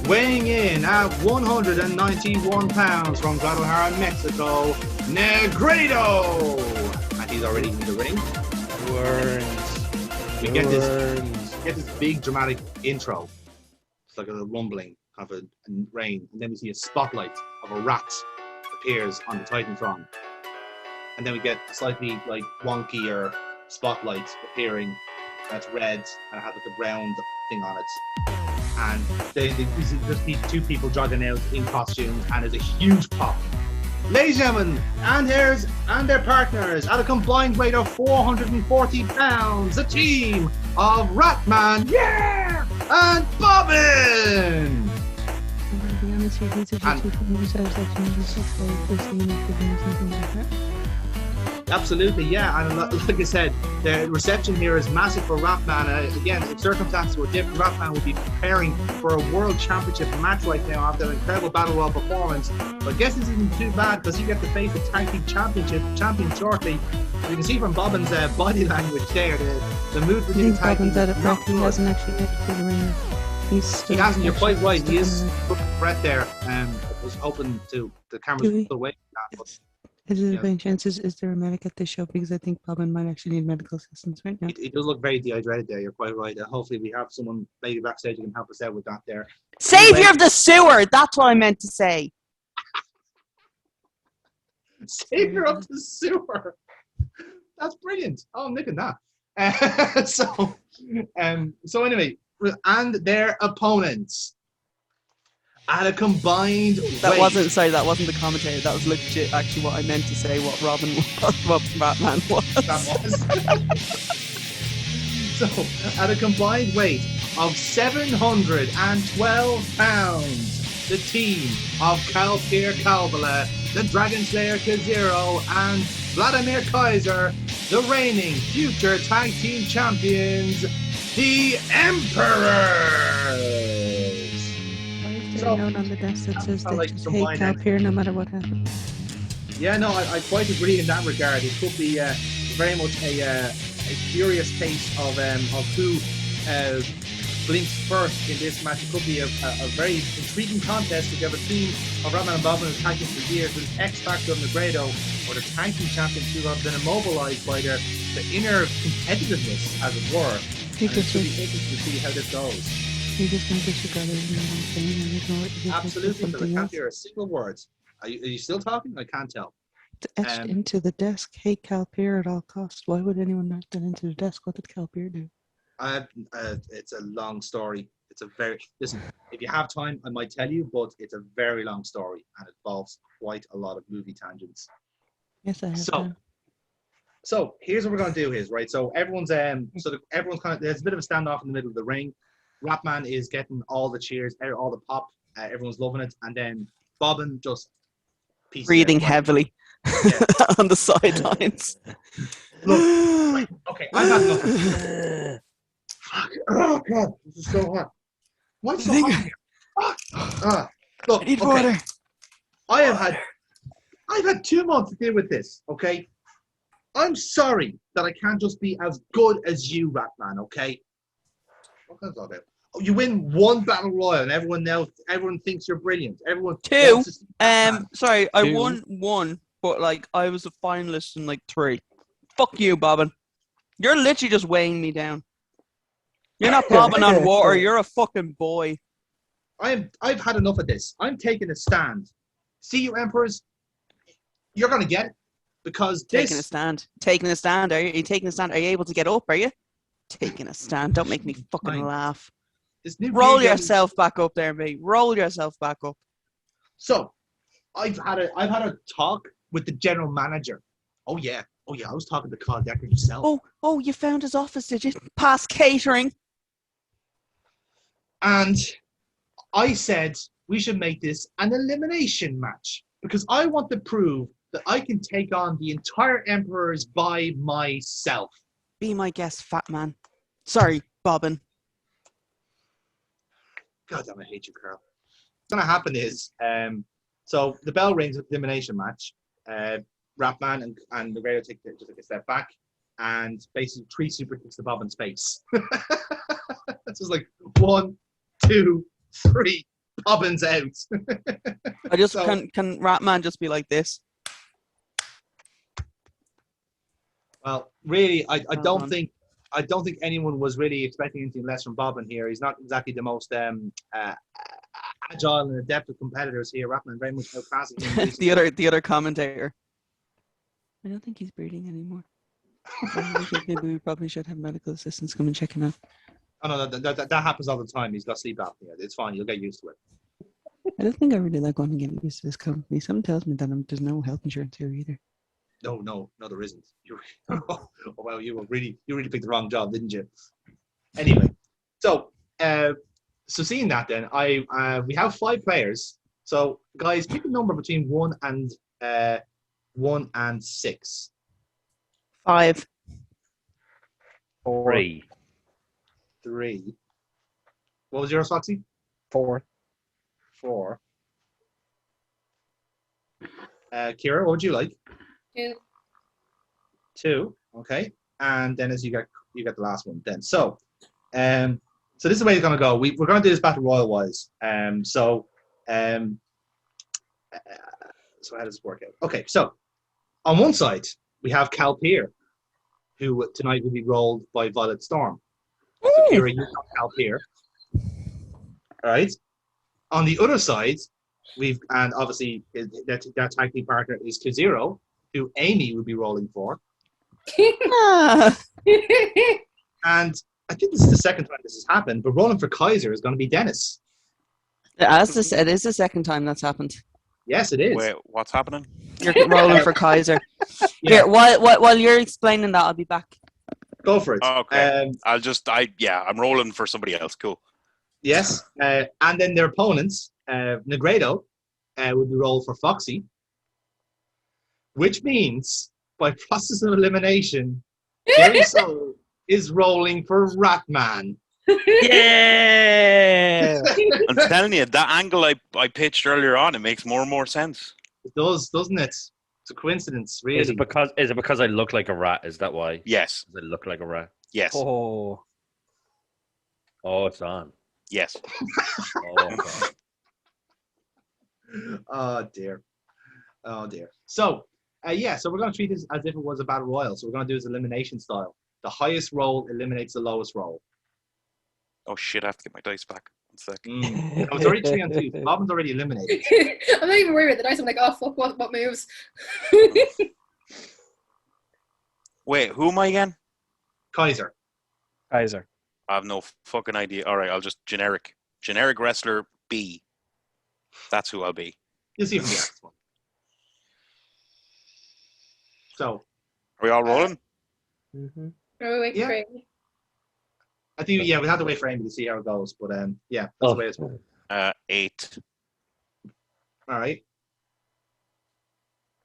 weighing in at 191 pounds from Guadalajara, Mexico, Negredo. And he's already in the ring. We get this big dramatic intro. It's like a rumbling of a rain, and then we see a spotlight of a rat appears on the Titantron, and then we get a slightly like wonkier spotlight appearing that's red and it has like a round thing on it, and they just need two people jogging out in costumes, and there's a huge pop. Ladies and gentlemen, and their partners at a combined weight of 440 pounds, the team of Ratman, yeah, and Bobbin. Absolutely, yeah, and like I said, the reception here is massive for Ratman. Again, if circumstances were different, Ratman would be preparing for a world championship match right now after an incredible battle royal performance. But I guess this isn't too bad because he gets to face the tag team champion shortly. You can see from Bobbin's body language there, the mood for the tag team. He hasn't actually made it to the ring. He hasn't. You're quite right. He is putting breath there. I was hoping to the cameras pull away from that. But is there any chances? Is there a medic at this show? Because I think Bobbin might actually need medical assistance right now. He does look very dehydrated there. You're quite right. Hopefully, we have someone maybe backstage who can help us out with that there. Savior of the sewer. That's what I meant to say. Savior of the sewer. That's brilliant. Oh, I'm nicking that. So anyway, and their opponents at a combined That weight. wasn't the commentary. That was legit actually what I meant to say, what Robin was, what Batman was. That was. So, at a combined weight of 712 pounds, the team of Kalpir Kalbala, the Dragon Slayer Kazero, and Vladimir Kaiser, the reigning future tag team champions, the Emperors. Is there a note on the desk that says they like just hate Kalpir no matter what happens? Yeah, no, I quite agree in that regard. It could be very much a curious case of who blinks first in this match. It could be a very intriguing contest if you have a team of Ratman and Bobbin who's tag team for years, with X Factor of Negredo, or the tag team champions who have been immobilized by the inner competitiveness, as it were. And it should be interesting to see how this goes. You just can disregard everything I'm saying and ignore it. Absolutely, but I can't hear a single word. Are you still talking? I can't tell. It's etched into the desk. Hate Kalpir at all costs. Why would anyone write that into the desk? What did Kalpir do? It's a long story. Listen, if you have time, I might tell you, but it's a very long story and it involves quite a lot of movie tangents. Yes, I have time. So here's what we're going to do right. So everyone's everyone's kind of, there's a bit of a standoff in the middle of the ring. Ratman is getting all the cheers, all the pop. Everyone's loving it, and then Bobbin just breathing heavily Yeah. on the sidelines. Look, okay, I've had enough. Fuck. Oh god, this is so hot. Why is it so hot in here? Look, I need okay. water. I've had 2 months to deal with this, okay? I'm sorry that I can't just be as good as you, Ratman, okay? What kind of about? Oh, you win 1 battle royal and everyone thinks you're brilliant. Everyone 2. wants to see Ratman. Sorry, I 2. won 1, but like I was a finalist in like 3. Fuck you, Bobbin. You're literally just weighing me down. You're not bobbing on water. You're a fucking boy. I've had enough of this. I'm taking a stand. See you, Emperors. You're gonna get it because Taking a stand. Taking a stand. Are you taking a stand? Are you able to get up? Are you taking a stand? Don't make me fucking Fine. laugh. This new Roll game- yourself back up there, mate. Roll yourself back up. So, I've had a talk with the general manager. Oh yeah. I was talking to Carl Decker himself. Oh, you found his office, did you? Past catering. And I said we should make this an elimination match because I want to prove that I can take on the entire Emperors by myself. Be my guest, fat man. Sorry, Bobbin. God damn, I hate you, Carl. What's gonna happen is, so the bell rings with the elimination match. Ratman and the radio take just like a step back, and basically 3 super kicks the Bobbin's face. It's just like 1, 2, 3. Bobbin's out. I just So- can Ratman just be like this? Well, really, I Well don't done. think anyone was really expecting anything less from Bobbin here. He's not exactly the most agile and adept of competitors here. Ratman very much outclassing him. the other commentator. I don't think he's breathing anymore. Maybe we probably should have medical assistants come and check him out. Oh no, that happens all the time. He's got sleep apnea. It's fine. You'll get used to it. I don't think I really like going to get used to this company. Someone tells me that there's no health insurance here either. No, there isn't. Oh, well, you really picked the wrong job, didn't you? Anyway, so seeing that, then we have 5 players. So guys, pick a number between 1 and 6. 5. 4. 3. 3. What was yours, Foxy? 4. 4. Kira, what would you like? 2. 2. Okay. And Dennis, you got the last one then. So this is the way it's gonna go. We're gonna do this battle royal wise. So how does this work out? Okay, so on one side we have Cal Peer, who tonight will be rolled by Violet Storm. So Kira, you got Cal Peer. All right. On the other side, and obviously that tag team partner is Kazero, who Amy will be rolling for. And I think this is the second time this has happened, but rolling for Kaiser is going to be Dennis. It is the second time that's happened. Yes, it is. Wait, what's happening? You're rolling for Kaiser. Yeah. Here, while you're explaining that, I'll be back. Go for it. Okay. I'm rolling for somebody else. Cool. Yes. And then their opponents, Negredo, will be rolled for Foxy, which means by process of elimination, Jerry Soul is rolling for Ratman. Yeah. I'm telling you, that angle I pitched earlier on, it makes more and more sense. It does, doesn't it? It's a coincidence, really. Is it because I look like a rat? Is that why? Yes. Does it look like a rat? Yes. Oh. Oh, it's on. Yes. Oh, okay. Oh dear. So so we're going to treat this as if it was a battle royal. So we're going to do this elimination style. The highest roll eliminates the lowest roll. Oh shit! I have to get my dice back. 1 sec. It was already 3 on 2. Robin's already eliminated. I'm not even worried about the dice. I'm like, oh fuck, what moves? Wait, who am I again? Kaiser. Kaiser. I have no fucking idea. All right, I'll just generic wrestler B. That's who I'll be. You'll see from the next one. So Are we all rolling? Mm-hmm. Oh, wait, Yeah. great. I think we have to wait for Amy to see how it goes. But yeah, that's the way it's. 8. All right.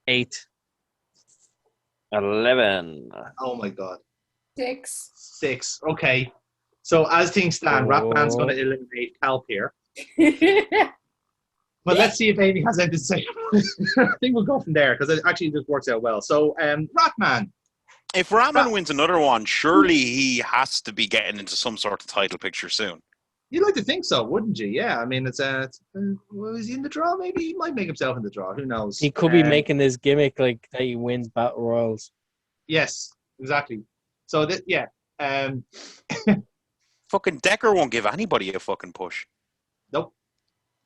8. 11. Oh my God. 6. 6. Okay. So as things stand, Ratman's going to eliminate Calpier. But let's see if Amy has anything to say. I think we'll go from there because it actually just works out well. So, Ratman. If Ratman wins another one, surely he has to be getting into some sort of title picture soon. You'd like to think so, wouldn't you? Yeah. I mean, is he in the draw? Maybe he might make himself in the draw. Who knows? He could be making this gimmick like that he wins Battle Royals. Yes, exactly. So, yeah. Fucking Decker won't give anybody a fucking push. Nope.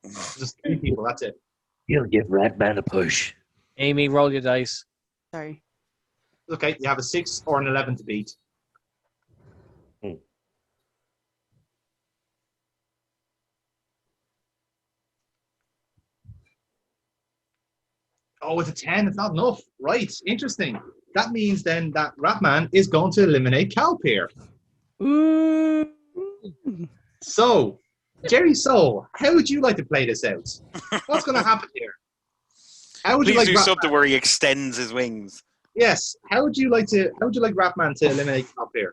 Just 3 people, that's it. He'll give Ratman a push. Amy, roll your dice. Sorry. Okay, you have a 6 or an 11 to beat. Oh, it's a 10. It's not enough. Right. Interesting. That means then that Ratman is going to eliminate Calpier. So, Jerry Soul, how would you like to play this out? What's going to happen here? How would Please you like do something where he extends his wings. Yes. How would you like Ratman to eliminate Calpier?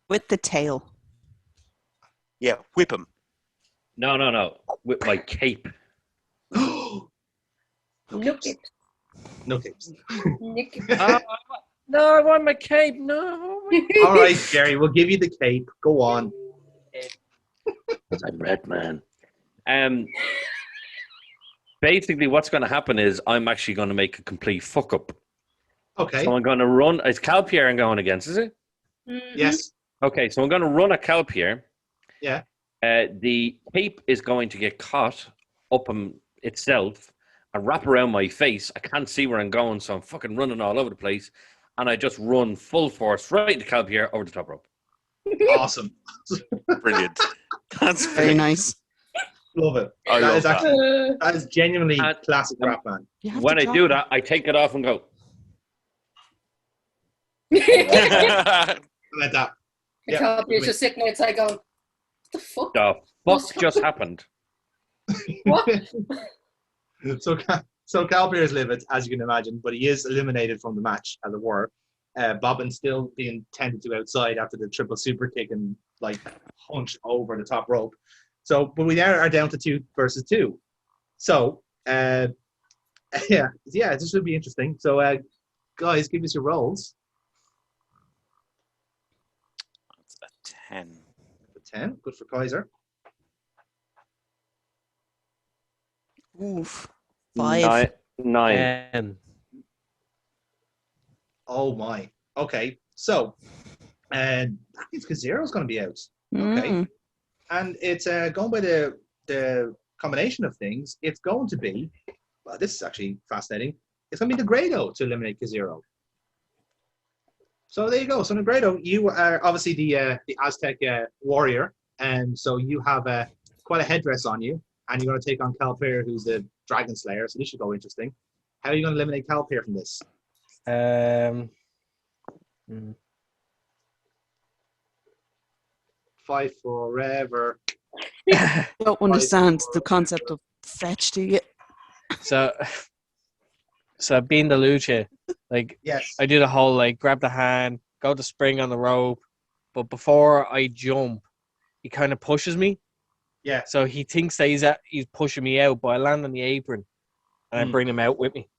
With the tail. Yeah, whip him. No. With my cape. Look it. No capes. Nick it. No, I want my cape. No. All right, Jerry, we'll give you the cape. Go on. Because I'm Ratman. Basically, what's going to happen is I'm actually going to make a complete fuck up. Okay. So I'm going to run. It's Calpier I'm going against, is it? Yes. Okay, so I'm going to run at Calpier. Yeah. The cape is going to get caught up itself and wrap around my face. I can't see where I'm going, so I'm fucking running all over the place. And I just run full force right into Calpier over the top rope. Awesome. Brilliant. That's Very nice. Love it. I love that. That is genuinely classic Ratman. When I do that, I take it off and go. Like that. The Calpier's just sitting outside going, what the fuck? The fuck just happened? What? So Calpier is livid, as you can imagine, but he is eliminated from the match, as it were. Bobbin still being tended to outside after the triple super kick and like hunched over the top rope. So, but we now are down to 2 versus 2. So, yeah, this should be interesting. So, guys, give us your rolls. That's a 10. A 10, good for Kaiser. Oof. 5. 9. Oh my. Okay, so, that means Kazuro's going to be out. Okay. And it's going by the combination of things, it's going to be, well, this is actually fascinating, it's going to be Negredo to eliminate Kazuro. So there you go. So Negredo, you are obviously the Aztec warrior, and so you have quite a headdress on you, and you're going to take on Calpier, who's the Dragon Slayer, so this should go interesting. How are you going to eliminate Calpier from this? Fight forever. Don't understand the concept of fetch, do you? So being the lucha, like Yes. I do the whole like grab the hand, go to spring on the rope, but before I jump, he kind of pushes me. Yeah. So he thinks that he's pushing me out, but I land on the apron and I bring him out with me.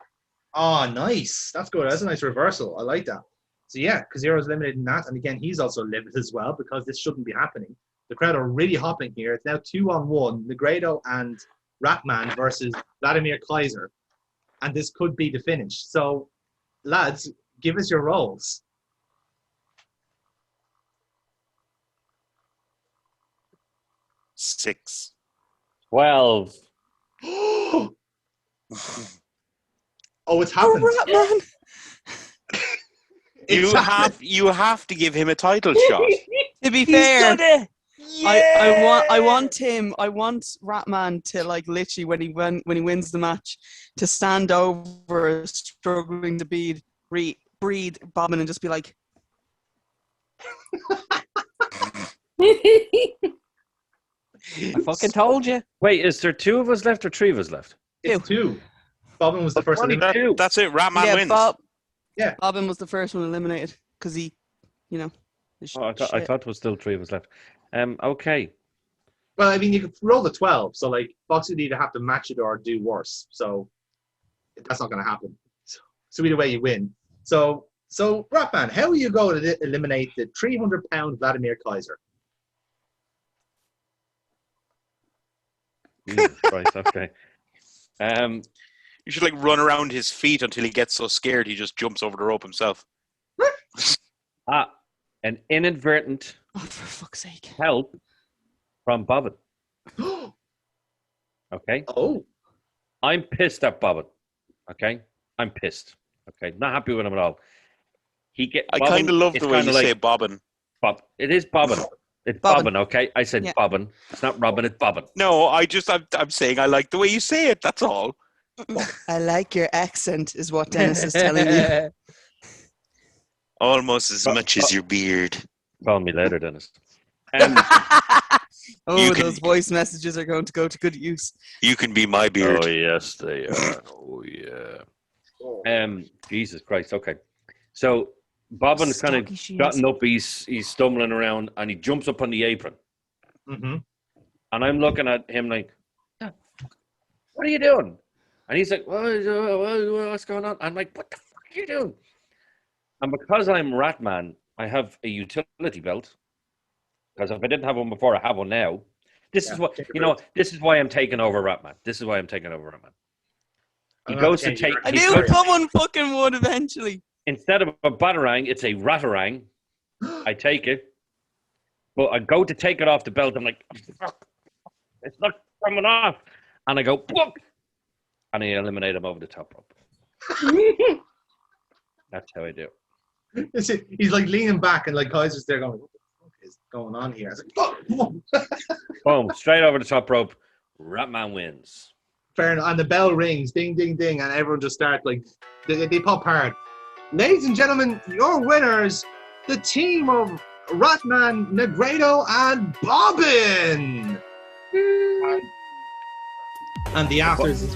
Oh, nice. That's good. That's a nice reversal. I like that. So yeah, Kazuro's limited in that, and again, he's also limited as well because this shouldn't be happening. The crowd are really hopping here. It's now 2-on-1, Negredo and Ratman versus Vladimir Kaiser, and this could be the finish. So, lads, give us your rolls. Six. 12. Oh, it's happened. Ratman. You have to give him a title shot. To be fair, I want Ratman to like literally when he wins the match to stand over struggling to breathe Bobbin and just be like I fucking told you. Wait, is there 2 of us left or 3 of us left? It's 2. Bobbin was the first Only eliminated. 2. That's it. Ratman yeah, wins. Bobbin was the first one eliminated because he, his Oh, I thought shit. there was still 3 of us left. Okay. Well, I mean, you could roll the 12, so like Fox would either have to match it or do worse. So that's not going to happen. So either way, you win. So Ratman, how are you going to eliminate the 300-pound Vladimir Kaiser? Right. Okay. You should like run around his feet until he gets so scared he just jumps over the rope himself. An inadvertent Oh, for fuck's sake. help from Bobbin. Okay. Oh, I'm pissed at Bobbin. Okay. I'm pissed. Okay. Not happy with him at all. I kind of love the way you say Bobbin. Bob. It is Bobbin. It's Bobbin. Bobbin. Okay. I said Yeah. Bobbin. It's not Robin. It's Bobbin. No, I'm saying I like the way you say it. That's all. I like your accent, is what Dennis is telling you. Almost as much as your beard. Call me later, Dennis. Oh, can- those voice messages are going to go to good use. You can be my beard. Oh yes, they are. Oh yeah. Jesus Christ. Okay. So Bobbin's kind Stocky of she is. gotten up. He's stumbling around, and he jumps up on the apron. mm-hmm. And I'm looking at him like, "What are you doing?" And he's like, "What's going on?" I'm like, "What the fuck are you doing?" And because I'm Ratman, I have a utility belt. Because if I didn't have one before, I have one now. This is what This is why I'm taking over Ratman. This is why I'm taking over Ratman. He goes to take. I he knew goes- someone fucking would eventually. Instead of a batarang, it's a ratarang. I take it, but I go to take it off the belt. I'm like, fuck, it's not coming off, and I go, fuck, and I eliminate him over the top rope. That's how I do it. He's like leaning back, and like Kaiser's there going, "What the fuck is going on here?" I was like, "Fuck, come on." Boom, straight over the top rope. Ratman wins. Fair enough. And the bell rings, ding, ding, ding, and everyone just starts like they pop hard. Ladies and gentlemen, your winners, the team of Ratman, Negredo, and Bobbin. And the afters is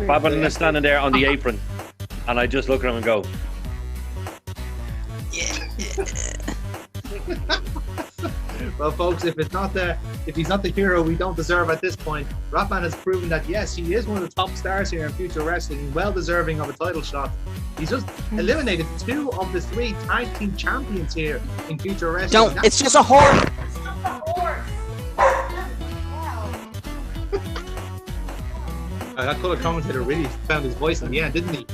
Bobbin is standing there on the apron, and I just look at him and go, Well, folks, if he's not the hero we don't deserve at this point, Ratman has proven that yes, he is one of the top stars here in Future Wrestling, well deserving of a title shot. He's just eliminated 2 of the 3 tag team champions here in Future Wrestling. Don't. It's just a horse. That color commentator really found his voice in the end, didn't he?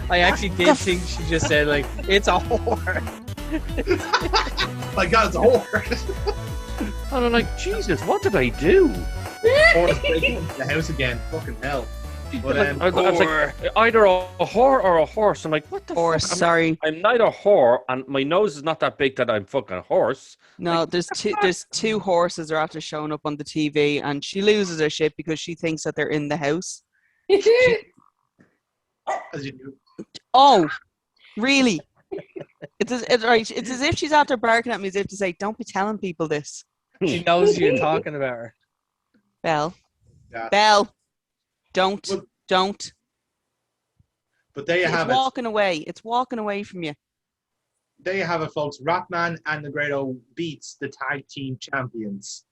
I actually did think she just said like it's a whore. My God, it's a whore. and I'm like, Jesus, what did I do? Horse breaking into the house again. Fucking hell. But I was like, either a whore or a horse. I'm like, what the Horse, fuck? sorry. I'm neither whore, and my nose is not that big that I'm fucking horse. No, there's two horses that are after showing up on the TV, and she loses her shit because she thinks that they're in the house. as you do. Oh, really? It's as if she's after barking at me as if to say, "Don't be telling people this." She knows you're talking about her. Belle, Yeah. Belle, don't. But there you It's have it. walking away. It's walking away from you. There you have it, folks. Ratman and Negredo beats the tag team champions.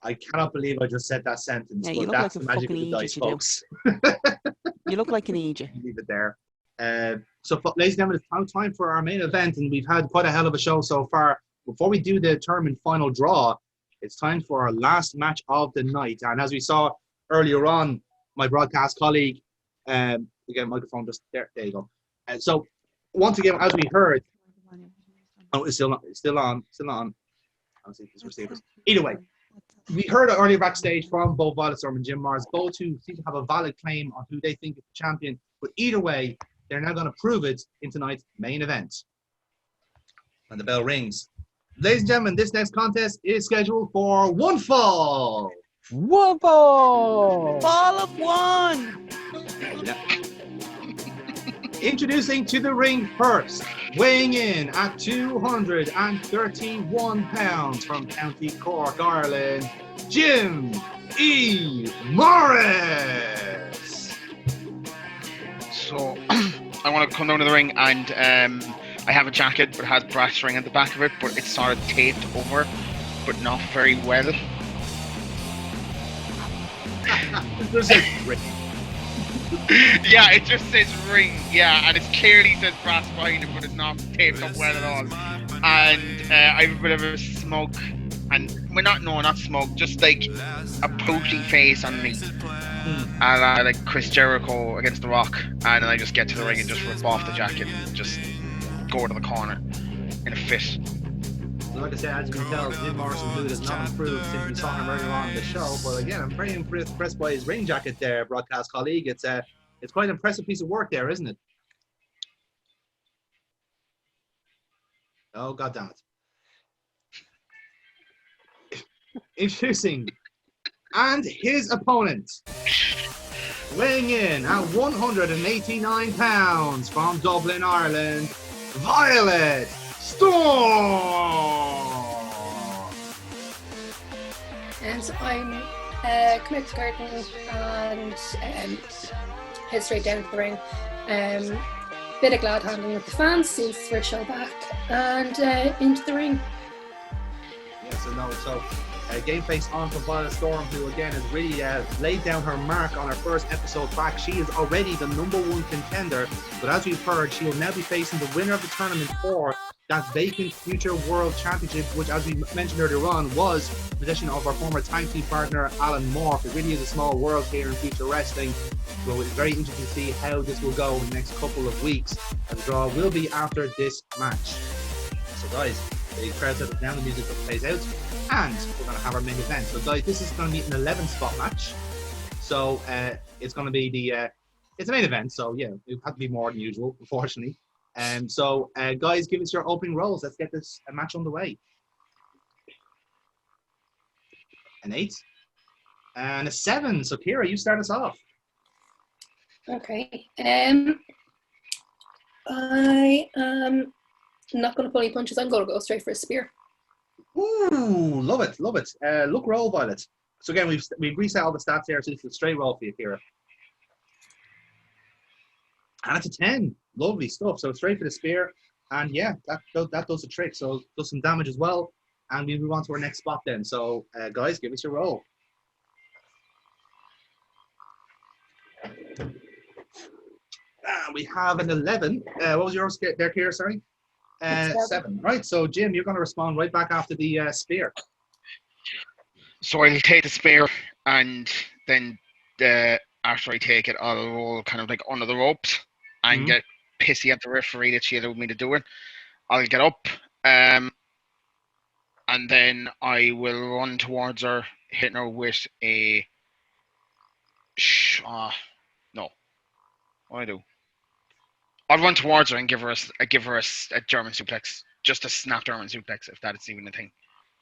I cannot believe I just said that sentence, Yeah, you but look that's like the a magic of fucking the dice, idiot, you do. folks. You look like an idiot. Leave it there. Ladies and gentlemen, it's now time for our main event, and we've had quite a hell of a show so far. Before we do the tournament final draw, it's time for our last match of the night. And as we saw earlier on, my broadcast colleague, again, microphone just there. There you go. So once again, as we heard, oh, it's still on. I'll see if it's receivers. Either way, we heard earlier backstage from Bo Violetstorm and Jim Mars. Both who seem to have a valid claim on who they think is the champion. But either way, they're now going to prove it in tonight's main event. And the bell rings. Ladies and gentlemen, this next contest is scheduled for one fall. Whoa! Ball of one. Yeah. Introducing to the ring first, weighing in at 231 pounds from County Cork, Ireland, Jim E. Morris. So I want to come down to the ring, and I have a jacket that has brass string at the back of it, but it's sort of taped over, but not very well. There's a ring. Yeah, it just says ring, yeah, and it clearly says brass behind it, but it's not taped up well at all. And I have a bit of a smoke, and well, not smoke, just like a poking face on me. And I like Chris Jericho against The Rock, and then I just get to the ring and just rip off the jacket and just go to the corner in a fit. Like I said, as you can tell, Jim Morrison's mood has not improved since we saw him earlier on in the show. But again, I'm very impressed by his ring jacket there, broadcast colleague. It's quite an impressive piece of work there, isn't it? Oh, God damn it. Introducing, and his opponent, weighing in at 189 pounds from Dublin, Ireland, Violet Storm. And so I'm connect the curtain and head straight down to the ring. Bit of glad handing with the fans since the first show back, and into the ring. Game face on for Violet Storm, who again has really laid down her mark on her first episode back. She is already the #1 contender, but as we've heard, she will now be facing the winner of the tournament for that vacant future world championship, which, as we mentioned earlier on, was the possession of our former tag team partner Alan Morph. It really is a small world here in future wrestling, so it's very interesting to see how this will go in the next couple of weeks. And the draw will be after this match. So guys, the crowd set down, the music plays out, and we're going to have our main event. So guys, this is going to be an 11 spot match. So it's going to be it's a main event, so yeah, it had to be more than usual, unfortunately. So guys, give us your opening rolls. Let's get this match on the way. An 8 and a 7. So Kira, you start us off. Okay. I am not going to pull any punches. I'm going to go straight for a spear. Ooh, love it, love it. Look, roll, Violet. So again, we've reset all the stats here, so it's a straight roll for you, Kira. And it's a 10. Lovely stuff. So straight for the spear. And yeah, that does the trick. So it does some damage as well. And we move on to our next spot then. So guys, give us your roll. We have an 11. What was yours there, Kira? Sorry? 7. Right. So Jim, you're going to respond right back after the spear. So I'll take the spear, and then after I take it, I'll roll kind of like under the ropes and get pissy at the referee that she allowed me to do it. I'll get up, and then I will run towards her, hitting her with a no. What do I do? I'll run towards her and give her a German suplex, just a snap German suplex, if that is even a thing.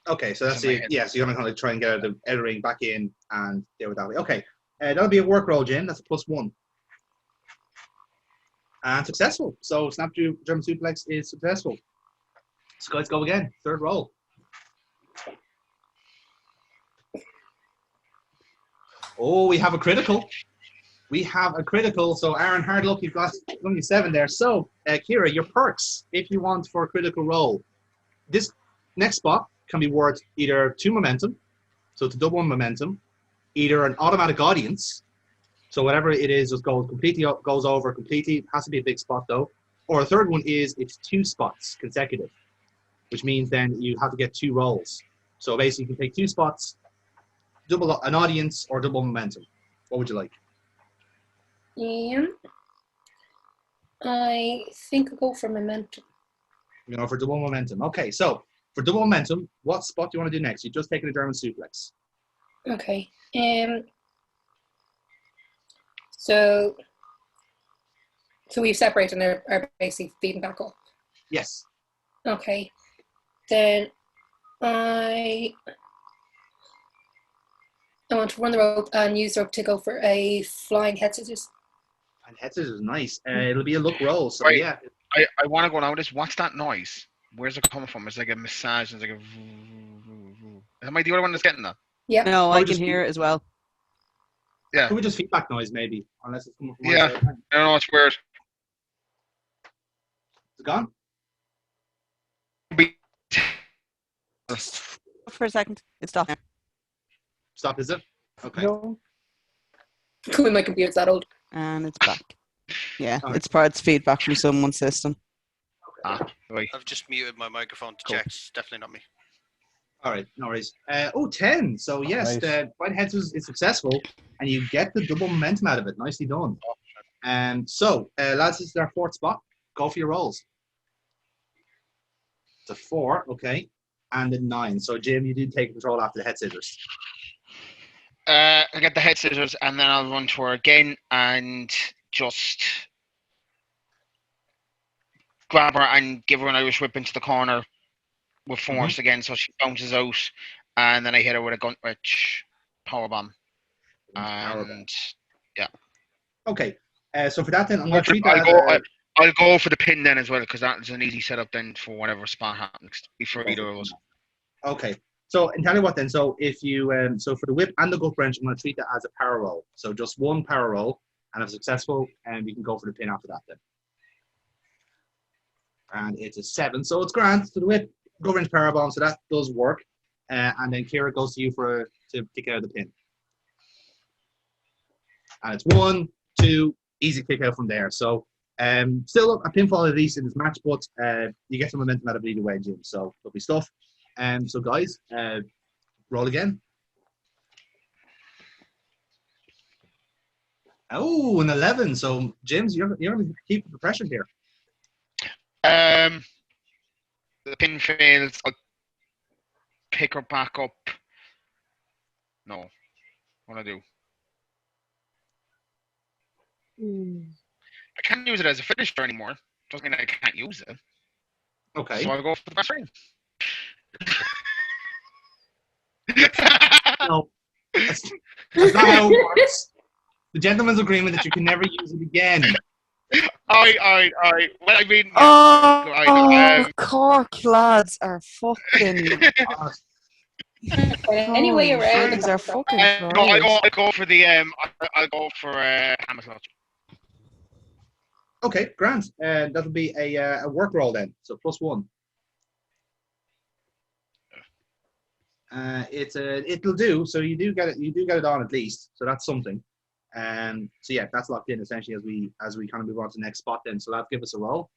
Okay, so that's it. Yeah, so you're going to try and get out of the outer ring back in and deal with that way. Okay, that'll be a work roll, Jim. That's a +1. And successful. So snap German suplex is successful. So guys, go again. Third roll. Oh, we have a critical. We have a critical. So Aaron, hard luck. You've got only 7 there. So Kira, your perks, if you want for a critical roll. This next spot can be worth either 2 momentum, so it's a double momentum, either an automatic audience, so whatever it is just goes over completely. It has to be a big spot though. Or a third one is it's 2 spots consecutive, which means then you have to get 2 rolls. So basically you can take 2 spots, double an audience or double momentum. What would you like? I think I'll go for momentum. For double momentum. Okay, so for double momentum, what spot do you want to do next? You've just taken a German suplex. Okay. So we've separated and are basically feeding back up. Yes. Okay. Then I want to run the rope and use the rope to go for a flying head scissors. And head scissors, nice. It'll be a look roll. So Right. yeah. I want to go now with this. What's that noise? Where's it coming from? It's like a massage. It's like a. Am I the only one that's getting that? Yeah. No, I Probably can just hear it as well. Yeah. Could we just feedback noise maybe? Unless it's coming from my Yeah. side. I don't know. It's weird. It's gone? For a second, it stopped. Stop, is it? Okay. No. Cool, my computer's that old. And it's back. Yeah, Okay. it's feedback from someone's system. Right. I've just muted my microphone to check. It's definitely not me. All right, no worries. 10. So yes, Nice. the White Heads is successful, and you get the double momentum out of it. Nicely done. So, lads, this is our fourth spot. Go for your rolls. It's a 4, okay, and a 9. So, Jim, you do take control after the head scissors. I get the head scissors and then I'll run to her again and just grab her and give her an Irish whip into the corner with force again, so she bounces out, and then I hit her with a Gunrich powerbomb. And Okay, so for that then, I'm going to treat that I'll go for the pin then as well, because that's an easy setup then for whatever spot happens before either of us. Okay, so and tell you what then. So if you so for the whip and the gut wrench, I'm going to treat that as a power roll. So just one power roll, and if successful, you can go for the pin after that then. And it's a 7, so it's grand. So the whip, gut wrench, power bomb, so that does work. And then Kira goes to you to kick out the pin. And it's 1, 2, easy kick out from there. So still a pinfall at least in this match, but you get some momentum out of it either way, Jim. So lovely stuff. So guys, roll again. Oh, an 11. So Jim's, you're going to keep the pressure here. The pin fails. I'll pick her back up. No, what do I do? I can't use it as a finisher anymore. Doesn't mean I can't use it. Okay. So I'll go for the best ring. No, that's not how it works. The gentleman's agreement that you can never use it again. All right. Well, I mean, Cork lads are fucking. Anyway, around Things are fucking. I'll go for the I'll go for hammer clutch. Okay, grand. That'll be a work roll then. So +1. It'll do. So you do get it on at least. So that's something. So yeah, that's locked in essentially as we kind of move on to the next spot then. So that'll give us a roll.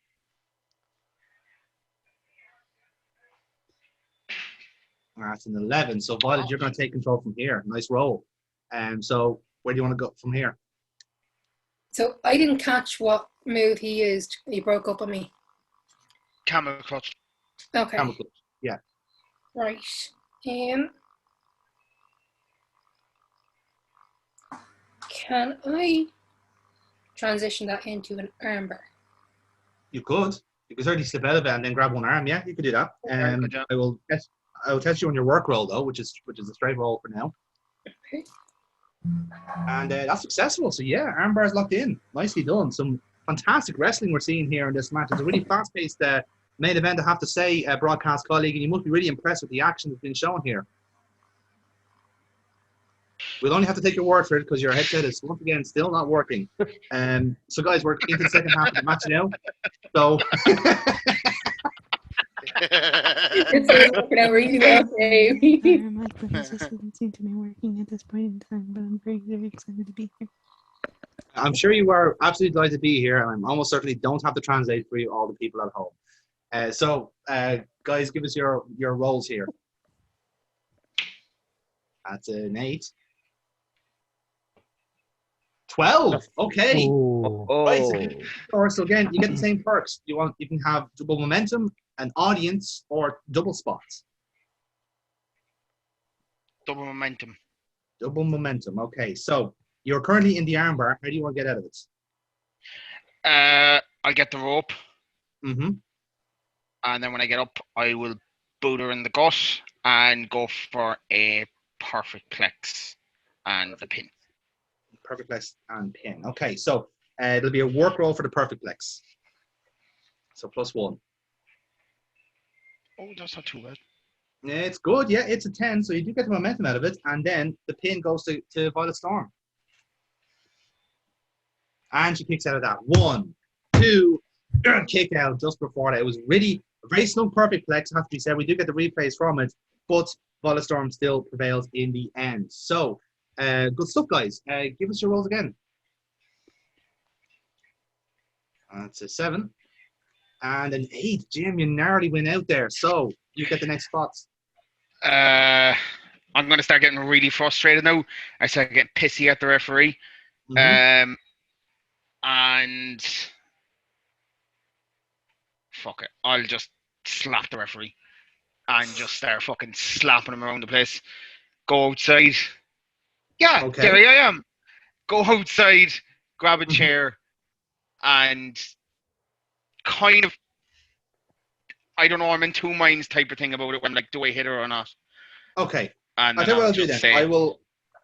That's an 11. So Violet, you're going to take control from here. Nice roll. So where do you want to go from here? So I didn't catch what move he used. He broke up on me. Camel clutch. Okay. Camel clutch. Yeah. Right. Can I transition that into an armbar? You could. You could certainly slip out of it and then grab one arm. Yeah, you could do that. I will test you on your work roll though, which is a straight roll for now. Okay. And that's successful. So yeah, armbar is locked in. Nicely done. Some fantastic wrestling we're seeing here in this match. It's a really fast-paced main event, I have to say, broadcast colleague, and you must be really impressed with the action that's been shown here. We'll only have to take your word for it because your headset is once again still not working. So guys, we're into the second half of the match now. So It's working out really well, Dave. My system doesn't seem to be working at this point in time, but I'm very, very excited to be here. I'm sure you are absolutely delighted to be here, and I'm almost certainly don't have to translate for you, all the people at home. So guys, give us your rolls here. That's an 8. 12. Okay. Right. So again, you get the same perks. You can have double momentum, an audience, or double spots. Double momentum. Double momentum. Okay. So you're currently in the armbar. How do you want to get out of it? I'll get the rope. Mm-hmm. And then when I get up, I will boot her in the gut and go for a perfect plex and the pin. Perfect plex and pin. Okay, so There'll be a work roll for the perfect plex. So +1. Oh, that's not too bad. Yeah, it's good. Yeah, it's a 10, so you do get the momentum out of it. And then the pin goes to Violet Storm. And she kicks out of that. 1, 2, kick out just before that. It was really a very snug perfect plex, has to be said. We do get the replays from it, but Violet Storm still prevails in the end. So, good stuff, guys. Give us your rolls again. That's a 7. And an 8. Jim, you narrowly went out there. So, you get the next spots. I'm going to start getting really frustrated now. I start getting pissy at the referee. Mm-hmm. And fuck it. I'll just slap the referee and just start fucking slapping him around the place. Go outside. Yeah, Okay. there I am. Go outside, grab a chair, and kind of, I don't know, I'm in two minds type of thing about it when, like, do I hit her or not? Okay. And I'll tell you what I'll do then. say,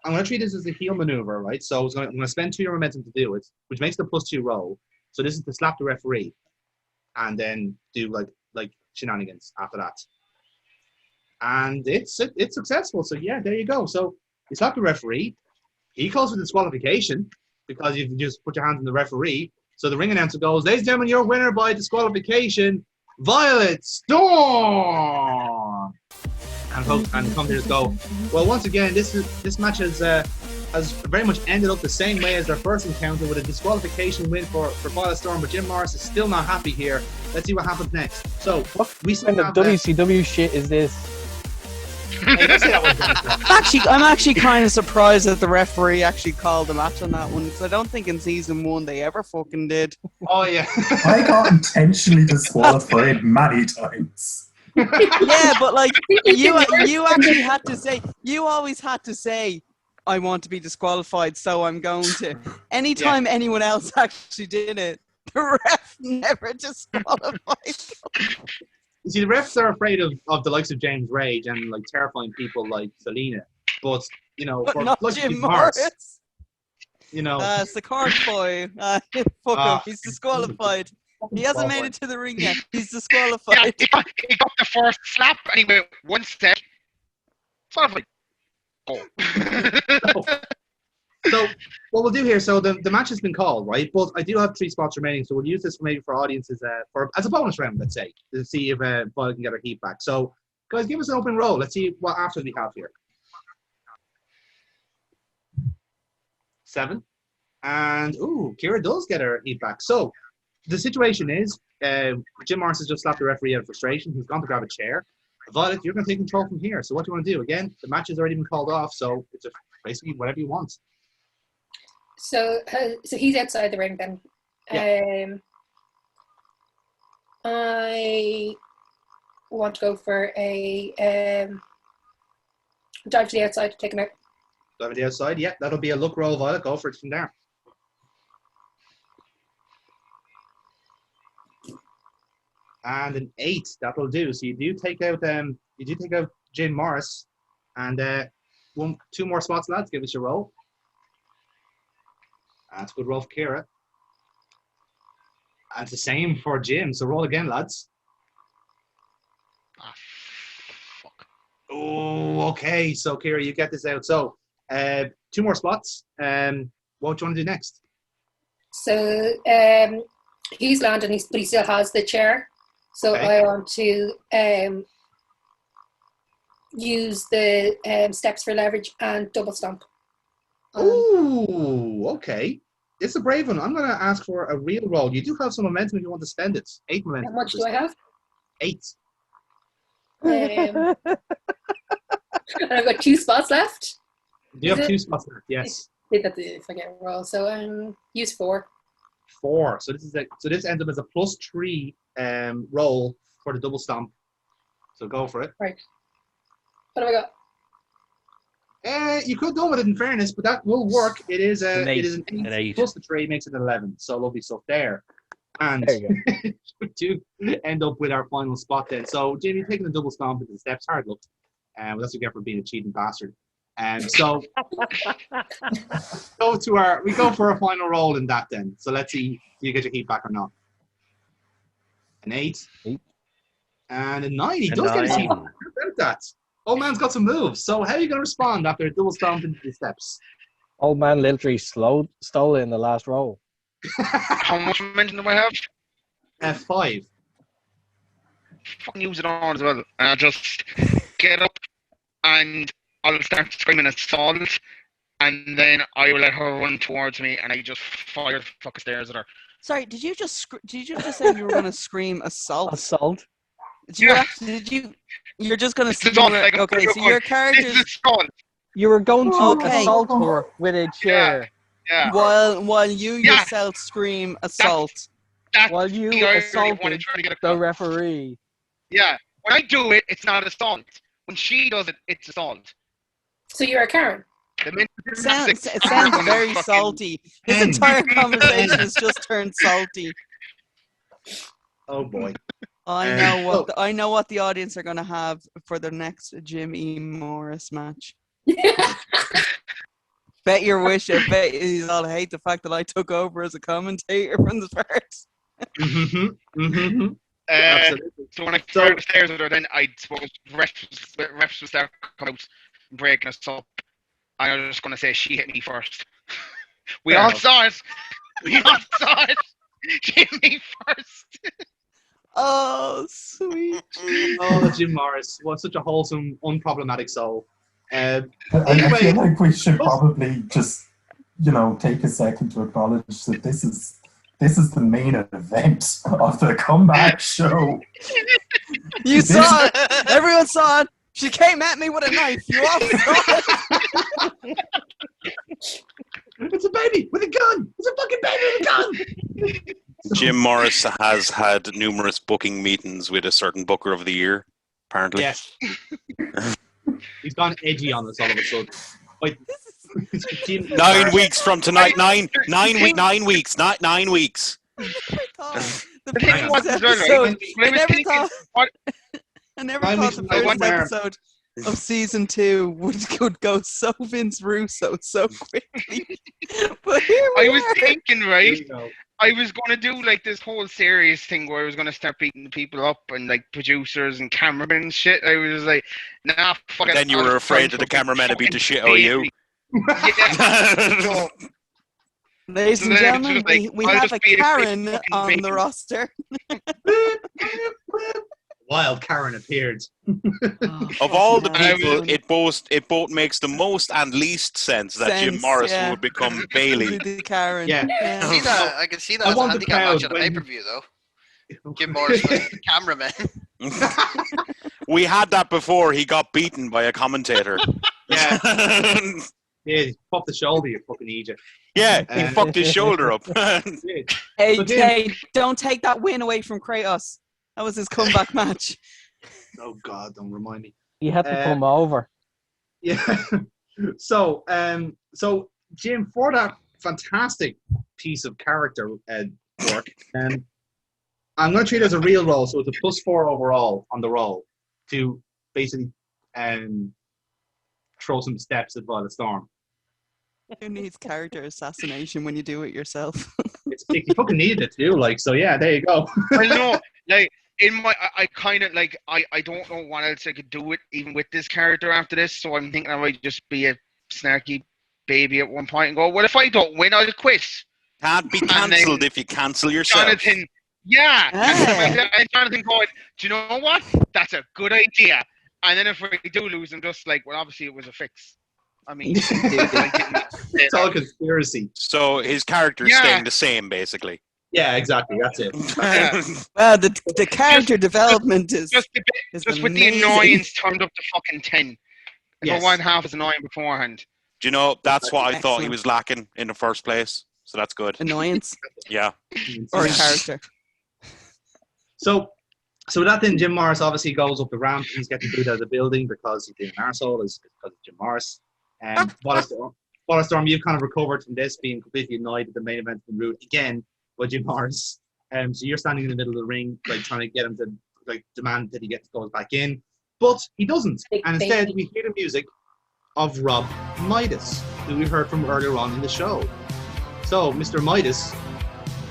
I'm going to treat this as a heel maneuver, right? So I'm going to spend 2 your momentum to do it, which makes the +2 roll. So this is to slap the referee, and then do like shenanigans after that. And it's successful. So yeah, there you go. So you slap the referee. He calls for disqualification because you just put your hands on the referee. So the ring announcer goes, "Ladies and gentlemen, your winner by disqualification, Violet Storm." And commentators go, "Well, once again, this match has very much ended up the same way as their first encounter, with a disqualification win for Violet Storm. But Jim Morris is still not happy here. Let's see what happens next." So we still kind of have WCW shit is this? I'm actually kind of surprised that the referee actually called the match on that one, because I don't think in season 1 they ever fucking did. Oh yeah, I got intentionally disqualified many times. Yeah, but like you actually had to say, you always had to say, "I want to be disqualified, so I'm going to." Anytime anyone else actually did it, the ref never disqualified. You see, the refs are afraid of the likes of James Rage and like terrifying people like Selena, but But for not like Jim Morris. It's the card boy. Fuck him. He's disqualified. He hasn't made it to the ring yet. He's disqualified. Yeah, he got the first slap and he went, "One step." Sort of like, go. So what we'll do here, so the match has been called, right? But I do have 3 spots remaining, so we'll use this maybe for audiences as a bonus round, let's say, to see if Violet can get her heat back. So guys, give us an open roll. Let's see what after we have here. 7. And Kira does get her heat back. So the situation is Jim Morris has just slapped the referee out of frustration. He's gone to grab a chair. Violet, you're going to take control from here. So what do you want to do? Again, the match has already been called off, so it's basically whatever you want. So he's outside the ring then. Yeah. I want to go for a dive to the outside to take him out. Dive to the outside, yeah. That'll be a look roll, Violet. Go for it from there. And an 8, that'll do. So you do take out Jim Morris, and 2 more spots, lads. Give us your roll. That's a good roll for Kira. And it's the same for Jim. So roll again, lads. Ah, fuck. Oh, okay. So Kira, you get this out. So 2 more spots. What do you want to do next? So he's landed, but he still has the chair. So Okay. I want to use the steps for leverage and double stomp. Ooh, okay. It's a brave one. I'm going to ask for a real roll. You do have some momentum if you want to spend it. 8 momentum. How much do I have? 8. And I've got 2 spots left. You have 2 spots left, yes. If I get a roll. So use 4. 4. So this ends up as a +3 roll for the double stomp. So go for it. Right. What have I got? You could go with it in fairness, but that will work. It is an 8 An 8. plus the 3 makes it an 11. So lovely stuff there. And There you go. we do end up with our final spot then. So Jamie, taking the double stomp into the steps, hard luck. That's what you get for being a cheating bastard. So we go for a final roll in that then. So let's see if you get your heat back or not. An 8. 8. And a 9. He A does get his heat back. 9. How about that? Old man's got some moves. So how are you going to respond after a double stomp into the steps? Old man literally stole it in the last roll. How much momentum do I have? F5. Fucking use it on as well. And I'll just get up and I'll start screaming assault. And then I will let her run towards me and I just fire the fucking stairs at her. Sorry, did you just say you were going to scream assault? Assault? You're just going to It's assault, like, okay, so your character's... This is assault. You were going to Okay. assault her with a chair. Yeah. While you yourself scream assault. That's While you the irony of when assaulted I'm trying to get the across. referee. Yeah. When I do it, it's not assault. When she does it, it's assault. So you're a Karen. It sounds very salty. His entire conversation has just turned salty. Oh boy. I know what the audience are going to have for their next Jim E. Morris match. Bet your wish. I bet he's all hate the fact that I took over as a commentator from the start. Absolutely. So when I started the stairs with her, then I suppose refs will start coming out and breaking us up. And I was just going to say she hit me first. We all saw it. We all saw it. She hit me first. Oh, sweet. Oh, Jim Morris. What such a wholesome, unproblematic soul. I feel like we should probably just, take a second to acknowledge that this is the main event of the comeback show. You saw it. Everyone saw it. She came at me with a knife. You all saw it. It's a baby with a gun. It's a fucking baby with a gun. Jim Morris has had numerous booking meetings with a certain booker of the year, apparently. Yes. He's gone edgy on us all of a sudden. Wait. 9 weeks from tonight. 9 weeks. Not 9 weeks. I never thought the first episode of season 2 would go so Vince Russo so quickly. But here we was are. thinking, right? I was going to do like this whole series thing where I was going to start beating the people up and like producers and cameramen and shit. I was like, nah, fuck it. Then you were afraid that the cameraman would beat the shit out of you. Yeah. Ladies and gentlemen, we have a Karen on the roster. Wild Karen appeared. Of all the people, it both makes the most and least sense that Jim Morris would become Bailey. The Karen. Yeah. I can see that as a handicap match on a pay-per-view, though. Jim Morris was the cameraman. We had that before. He got beaten by a commentator. Yeah. Yeah, he popped the shoulder, you fucking idiot. Yeah, he fucked his shoulder up. Hey, don't take that win away from Kratos. That was his comeback match. Oh God, don't remind me. He had to come over. Yeah. So Jim, for that fantastic piece of character work, I'm going to treat it as a real roll, so it's a +4 overall on the roll to basically throw some steps at Violet Storm. Who needs character assassination when you do it yourself? You fucking needed it to do, like, so yeah, there you go. Well, no, like, I kind of, like, I don't know what else I could do it, even with this character after this, so I'm thinking I might just be a snarky baby at one point and go, well, if I don't win, I'll quit. Can't be cancelled if you cancel yourself. Jonathan, yeah. And Jonathan going, do you know what? That's a good idea. And then if we do lose, I'm just like, well, obviously it was a fix. I mean, it's all conspiracy. So his character's staying the same, basically. Yeah, exactly. That's it. Well, the character development is just with the annoyance turned up to fucking 10. If one half is annoying beforehand. Do you know, that's what I thought he was lacking in the first place. So that's good. Annoyance? Yeah. Or a character. So that then Jim Morris obviously goes up the ramp. He's getting booed out of the building because he's being an arsehole, because of Jim Morris. And Violet Storm, you've kind of recovered from this, being completely annoyed at the main event in route again with Jim Morris. So you're standing in the middle of the ring, like trying to get him to like demand that he goes back in, but he doesn't. And instead, we hear the music, of Rob Midas, who we heard from earlier on in the show. So, Mr. Midas,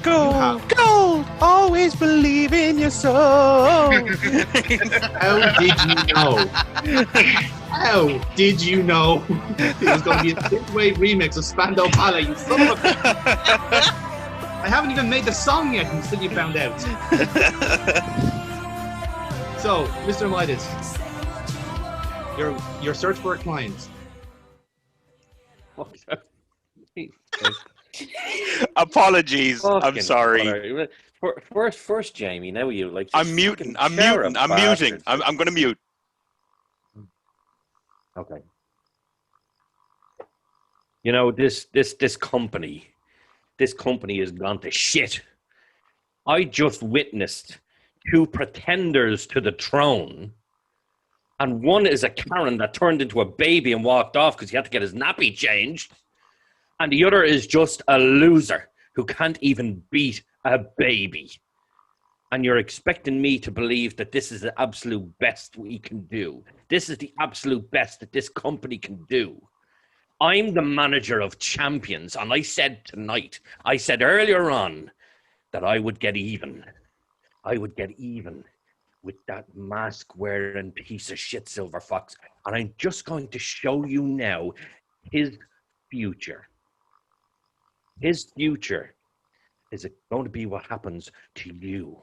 Gold, always believe in your soul. how did you know? How did you know it was going to be a synthwave remix of Spando Ballet? You son of a... I haven't even made the song yet, and still you found out. So, Mr. Midas, your search for a client. Apologies. I'm Fucking sorry. butter. First, Jamie. Now you like. I'm muting. I'm muting. I'm muting. I'm going to mute. Okay. You know, this company has gone to shit. I just witnessed 2 pretenders to the throne, and one is a Karen that turned into a baby and walked off because he had to get his nappy changed, and the other is just a loser who can't even beat a baby. And you're expecting me to believe that this is the absolute best we can do. This is the absolute best that this company can do. I'm the manager of champions, and I said earlier on that I would get even. I would get even with that mask-wearing piece of shit Silver Fox. And I'm just going to show you now his future. His future is going to be what happens to you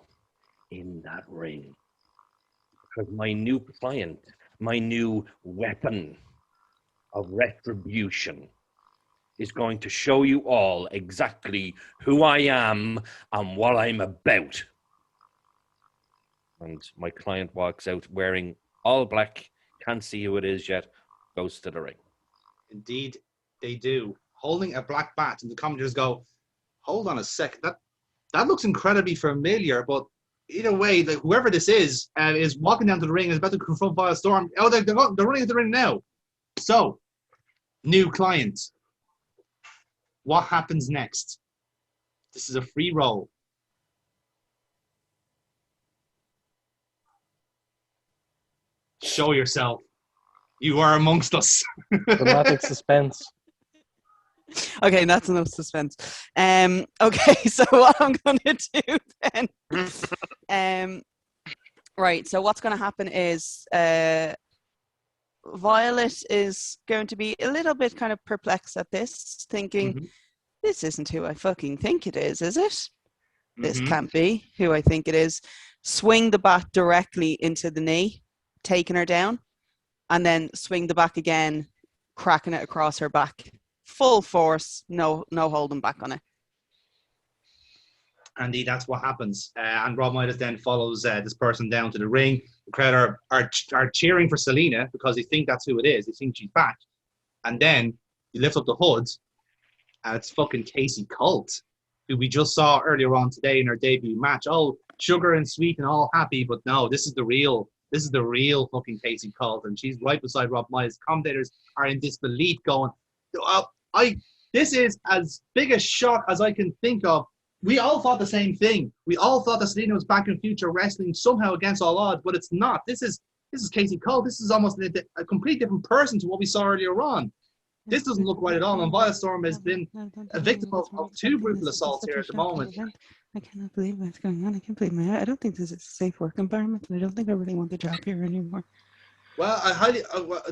in that ring. Because my new client, my new weapon of retribution, is going to show you all exactly who I am and what I'm about. And my client walks out wearing all black, can't see who it is yet, goes to the ring. Indeed, they do. Holding a black bat, and the commentators go, hold on a second, that looks incredibly familiar, but either way, like, whoever this is walking down to the ring and is about to confront Violet Storm. Oh, they're running into the ring now. So, new client. What happens next? This is a free roll. Show yourself. You are amongst us. Dramatic suspense. Okay, that's enough suspense. Okay, so what I'm going to do then, right, so what's going to happen is Violet is going to be a little bit kind of perplexed at this, thinking, this isn't who I fucking think it is it? This can't be who I think it is. Swing the bat directly into the knee, taking her down, and then swing the back again, cracking it across her back. Full force, no holding back on it. Indeed, that's what happens. And Rob Midas then follows this person down to the ring. The crowd are cheering for Selena because they think that's who it is. They think she's back. And then he lifts up the hood, and it's fucking Casey Colt, who we just saw earlier on today in her debut match. Oh, sugar and sweet and all happy, but no, this is the real fucking Casey Colt, and she's right beside Rob Midas. Commentators are in disbelief, going, this is as big a shock as I can think of. We all thought the same thing. We all thought that Selena was back in Future Wrestling somehow against all odds, but it's not. This is Casey Cole. This is almost a complete different person to what we saw earlier on. This doesn't look right at all. And Violet Storm has been a victim of 2 brutal assaults here at the moment. I cannot believe what's going on. I can't believe I don't think this is a safe work environment, and I don't think I really want the job here anymore. Well,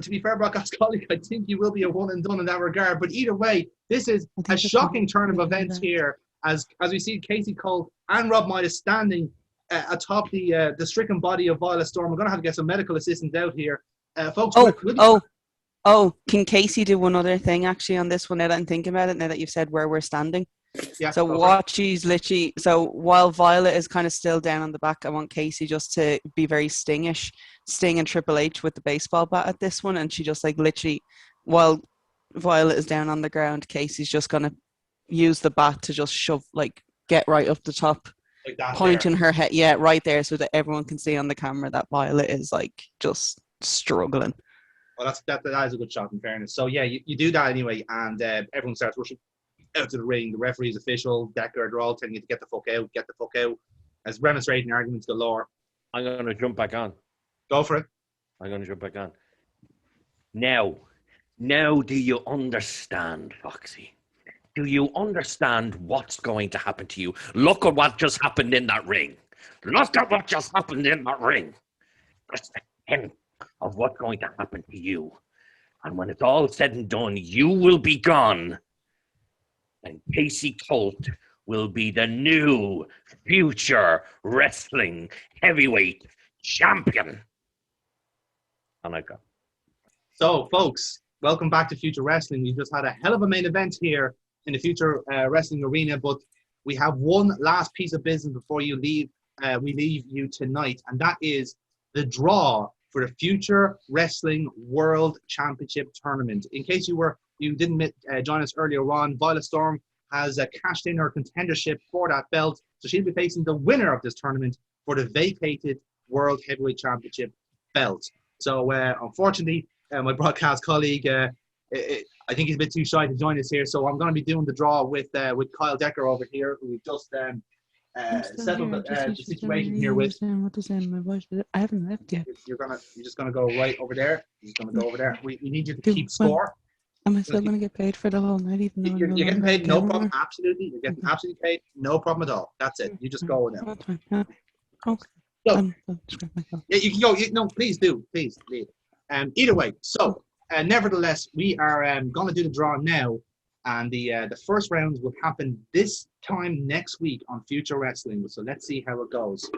to be fair, broadcast colleague, I think you will be a one and done in that regard. But either way, this is a shocking turn of events here, as we see Casey Cole and Rob Midas standing atop the stricken body of Violet Storm. We're going to have to get some medical assistance out here, folks. Can Casey do one other thing actually on this one? Now that I'm thinking about it, now that you've said where we're standing. Yeah, so while Violet is kind of still down on the back, I want Casey just to be very stingish, sting Triple H with the baseball bat at this one, and she just like literally, while Violet is down on the ground, Casey's just gonna use the bat to just get right up the top, like that, pointing her head, right there, so that everyone can see on the camera that Violet is like just struggling. Well, that is a good shot in fairness. So yeah, you do that anyway, and everyone starts rushing out to the ring. The referees, official, Decker, they're all telling you to get the fuck out. As remonstrating arguments galore. I'm going to jump back on. Go for it. I'm going to jump back on. Now, Now do you understand, Foxy? Do you understand what's going to happen to you? Look at what just happened in that ring. Look at what just happened in that ring. Just a hint of what's going to happen to you. And when it's all said and done, you will be gone. And Casey Colt will be the new future wrestling heavyweight champion. And I go. So, folks, welcome back to Future Wrestling. We just had a hell of a main event here in the Future Wrestling Arena, but we have one last piece of business before we leave you tonight, and that is the draw for the Future Wrestling World Championship Tournament. In case you didn't join us earlier on, Violet Storm has cashed in her contendership for that belt, so she'll be facing the winner of this tournament for the vacated World Heavyweight Championship belt. So, unfortunately, my broadcast colleague, I think he's a bit too shy to join us here, so I'm going to be doing the draw with Kyle Decker over here, who we've just settled the situation here with. What to say in my voice, but I haven't left yet. You're just gonna go right over there. You're just gonna go over there. We need you to keep score. Am I still going to get paid for the whole night? Even though You're getting paid, no problem. Absolutely, you're getting absolutely paid, no problem at all. That's it. You just go now. That's fine. Yeah. Okay. So, Scrap myself. yeah, you can go. No, please do. Please leave. Either way, so nevertheless, we are going to do the draw now, and the first rounds will happen this time next week on Future Wrestling. So let's see how it goes.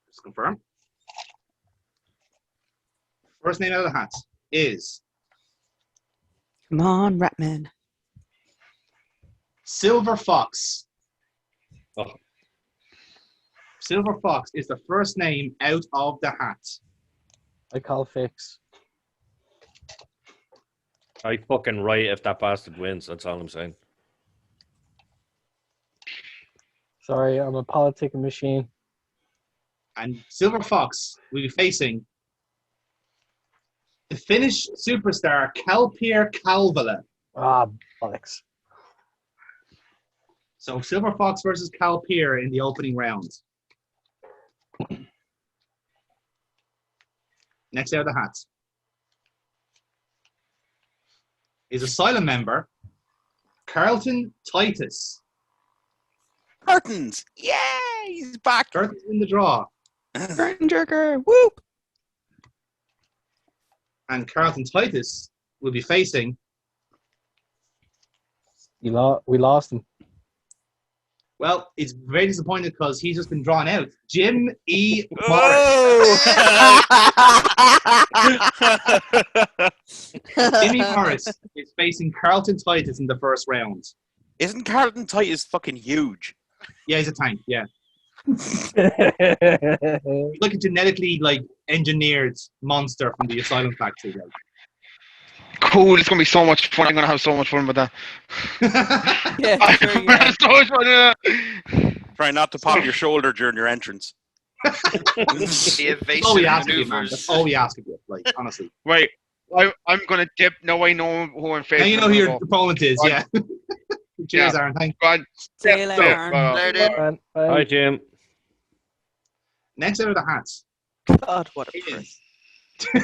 Just confirm. First name out of the hat is Come on, Ratman. Silver Fox. Oh. Silver Fox is the first name out of the hat. I call fix. I fucking right if that bastard wins. That's all I'm saying. Sorry, I'm a politicking machine. And Silver Fox will be facing the Finnish superstar Kalpir Kalvala. Ah, bollocks. So Silver Fox versus Kalpir in the opening round. Next out of the hat is Asylum member Carlton Titus. Curtains! Yay! He's back! Carlton's in the draw. Curtain jerker. Whoop. And Carlton Titus will be facing. We lost him. Well, it's very disappointed because he's just been drawn out. Jim E. Morris. Jimmy Morris is facing Carlton Titus in the first round. Isn't Carlton Titus fucking huge? Yeah, he's a tank, yeah. He's like a genetically engineered monster from the Asylum factory. Like. Cool, it's going to be so much fun. I'm going to have so much fun with that. Yeah, I'm sure, going to have so much fun with that. Try not to pop your shoulder during your entrance. The That's all we evasive ask of you, man. maneuvers. That's all we ask of you, honestly. Wait, I'm going to dip. Now I know who I'm facing. Now you know who your opponent is, yeah. Cheers, Yeah. Aaron. Thank God. See you later, Yeah, Aaron. There it is. Hi, Jim. Next out of the hats. God, what a Is- prick.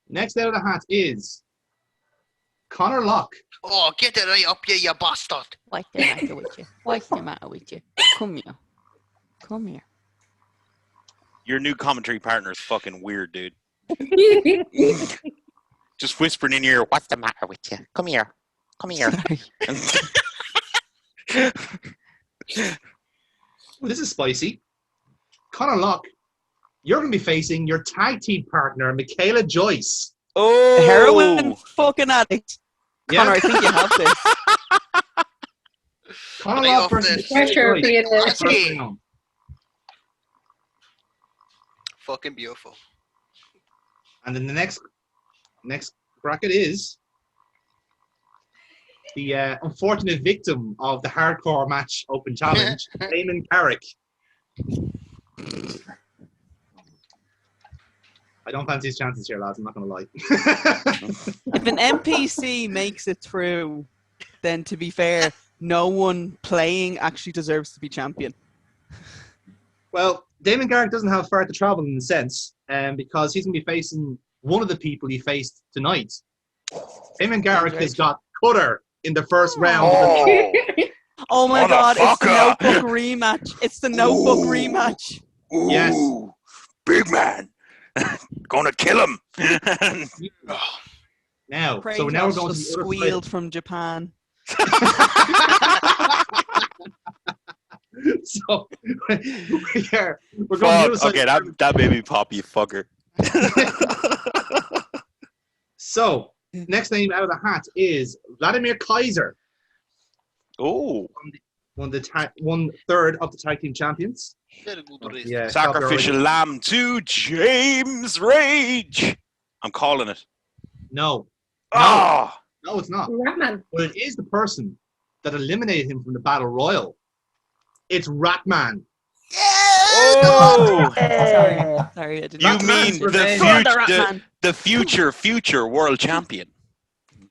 Next out of the hat is Connor Locke. Oh, get it right up here, you bastard. What's the matter with you? What's the matter with you? Come here. Come here. Your new commentary partner is fucking weird, dude. Just whispering in your ear, what's the matter with you? Come here. Come here. Well, this is spicy. Connor Locke, you're going to be facing your tag team partner, Michaela Joyce. Oh! Heroin fucking addict. Yeah. Connor, I think you have this. Connor Lay Locke off versus this. Michaela Pressure Joyce. created. First Okay. round. Fucking beautiful. And then the next bracket is the unfortunate victim of the hardcore match open challenge, Damon Carrick. I don't fancy his chances here, lads. I'm not going to lie. If an NPC makes it through, then to be fair, no one playing actually deserves to be champion. Well, Damon Garrick doesn't have far to travel in a sense, because he's going to be facing one of the people he faced tonight. Damon Garrick has got Cutter in the first round. Oh, Oh my God! It's the Motherfucker. Notebook rematch. It's the Notebook Ooh. rematch. ooh, Yes. big man, gonna kill him. Now, Craig so now we're Josh going to just the other squealed from Japan. So we're going to the Fuck, other side. okay, that made me pop, you fucker. So next name out of the hat is Vladimir Kaiser, Oh, one third of the tag team champions. Yeah, sacrificial lamb to James Rage. I'm calling it. No, Ah, no, it's not. Ratman. But it is the person that eliminated him from the battle royal. It's Ratman. oh, Sorry, I didn't. you Ratman's mean revenge. the future world champion?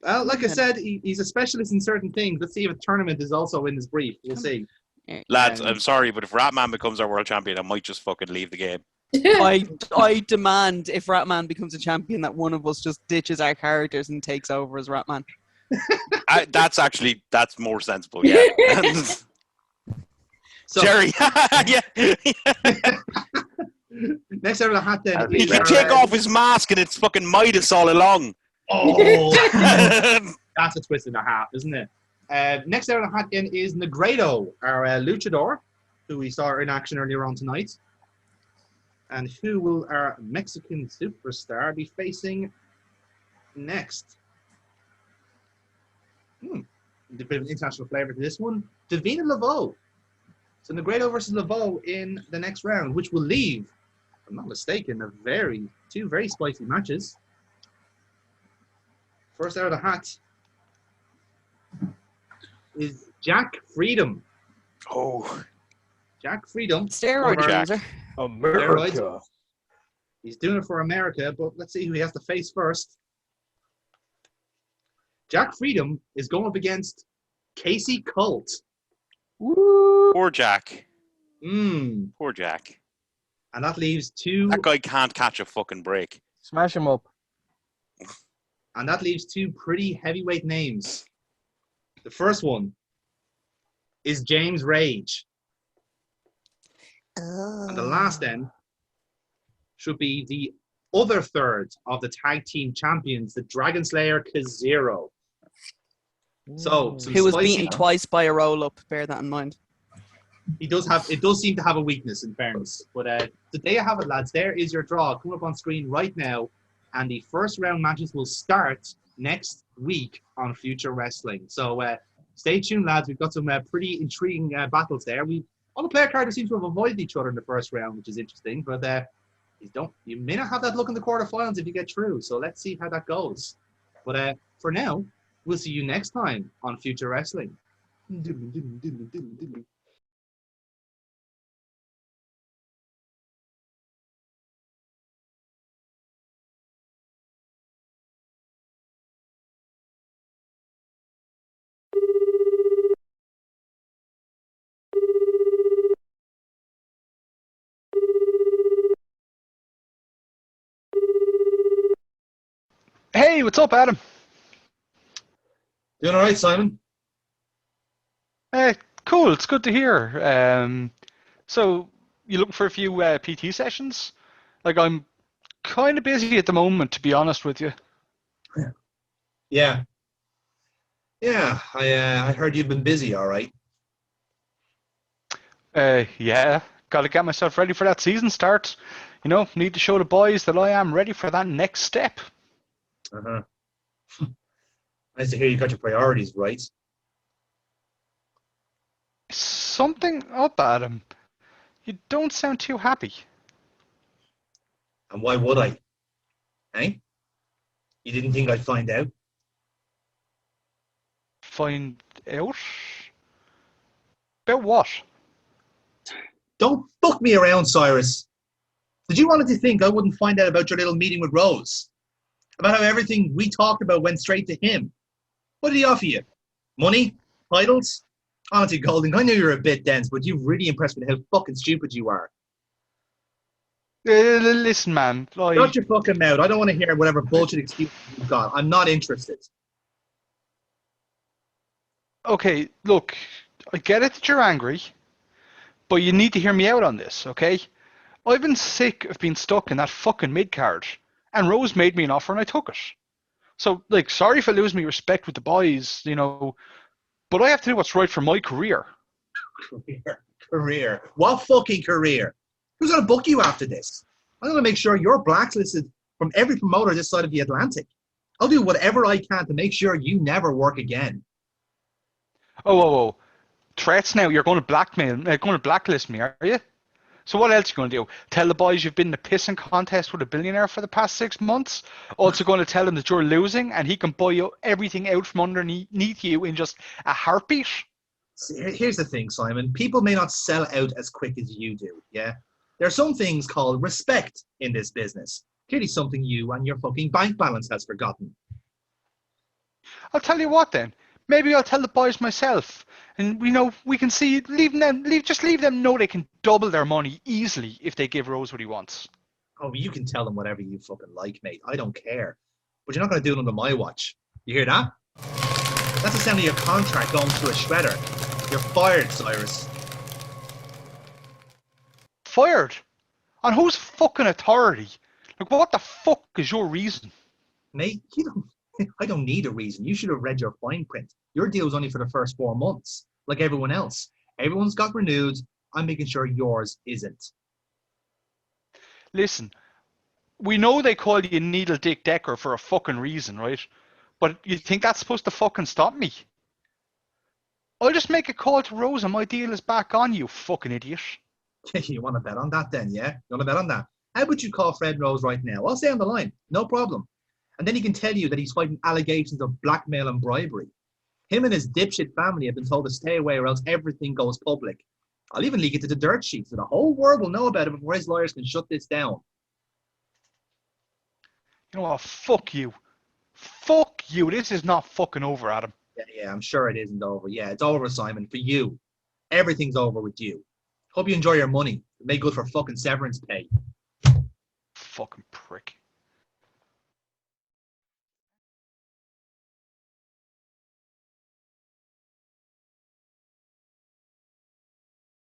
Well, like I said, he's a specialist in certain things. Let's see if a tournament is also in his brief. We'll see. Lads, I'm sorry, but if Ratman becomes our world champion, I might just fucking leave the game. I demand if Ratman becomes a champion that one of us just ditches our characters and takes over as Ratman. That's more sensible, yeah. So, Jerry, yeah. next out of the hat then. He can take off his mask and it's fucking Midas all along. Oh, that's a twist and a half, isn't it? Next out of the hat then is Negredo, our luchador, who we saw in action earlier on tonight. And who will our Mexican superstar be facing next? A bit of an international flavor to this one. Davina Laveau. So Negredo versus Laveau in the next round, which will leave, if I'm not mistaken, two very spicy matches. First out of the hat is Jack Freedom. Oh, Jack Freedom. Steroid Jack. user. America. He's doing it for America, but let's see who he has to face first. Jack Freedom is going up against Casey Colt. poor Jack. Poor Jack. And that leaves two. That guy can't catch a fucking break. Smash him up. And that leaves two pretty heavyweight names. The first one is James Rage. And the last then should be the other third of the tag team champions, the Dragon Slayer Kazero. So, who was beaten twice by a roll-up. Bear that in mind. It does seem to have a weakness, in fairness. But there you have it, lads. There is your draw. Coming up on screen right now. And the first round matches will start next week on Future Wrestling. So stay tuned, lads. We've got some pretty intriguing battles there. All the player characters seem to have avoided each other in the first round, which is interesting. But you may not have that look in the quarterfinals if you get through. So let's see how that goes. But for now, we'll see you next time on Future Wrestling. Hey, what's up, Adam? Doing all right, Simon? Hey, cool. It's good to hear. So you looking for a few PT sessions? Like, I'm kind of busy at the moment, to be honest with you. Yeah. Yeah, I heard you've been busy, all right. Yeah, got to get myself ready for that season start. You know, need to show the boys that I am ready for that next step. Uh-huh. Nice to hear you got your priorities right. Something up, Adam. You don't sound too happy. And why would I? Eh? You didn't think I'd find out? Find out? About what? Don't fuck me around, Cyrus. Did you honestly think I wouldn't find out about your little meeting with Rose? About how everything we talked about went straight to him? What did he offer you? Money? Titles? Honestly, Golding, I know you're a bit dense, but you've really impressed me with how fucking stupid you are. Listen, man. Like, Shut your fucking mouth. I don't want to hear whatever bullshit excuse you've got. I'm not interested. okay, look, I get it that you're angry, but you need to hear me out on this, okay? I've been sick of being stuck in that fucking mid card, and Rose made me an offer and I took it. So, like, sorry if I lose me respect with the boys, you know, but I have to do what's right for my career. Career. What fucking career? Who's going to book you after this? I'm going to make sure you're blacklisted from every promoter this side of the Atlantic. I'll do whatever I can to make sure you never work again. Oh. Threats now, you're going to blacklist me, are you? So what else are you going to do? Tell the boys you've been in a pissing contest with a billionaire for the past 6 months? Also going to tell him that you're losing and he can buy you everything out from underneath you in just a heartbeat? See, here's the thing, Simon. People may not sell out as quick as you do, yeah? There are some things called respect in this business. Clearly something you and your fucking bank balance has forgotten. I'll tell you what then. Maybe I'll tell the boys myself. And we can see, leave them know they can double their money easily if they give Rose what he wants. Oh, you can tell them whatever you fucking like, mate. I don't care. But you're not going to do it under my watch. You hear that? That's the sound of your contract going to a shredder. You're fired, Cyrus. Fired? On whose fucking authority? Like, what the fuck is your reason? Mate, I don't need a reason. You should have read your fine print. Your deal was only for the first 4 months, like everyone else. Everyone's got renewed. I'm making sure yours isn't. Listen, we know they call you Needle Dick Decker for a fucking reason, right? But you think that's supposed to fucking stop me? I'll just make a call to Rose and my deal is back on, you fucking idiot. You want to bet on that then, yeah? You want to bet on that? How about you call Fred Rose right now? I'll stay on the line. No problem. And then he can tell you that he's fighting allegations of blackmail and bribery. Him and his dipshit family have been told to stay away or else everything goes public. I'll even leak it to the dirt sheet so the whole world will know about it before his lawyers can shut this down. You know what? Fuck you. Fuck you. This is not fucking over, Adam. Yeah, I'm sure it isn't over. Yeah, it's over, Simon, for you. Everything's over with you. Hope you enjoy your money. Make good for fucking severance pay. Fucking